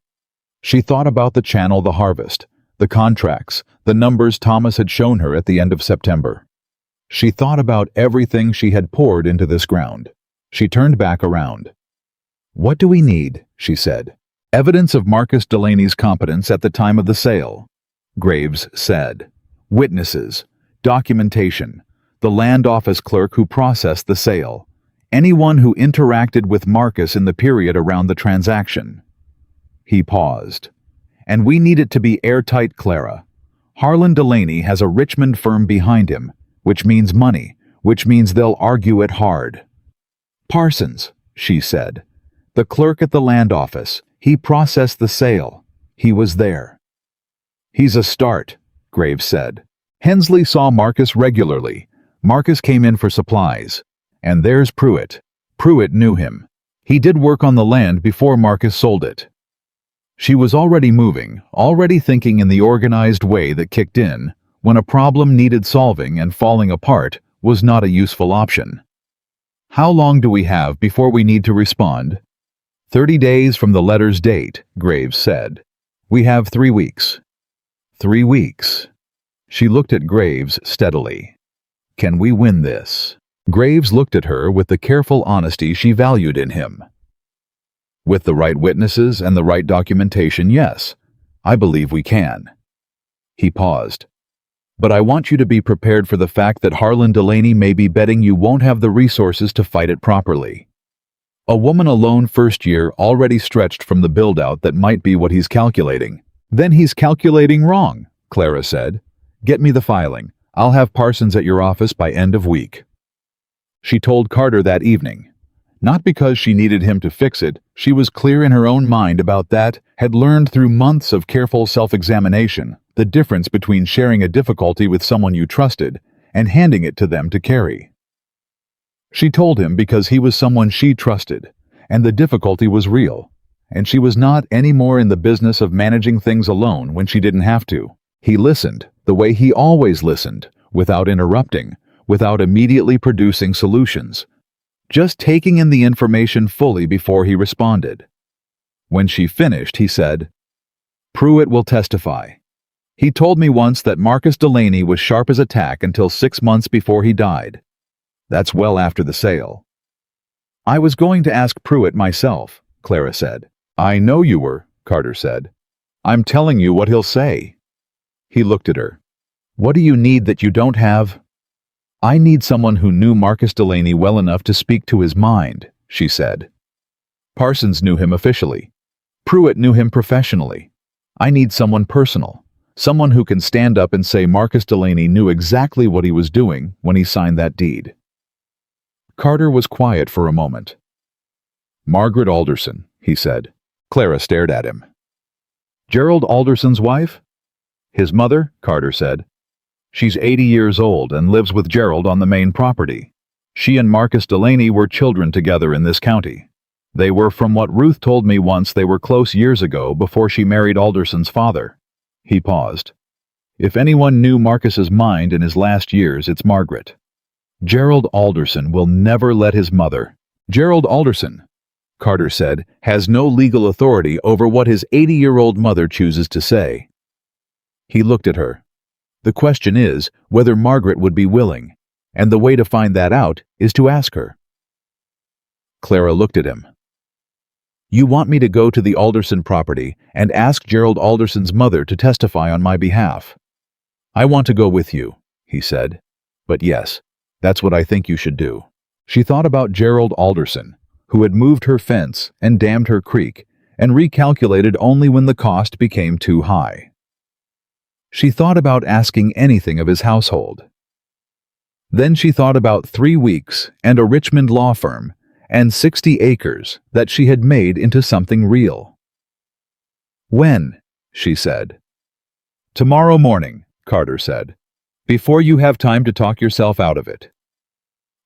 She thought about the channel, the harvest, the contracts, the numbers Thomas had shown her at the end of September. She thought about everything she had poured into this ground. She turned back around. "What do we need?" she said. "Evidence of Marcus Delaney's competence at the time of the sale," Graves said. "Witnesses, documentation, the land office clerk who processed the sale, anyone who interacted with Marcus in the period around the transaction." He paused. "And we need it to be airtight, Clara. Harlan Delaney has a Richmond firm behind him, which means money, which means they'll argue it hard." "Parsons," she said. "The clerk at the land office. He processed the sale. He was there." "He's a start," Graves said. "Hensley saw Marcus regularly. Marcus came in for supplies. And there's Pruitt. Pruitt knew him. He did work on the land before Marcus sold it." She was already moving, already thinking in the organized way that kicked in when a problem needed solving, and falling apart was not a useful option. "How long do we have before we need to respond?" 30 days from the letter's date, Graves said. "We have 3 weeks." 3 weeks. She looked at Graves steadily. "Can we win this?" Graves looked at her with the careful honesty she valued in him. "With the right witnesses and the right documentation, yes. I believe we can." He paused. "But I want you to be prepared for the fact that Harlan Delaney may be betting you won't have the resources to fight it properly. A woman alone first year already stretched from the build-out that might be what he's calculating." "Then he's calculating wrong," Clara said. "Get me the filing. I'll have Parsons at your office by end of week." She told Carter that evening. Not because she needed him to fix it, she was clear in her own mind about that, had learned through months of careful self-examination the difference between sharing a difficulty with someone you trusted and handing it to them to carry. She told him because he was someone she trusted, and the difficulty was real, and she was not any more in the business of managing things alone when she didn't have to. He listened, the way he always listened, without interrupting, without immediately producing solutions, just taking in the information fully before he responded. When she finished, he said, "Pruitt will testify. He told me once that Marcus Delaney was sharp as a tack until 6 months before he died. That's well after the sale." "I was going to ask Pruitt myself," Clara said. "I know you were," Carter said. "I'm telling you what he'll say." He looked at her. "What do you need that you don't have?" "I need someone who knew Marcus Delaney well enough to speak to his mind," she said. "Parsons knew him officially. Pruitt knew him professionally. I need someone personal, someone who can stand up and say Marcus Delaney knew exactly what he was doing when he signed that deed." Carter was quiet for a moment. "Margaret Alderson," he said. Clara stared at him. "Gerald Alderson's wife?" "His mother," Carter said. "She's 80 years old and lives with Gerald on the main property. She and Marcus Delaney were children together in this county. They were, from what Ruth told me once, they were close years ago before she married Alderson's father." He paused. "If anyone knew Marcus's mind in his last years, it's Margaret. Gerald Alderson will never let his mother—" "Gerald Alderson," Carter said, "has no legal authority over what his 80-year-old mother chooses to say." He looked at her. "The question is whether Margaret would be willing, and the way to find that out is to ask her." Clara looked at him. "You want me to go to the Alderson property and ask Gerald Alderson's mother to testify on my behalf?" "I want to go with you," he said. "But yes, that's what I think you should do." She thought about Gerald Alderson, who had moved her fence and dammed her creek, and recalculated only when the cost became too high. She thought about asking anything of his household. Then she thought about 3 weeks and a Richmond law firm and 60 acres that she had made into something real. "When?" she said. "Tomorrow morning," Carter said, "before you have time to talk yourself out of it."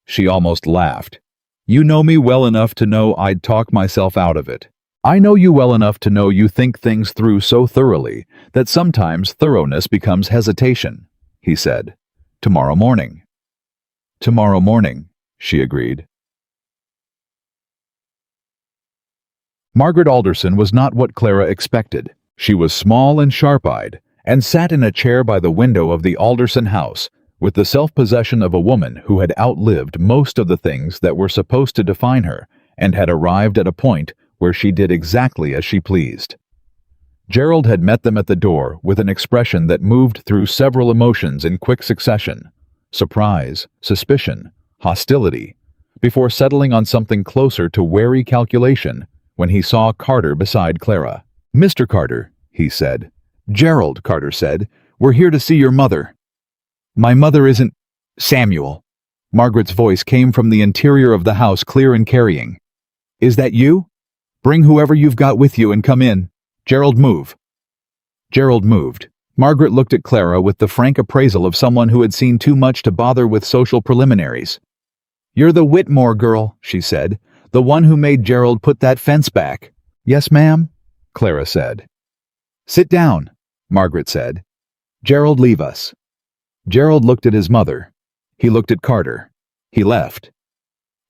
She almost laughed. You know me well enough to know I'd talk myself out of it. I know you well enough to know you think things through so thoroughly that sometimes thoroughness becomes hesitation, he said. Tomorrow morning. Tomorrow morning, she agreed. Margaret Alderson was not what Clara expected. She was small and sharp-eyed, and sat in a chair by the window of the Alderson house, with the self-possession of a woman who had outlived most of the things that were supposed to define her, and had arrived at a point where she did exactly as she pleased. Gerald had met them at the door with an expression that moved through several emotions in quick succession: surprise, suspicion, hostility, before settling on something closer to wary calculation when he saw Carter beside Clara. "Mr. Carter," he said. "Gerald," Carter said, "we're here to see your mother." "My mother isn't—" "Samuel." Margaret's voice came from the interior of the house, clear and carrying. "Is that you? Bring whoever you've got with you and come in. Gerald, move." Gerald moved. Margaret looked at Clara with the frank appraisal of someone who had seen too much to bother with social preliminaries. "You're the Whitmore girl," she said, "the one who made Gerald put that fence back." "Yes, ma'am," Clara said. "Sit down," Margaret said. "Gerald, leave us." Gerald looked at his mother. He looked at Carter. He left.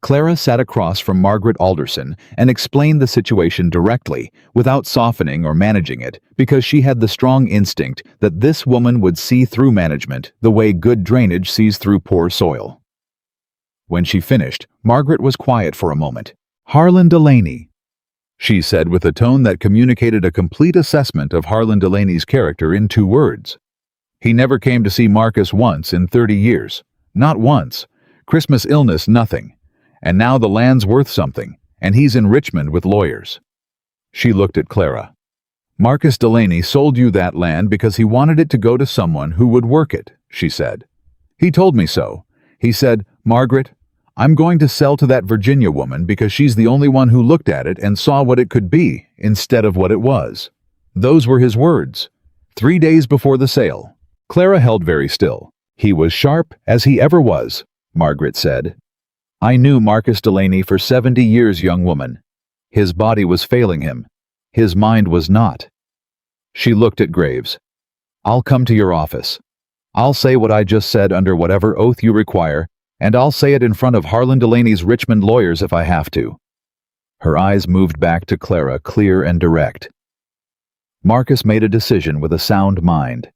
Clara sat across from Margaret Alderson and explained the situation directly, without softening or managing it, because she had the strong instinct that this woman would see through management the way good drainage sees through poor soil. When she finished, Margaret was quiet for a moment. "Harlan Delaney," she said with a tone that communicated a complete assessment of Harlan Delaney's character in 2 words. "He never came to see Marcus once in 30 years. Not once. Christmas illness, nothing. And now the land's worth something, and he's in Richmond with lawyers." She looked at Clara. "Marcus Delaney sold you that land because he wanted it to go to someone who would work it," she said. "He told me so. He said, 'Margaret, I'm going to sell to that Virginia woman because she's the only one who looked at it and saw what it could be instead of what it was.' Those were his words. 3 days before the sale." Clara held very still. "He was sharp as he ever was," Margaret said. "I knew Marcus Delaney for 70 years, young woman. His body was failing him. His mind was not." She looked at Graves. "I'll come to your office. I'll say what I just said under whatever oath you require, and I'll say it in front of Harlan Delaney's Richmond lawyers if I have to." Her eyes moved back to Clara, clear and direct. "Marcus made a decision with a sound mind.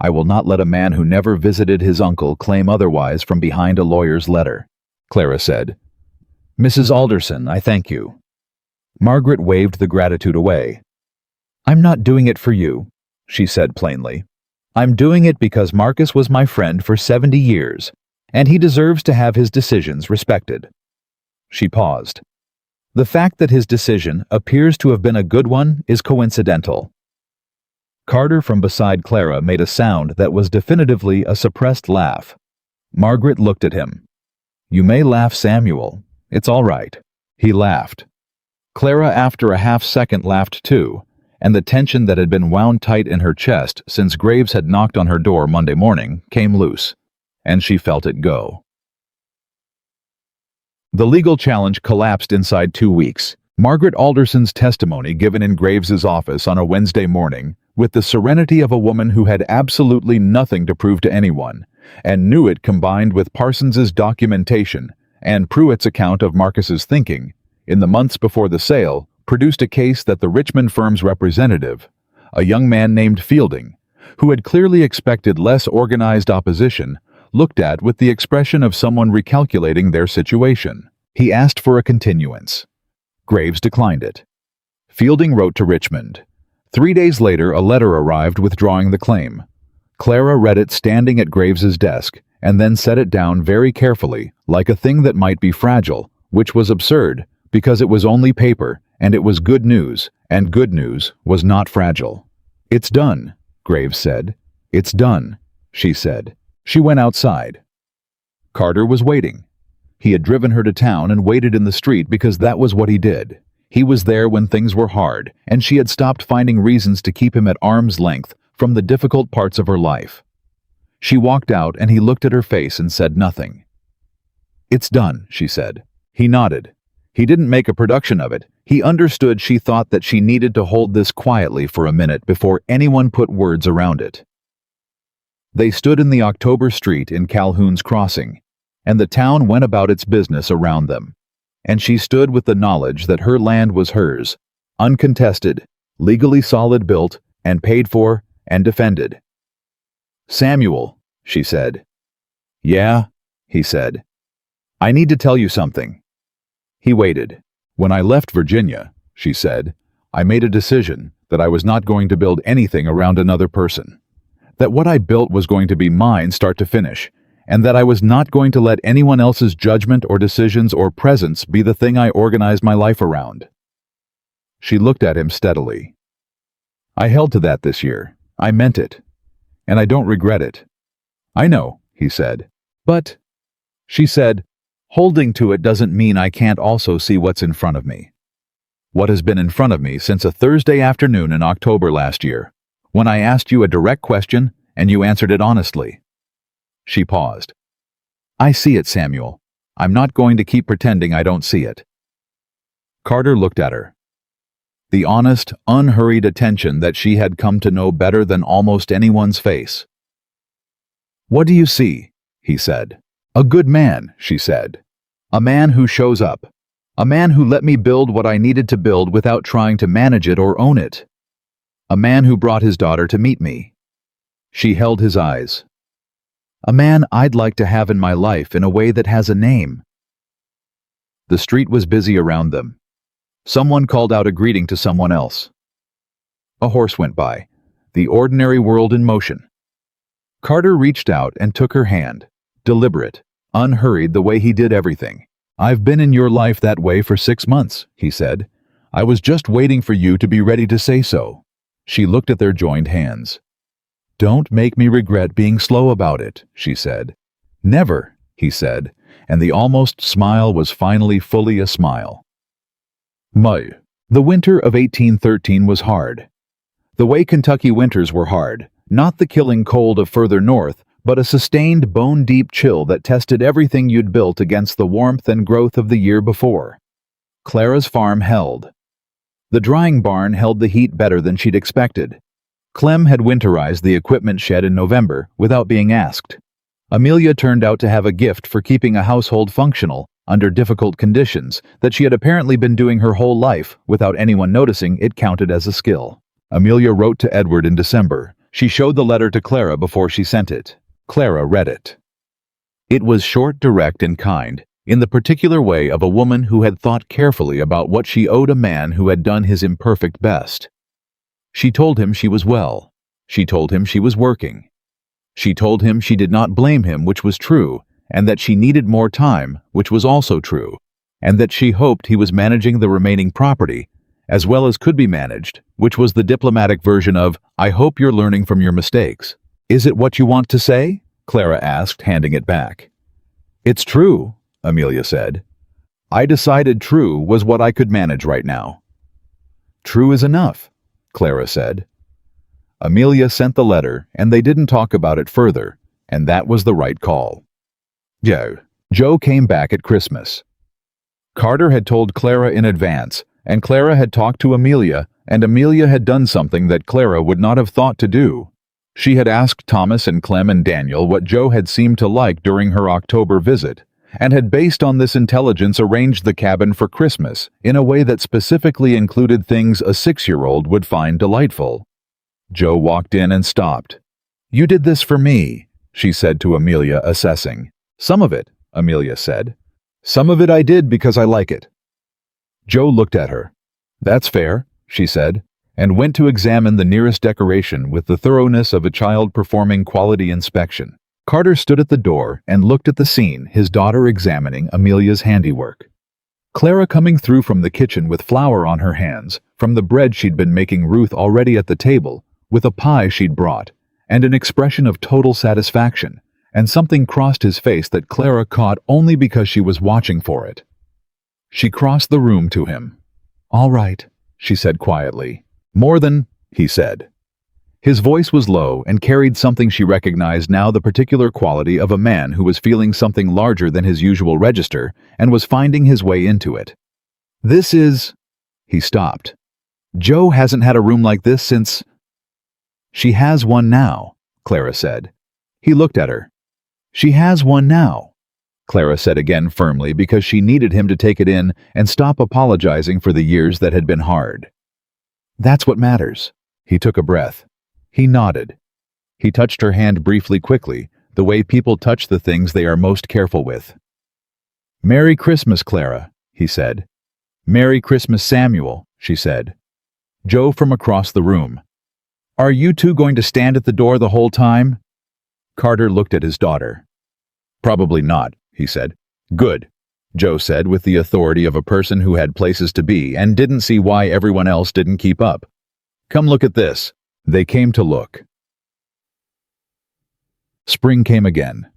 I will not let a man who never visited his uncle claim otherwise from behind a lawyer's letter," Clara said. "Mrs. Alderson, I thank you." Margaret waved the gratitude away. "I'm not doing it for you," she said plainly. "I'm doing it because Marcus was my friend for 70 years, and he deserves to have his decisions respected." She paused. "The fact that his decision appears to have been a good one is coincidental." Carter from beside Clara made a sound that was definitively a suppressed laugh. Margaret looked at him. "You may laugh, Samuel. It's all right." He laughed. Clara, after a half-second, laughed too, and the tension that had been wound tight in her chest since Graves had knocked on her door Monday morning came loose, and she felt it go. The legal challenge collapsed inside 2 weeks. Margaret Alderson's testimony given in Graves's office on a Wednesday morning, with the serenity of a woman who had absolutely nothing to prove to anyone, and knew it, combined with Parsons's documentation and Pruitt's account of Marcus's thinking, in the months before the sale, produced a case that the Richmond firm's representative, a young man named Fielding, who had clearly expected less organized opposition, looked at with the expression of someone recalculating their situation. He asked for a continuance. Graves declined it. Fielding wrote to Richmond. 3 days later, a letter arrived withdrawing the claim. Clara read it standing at Graves's desk, and then set it down very carefully, like a thing that might be fragile, which was absurd, because it was only paper, and it was good news, and good news was not fragile. "It's done," Graves said. "It's done," she said. She went outside. Carter was waiting. He had driven her to town and waited in the street because that was what he did. He was there when things were hard, and she had stopped finding reasons to keep him at arm's length from the difficult parts of her life. She walked out, and he looked at her face and said nothing. "It's done," she said. He nodded. He didn't make a production of it. He understood she thought that she needed to hold this quietly for a minute before anyone put words around it. They stood in the October street in Calhoun's Crossing, and the town went about its business around them. And she stood with the knowledge that her land was hers, uncontested, legally solid built, and paid for, and defended. "Samuel," she said. "Yeah," he said. "I need to tell you something." He waited. "When I left Virginia," she said, "I made a decision that I was not going to build anything around another person. That what I built was going to be mine start to finish, and that I was not going to let anyone else's judgment or decisions or presence be the thing I organized my life around." She looked at him steadily. "I held to that this year. I meant it. And I don't regret it." "I know," he said. "But," she said, "holding to it doesn't mean I can't also see what's in front of me. What has been in front of me since a Thursday afternoon in October last year, when I asked you a direct question and you answered it honestly." She paused. "I see it, Samuel. I'm not going to keep pretending I don't see it." Carter looked at her. The honest, unhurried attention that she had come to know better than almost anyone's face. "What do you see?" he said. "A good man," she said. "A man who shows up. A man who let me build what I needed to build without trying to manage it or own it. A man who brought his daughter to meet me." She held his eyes. "A man I'd like to have in my life in a way that has a name." The street was busy around them. Someone called out a greeting to someone else. A horse went by, the ordinary world in motion. Carter reached out and took her hand, deliberate, unhurried the way he did everything. "I've been in your life that way for 6 months," he said. "I was just waiting for you to be ready to say so." She looked at their joined hands. "Don't make me regret being slow about it," she said. "Never," he said, and the almost smile was finally fully a smile. The winter of 1813 was hard. The way Kentucky winters were hard, not the killing cold of further north, but a sustained bone-deep chill that tested everything you'd built against the warmth and growth of the year before. Clara's farm held. The drying barn held the heat better than she'd expected. Clem had winterized the equipment shed in November without being asked. Amelia turned out to have a gift for keeping a household functional under difficult conditions that she had apparently been doing her whole life without anyone noticing it counted as a skill. Amelia wrote to Edward in December. She showed the letter to Clara before she sent it. Clara read it. It was short, direct, and kind, in the particular way of a woman who had thought carefully about what she owed a man who had done his imperfect best. She told him she was well. She told him she was working. She told him she did not blame him, which was true, and that she needed more time, which was also true, and that she hoped he was managing the remaining property, as well as could be managed, which was the diplomatic version of, "I hope you're learning from your mistakes." "Is it what you want to say?" Clara asked, handing it back. "It's true," Amelia said. "I decided true was what I could manage right now." "True is enough," Clara said. Amelia sent the letter, and they didn't talk about it further, and that was the right call. Joe came back at Christmas. Carter had told Clara in advance, and Clara had talked to Amelia, and Amelia had done something that Clara would not have thought to do. She had asked Thomas and Clem and Daniel what Joe had seemed to like during her October visit, and had based on this intelligence arranged the cabin for Christmas in a way that specifically included things a 6-year-old would find delightful. Joe walked in and stopped. "You did this for me," she said to Amelia, assessing. "Some of it," Amelia said. "Some of it I did because I like it." Joe looked at her. "That's fair," she said, and went to examine the nearest decoration with the thoroughness of a child performing quality inspection. Carter stood at the door and looked at the scene, his daughter examining Amelia's handiwork. Clara coming through from the kitchen with flour on her hands, from the bread she'd been making Ruth already at the table, with a pie she'd brought, and an expression of total satisfaction, and something crossed his face that Clara caught only because she was watching for it. She crossed the room to him. "All right," she said quietly. "More than," he said. His voice was low and carried something she recognized now, the particular quality of a man who was feeling something larger than his usual register and was finding his way into it. This is... He stopped. Joe hasn't had a room like this since... She has one now, Clara said. He looked at her. She has one now, Clara said again firmly, because she needed him to take it in and stop apologizing for the years that had been hard. That's what matters. He took a breath. He nodded. He touched her hand briefly, quickly, the way people touch the things they are most careful with. Merry Christmas, Clara, he said. Merry Christmas, Samuel, she said. Joe from across the room. Are you two going to stand at the door the whole time? Carter looked at his daughter. Probably not, he said. Good, Joe said with the authority of a person who had places to be and didn't see why everyone else didn't keep up. Come look at this. They came to look. Spring came again.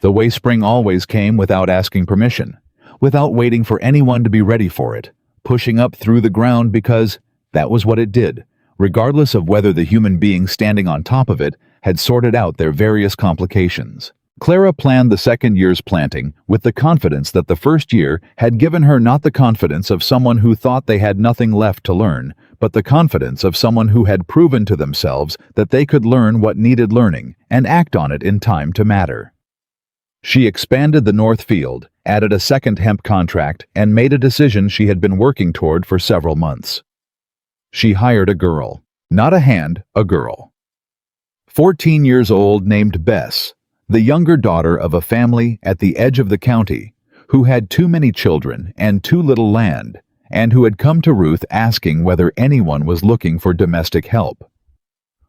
The way spring always came, without asking permission, without waiting for anyone to be ready for it, pushing up through the ground because that was what it did, regardless of whether the human being standing on top of it had sorted out their various complications. Clara planned the second year's planting with the confidence that the first year had given her, not the confidence of someone who thought they had nothing left to learn, but the confidence of someone who had proven to themselves that they could learn what needed learning and act on it in time to matter. She expanded the north field, added a second hemp contract, and made a decision she had been working toward for several months. She hired a girl, not a hand, a girl. 14 years old, named Bess, the younger daughter of a family at the edge of the county who had too many children and too little land, and who had come to Ruth asking whether anyone was looking for domestic help.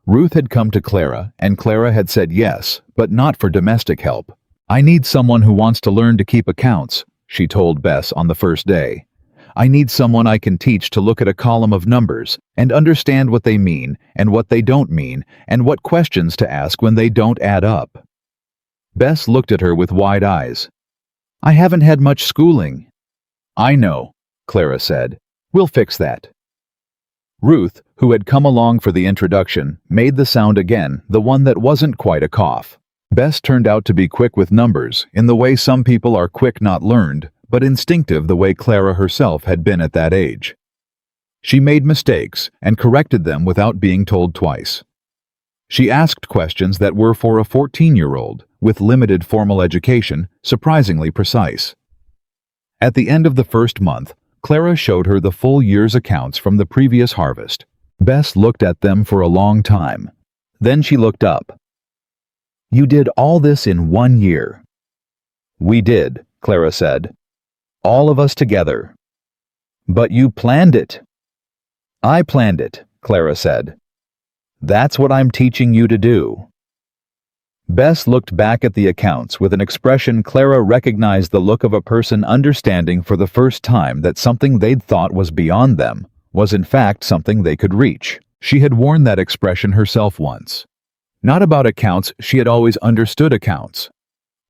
Ruth had come to Clara, and Clara had said yes, but not for domestic help. I need someone who wants to learn to keep accounts, she told Bess on the first day. I need someone I can teach to look at a column of numbers and understand what they mean and what they don't mean and what questions to ask when they don't add up. Bess looked at her with wide eyes. I haven't had much schooling. I know, Clara said. We'll fix that. Ruth, who had come along for the introduction, made the sound again, the one that wasn't quite a cough. Bess turned out to be quick with numbers, in the way some people are quick, not learned, but instinctive, the way Clara herself had been at that age. She made mistakes and corrected them without being told twice. She asked questions that were, for a 14-year-old, with limited formal education, surprisingly precise. At the end of the first month, Clara showed her the full year's accounts from the previous harvest. Bess looked at them for a long time. Then she looked up. You did all this in 1 year. We did, Clara said. All of us together. But you planned it. I planned it, Clara said. That's what I'm teaching you to do. Bess looked back at the accounts with an expression Clara recognized, the look of a person understanding for the first time that something they'd thought was beyond them was in fact something they could reach. She had worn that expression herself once. Not about accounts, she had always understood accounts.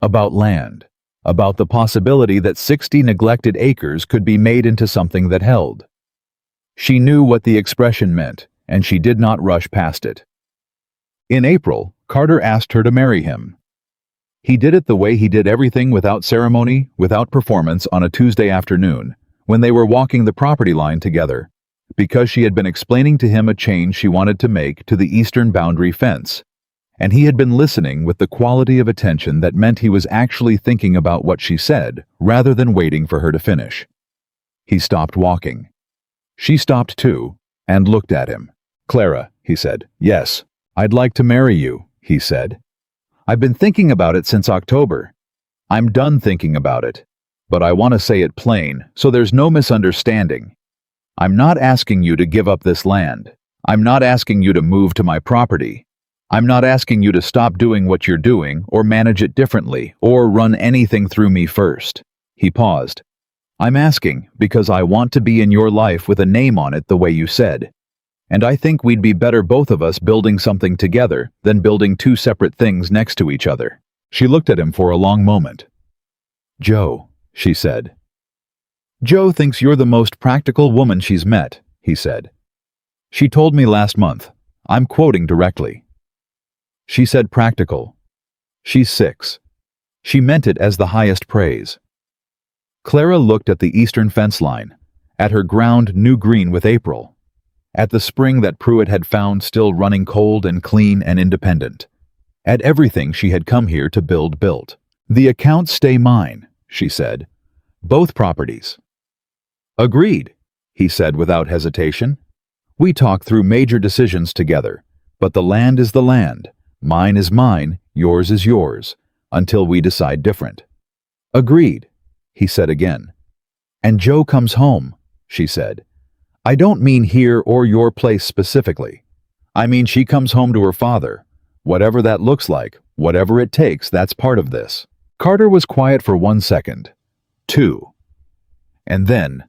About land. About the possibility that 60 neglected acres could be made into something that held. She knew what the expression meant, and she did not rush past it. In April, Carter asked her to marry him. He did it the way he did everything, without ceremony, without performance, on a Tuesday afternoon, when they were walking the property line together, because she had been explaining to him a change she wanted to make to the eastern boundary fence, and he had been listening with the quality of attention that meant he was actually thinking about what she said, rather than waiting for her to finish. He stopped walking. She stopped too, and looked at him. Clara, he said. Yes, I'd like to marry you, he said. I've been thinking about it since October. I'm done thinking about it. But I want to say it plain, so there's no misunderstanding. I'm not asking you to give up this land. I'm not asking you to move to my property. I'm not asking you to stop doing what you're doing, or manage it differently, or run anything through me first. He paused. I'm asking because I want to be in your life with a name on it, the way you said. And I think we'd be better, both of us, building something together than building two separate things next to each other. She looked at him for a long moment. Joe, she said. Joe thinks you're the most practical woman she's met, he said. She told me last month. I'm quoting directly. She said practical. She's 6. She meant it as the highest praise. Clara looked at the eastern fence line, at her ground new green with April, at the spring that Pruitt had found still running cold and clean and independent, at everything she had come here to build built. The accounts stay mine, she said. Both properties. Agreed, he said without hesitation. We talk through major decisions together, but the land is the land, mine is mine, yours is yours, until we decide different. Agreed, he said again. And Joe comes home, she said. I don't mean here or your place specifically. I mean she comes home to her father. Whatever that looks like, whatever it takes, that's part of this. Carter was quiet for 1 second. 2. And then,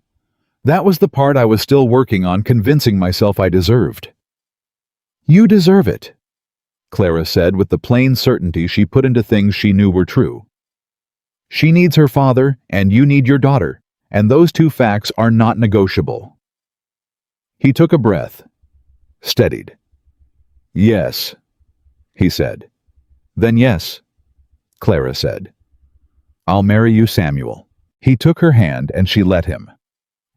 that was the part I was still working on convincing myself I deserved. You deserve it, Clara said with the plain certainty she put into things she knew were true. She needs her father, and you need your daughter, and those two facts are not negotiable. He took a breath, steadied. Yes, he said. Then yes, Clara said. I'll marry you, Samuel. He took her hand and she let him.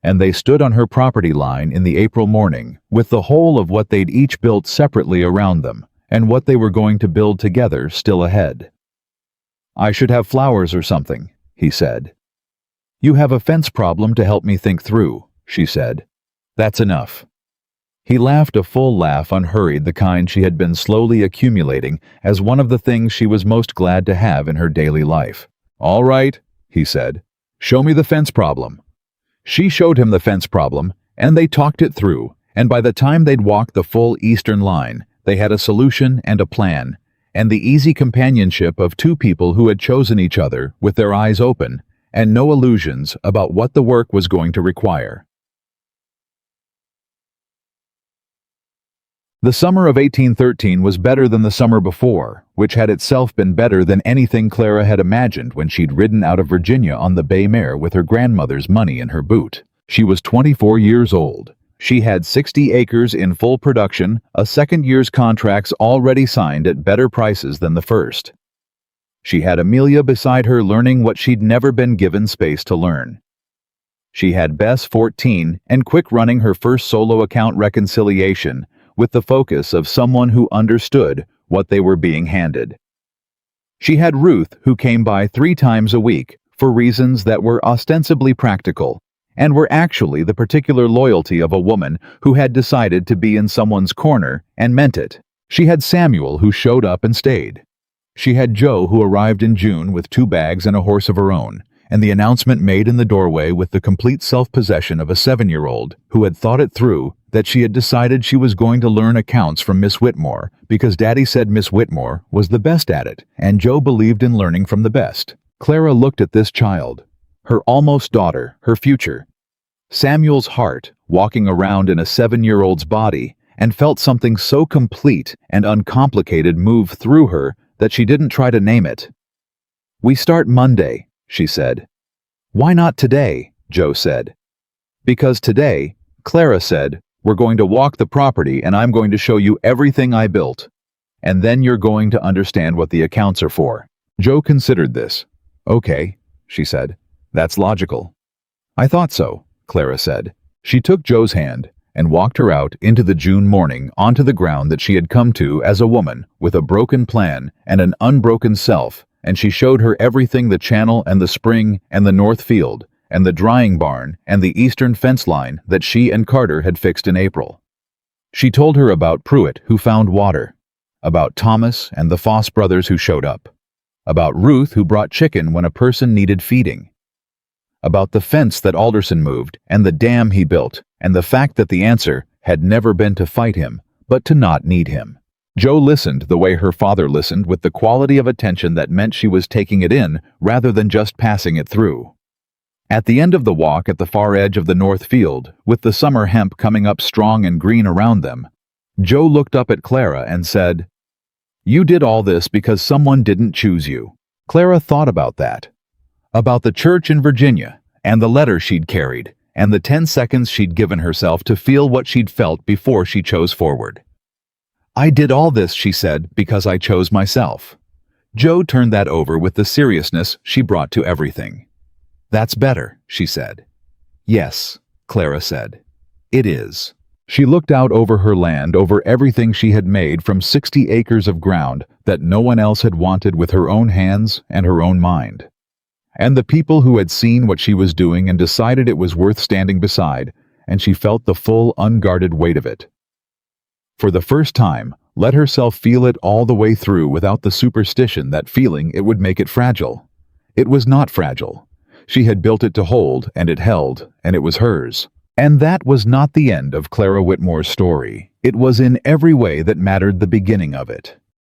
And they stood on her property line in the April morning, with the whole of what they'd each built separately around them, and what they were going to build together still ahead. I should have flowers or something, he said. You have a fence problem to help me think through, she said. That's enough. He laughed a full laugh, unhurried, the kind she had been slowly accumulating as one of the things she was most glad to have in her daily life. All right, he said. Show me the fence problem. She showed him the fence problem, and they talked it through, and by the time they'd walked the full eastern line, they had a solution and a plan, and the easy companionship of two people who had chosen each other with their eyes open and no illusions about what the work was going to require. The summer of 1813 was better than the summer before, which had itself been better than anything Clara had imagined when she'd ridden out of Virginia on the bay mare with her grandmother's money in her boot. She was 24 years old. She had 60 acres in full production, a second year's contracts already signed at better prices than the first. She had Amelia beside her learning what she'd never been given space to learn. She had Bess, 14, and quick running her first solo account reconciliation, with the focus of someone who understood what they were being handed. She had Ruth, who came by 3 times a week for reasons that were ostensibly practical and were actually the particular loyalty of a woman who had decided to be in someone's corner and meant it. She had Samuel, who showed up and stayed. She had Joe, who arrived in June with 2 bags and a horse of her own, and the announcement made in the doorway with the complete self-possession of a 7-year-old who had thought it through that she had decided she was going to learn accounts from Miss Whitmore because Daddy said Miss Whitmore was the best at it, and Joe believed in learning from the best. Clara looked at this child, her almost daughter, her future, Samuel's heart, walking around in a 7-year-old's body, and felt something so complete and uncomplicated move through her that she didn't try to name it. We start Monday, she said. Why not today? Joe said. Because today, Clara said, we're going to walk the property and I'm going to show you everything I built. And then you're going to understand what the accounts are for. Joe considered this. Okay, she said. That's logical. I thought so, Clara said. She took Joe's hand and walked her out into the June morning onto the ground that she had come to as a woman with a broken plan and an unbroken self, and she showed her everything: the channel and the spring and the north field and the drying barn and the eastern fence line that she and Carter had fixed in April. She told her about Pruitt, who found water, about Thomas and the Foss brothers who showed up, about Ruth, who brought chicken when a person needed feeding, about the fence that Alderson moved and the dam he built, and the fact that the answer had never been to fight him, but to not need him. Joe listened the way her father listened, with the quality of attention that meant she was taking it in rather than just passing it through. At the end of the walk at the far edge of the north field, with the summer hemp coming up strong and green around them, Joe looked up at Clara and said, "You did all this because someone didn't choose you." Clara thought about that. About the church in Virginia, and the letter she'd carried, and the 10 seconds she'd given herself to feel what she'd felt before she chose forward. "I did all this," she said, "because I chose myself." Joe turned that over with the seriousness she brought to everything. "That's better," she said. "Yes," Clara said. "It is." She looked out over her land, over everything she had made from 60 acres of ground that no one else had wanted, with her own hands and her own mind. And the people who had seen what she was doing and decided it was worth standing beside, and she felt the full, unguarded weight of it. For the first time, let herself feel it all the way through without the superstition that feeling it would make it fragile. It was not fragile. She had built it to hold, and it held, and it was hers. And that was not the end of Clara Whitmore's story. It was in every way that mattered the beginning of it.